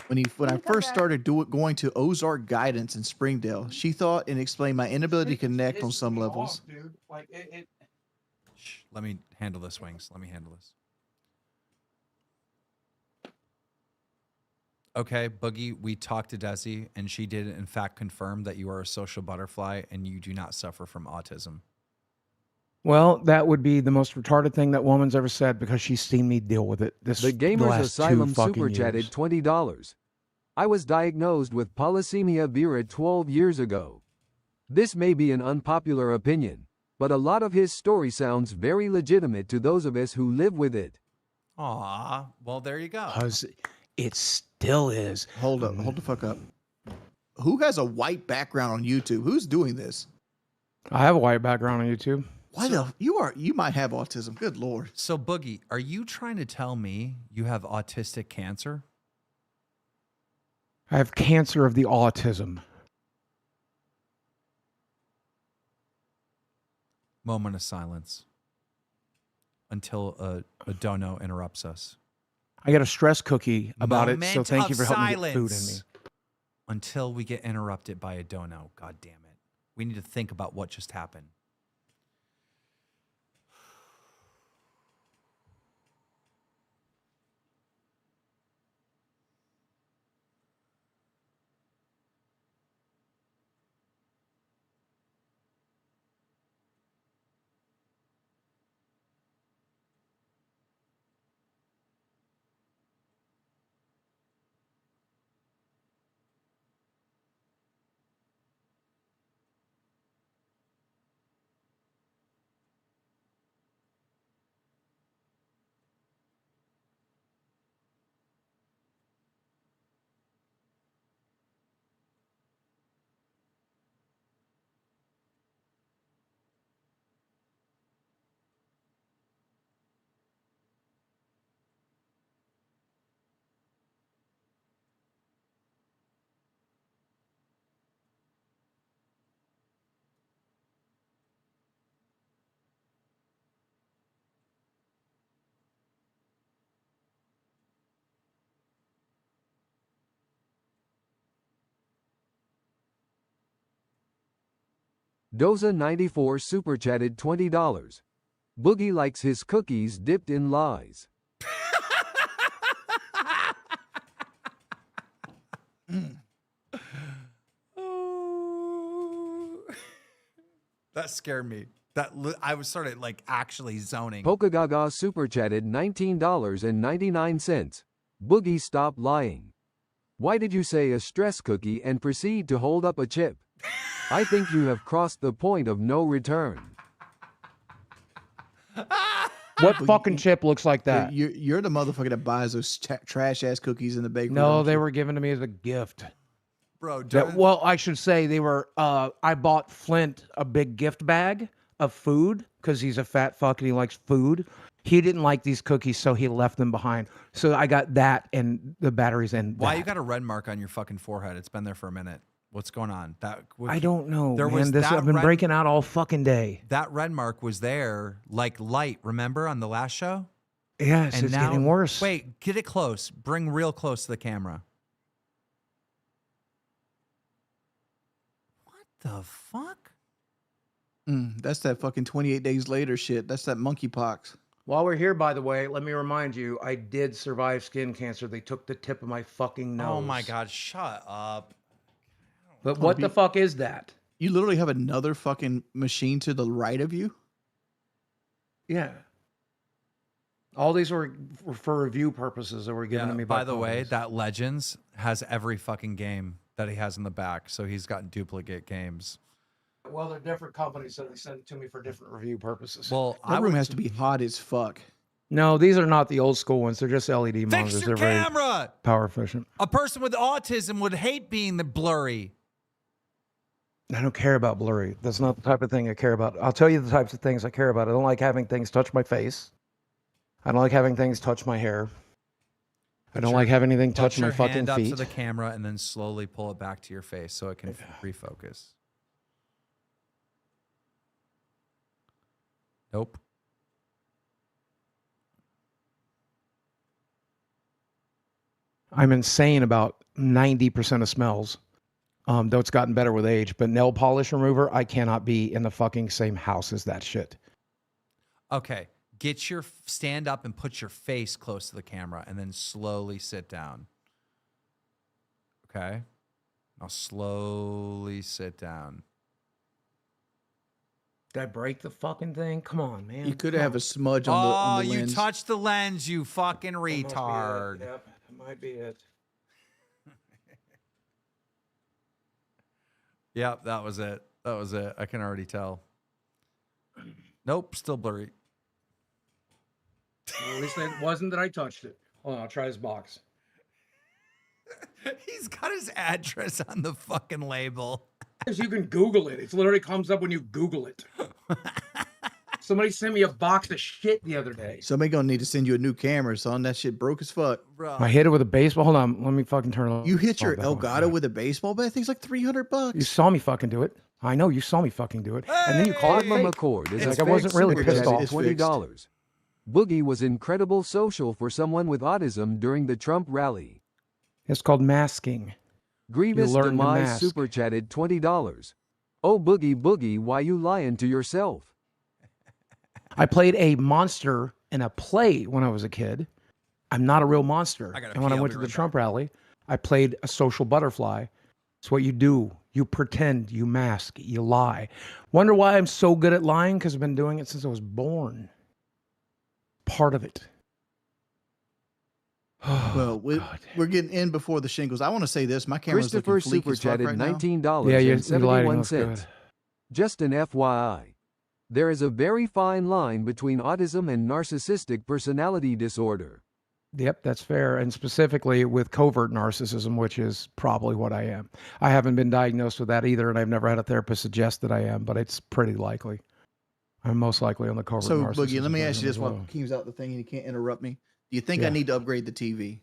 When I first started going to Ozark Guidance in Springdale, she thought and explained my inability to connect on some levels. Dude. Like Shh, let me handle this, Wings. Let me handle this. Okay, Boogie, we talked to Desi, and she did, in fact, confirm that you are a social butterfly and you do not suffer from autism. Well, that would be the most retarded thing that woman's ever said because she's seen me deal with it. The Gamers Asylum super chatted $20. I was diagnosed with polycythemia vera 12 years ago. This may be an unpopular opinion, but a lot of his story sounds very legitimate to those of us who live with it. Aw, well, there you go. Because it still is. Hold the fuck up. Who has a white background on YouTube? Who's doing this? I have a white background on YouTube. Why you might have autism. Good Lord. So, Boogie, are you trying to tell me you have autistic cancer? I have cancer of the autism. Moment of silence until a dono interrupts us. I got a stress cookie about it, so thank you for helping me get food in me. Until we get interrupted by a dono. God damn it. We need to think about what just happened. Doza94 super chatted $20. Boogie likes his cookies dipped in lies. That scared me. I was sort of like actually zoning. Pokagaga super chatted $19.99. Boogie, stop lying. Why did you say a stress cookie and proceed to hold up a chip? I think you have crossed the point of no return. What fucking chip looks like that? You're the motherfucker that buys those trash ass cookies in the bakery. No, they were given to me as a gift. Bro, well, I should say they were. I bought Flint a big gift bag of food because he's a fat fuck and he likes food. He didn't like these cookies, so he left them behind. So I got that and the batteries and Why that. you got a red mark on your fucking forehead? It's been there for a minute. What's going on? I don't know, There man. was that I've been red- breaking out all fucking day. That red mark was there like light, remember, on the last show? Yes, And it's now, getting worse. Wait, get it close. Bring real close to the camera. What the fuck? That's that fucking 28 days later shit. That's that monkeypox. While we're here, by the way, let me remind you, I did survive skin cancer. They took the tip of my fucking nose. Oh my God, shut up. But what the fuck is that? You literally have another fucking machine to the right of you? Yeah. All these were for review purposes that were given to me by the way, companies. that Legends has every fucking game that he has in the back. So he's got duplicate games. Well, they're different companies, so they send it to me for different review purposes. Well, That room has to be hot as fuck. No, these are not the old school ones. They're just LED monitors. Fix your They're very camera! power efficient. A person with autism would hate being the blurry. I don't care about blurry. That's not the type of thing I care about. I'll tell you the types of things I care about. I don't like having things touch my face. I don't like having things touch my hair. I don't like having anything touch my fucking hand up feet. to the camera and then slowly pull it back to your face so it can refocus. Nope. I'm insane about 90% of smells, though it's gotten better with age. But nail polish remover, I cannot be in the fucking same house as that shit. Okay. Stand up and put your face close to the camera and then slowly sit down. Okay. Now slowly sit down. Did I break the fucking thing? Come on, man. You could have a smudge on the you lens. touched the lens, you fucking retard. Yep, that might be it. Yep, that was it. That was it. I can already tell. Nope, still blurry. Well, at least it wasn't that I touched it. Hold on, I'll try his box. He's got his address on the fucking label. Because you can Google it. It literally comes up when you Google it. Somebody sent me a box of shit the other day. Somebody gonna need to send you a new camera, son. That shit broke as fuck. Bro. I hit it with a baseball. Hold on, let me fucking turn it on. You hit your Oh, that one. Elgato with a baseball bat? I think it's like $300. You saw me fucking do it. I know you saw me fucking do it. And then you called it Arma fake. McCord is Like a I wasn't really fake pissed super off. chat at $20. Boogie was incredible social for someone with autism during the Trump rally. It's called masking. Grievous learn to Demise mask. super chatted $20. Oh Boogie, why you lying to yourself? I played a monster in a play when I was a kid. I'm not a real monster. And when I went to the Trump rally, I played a social butterfly. It's what you do. You pretend, you mask, you lie. Wonder why I'm so good at lying? Because I've been doing it since I was born. Part of it. Well, we're getting in before the shingles. I want to say this. My camera's looking Christopher fleek super as fuck chatted right now. $19 Yeah, and your lighting 71 looks good. cents. Just an FYI. There is a very fine line between autism and narcissistic personality disorder. Yep, that's fair. And specifically with covert narcissism, which is probably what I am. I haven't been diagnosed with that either, and I've never had a therapist suggest that I am, but it's pretty likely. I'm most likely on the covert So, narcissism. Boogie, let me ask you this as well. while Keem's out the thing and you can't interrupt me. Do you think I Yeah. need to upgrade the TV?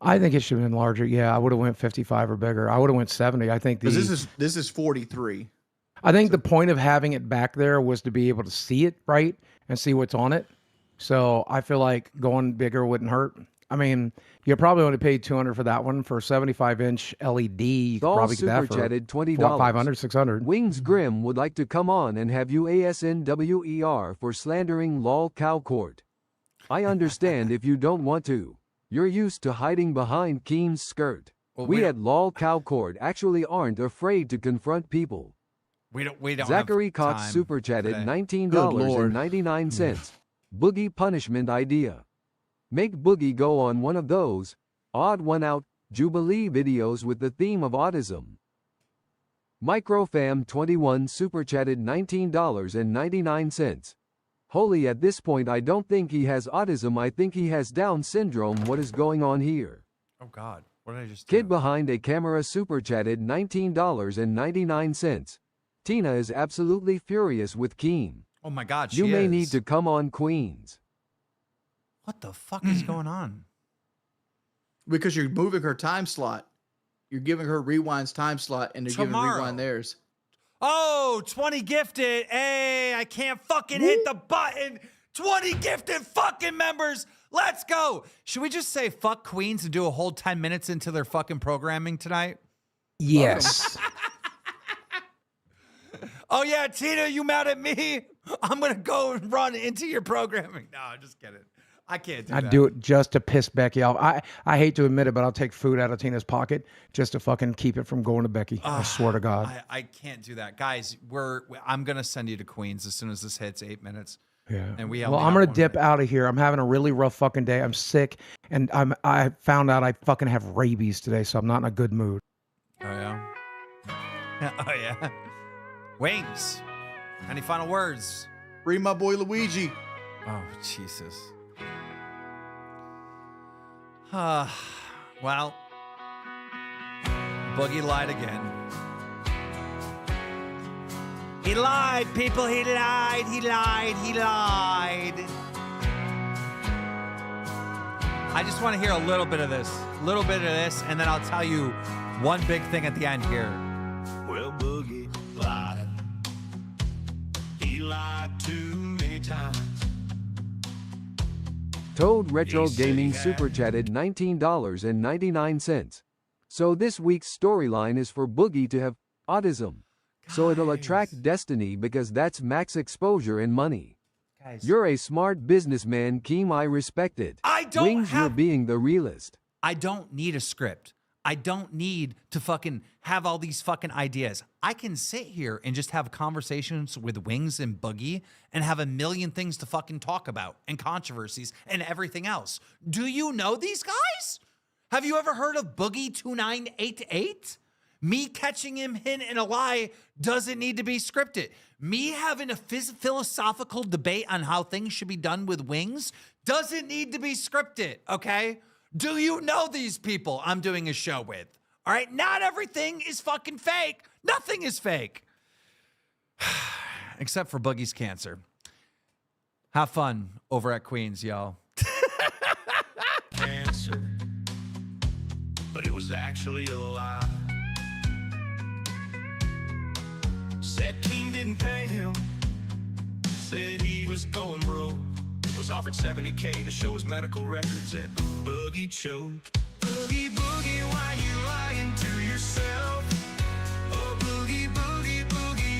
I think it should have been larger. Yeah, I would have went 55 or bigger. I would have went 70. I think Because this is 43. I think the point of having it back there was to be able to see it right and see what's on it. So I feel like going bigger wouldn't hurt. I mean, you probably only paid $200 for that one. For a 75-inch LED, you could All probably get that super for chatted $20. 500, 600. Wings Grim would like to come on and have you ASNWER for slandering lol cow court. I understand if you don't want to. You're used to hiding behind Keem's skirt. Well, we we at lol cow court actually aren't afraid to confront people. We don't Zachary have Cox time super chatted today. $19.99. Boogie punishment idea. Make Boogie go on one of those odd one out Jubilee videos with the theme of autism. Microfam21 super chatted $19.99. Holy, at this point I don't think he has autism, I think he has Down syndrome. What is going on here? Oh God, what did I just Kid behind a camera super chatted $19.99. Tina is absolutely furious with Keem. Oh my God, You may need to come on, Queens. What the fuck is going on? Because you're moving her time slot. You're giving her Rewind's time slot, and they're giving Rewind theirs. Oh, 20 gifted. Hey, I can't fucking hit the button. 20 gifted fucking members. Let's go. Should we just say fuck Queens and do a whole 10 minutes into their fucking programming tonight? Yes. Oh, yeah, Tina, you mad at me? I'm going to go and run into your programming. No, I'm just kidding. I can't do that. I'd do it just to piss Becky off. I hate to admit it, but I'll take food out of Tina's pocket just to fucking keep it from going to Becky. I swear to God. I can't do that. Guys, I'm going to send you to Queens as soon as this hits 8 minutes. Yeah. And well, I'm going to dip out of here. I'm having a really rough fucking day. I'm sick, and I found out I fucking have rabies today, so I'm not in a good mood. Oh, yeah? Oh, yeah. Wings. Any final words? Free my boy Luigi. Oh, Jesus. Well, Boogie lied again. He lied, people. He lied. He lied. He lied. I just want to hear a little bit of this. And then I'll tell you one big thing at the end here. Well, Boogie lied. He lied too many times. Toad Retro Gaming Super Chatted $19.99. So this week's storyline is for Boogie to have autism. So it'll attract destiny because that's max exposure and money. Guys. You're a smart businessman, Keem. I respect it. Wings, you're being the realist. I don't need a script. I don't need to fucking have all these fucking ideas. I can sit here and just have conversations with Wings and Boogie and have a million things to fucking talk about and controversies and everything else. Do you know these guys? Have you ever heard of Boogie 2988? Me catching him in a lie doesn't need to be scripted. Me having a philosophical debate on how things should be done with Wings doesn't need to be scripted, okay? Do you know these people I'm doing a show with? All right, not everything is fucking fake. Nothing is fake. Except for Boogie's cancer. Have fun over at Queens, y'all. Cancer. But it was actually a lie. Said King didn't pay him. Said he was going broke. Was offered $70K to show his medical records, and Boogie choked. Boogie, boogie, why you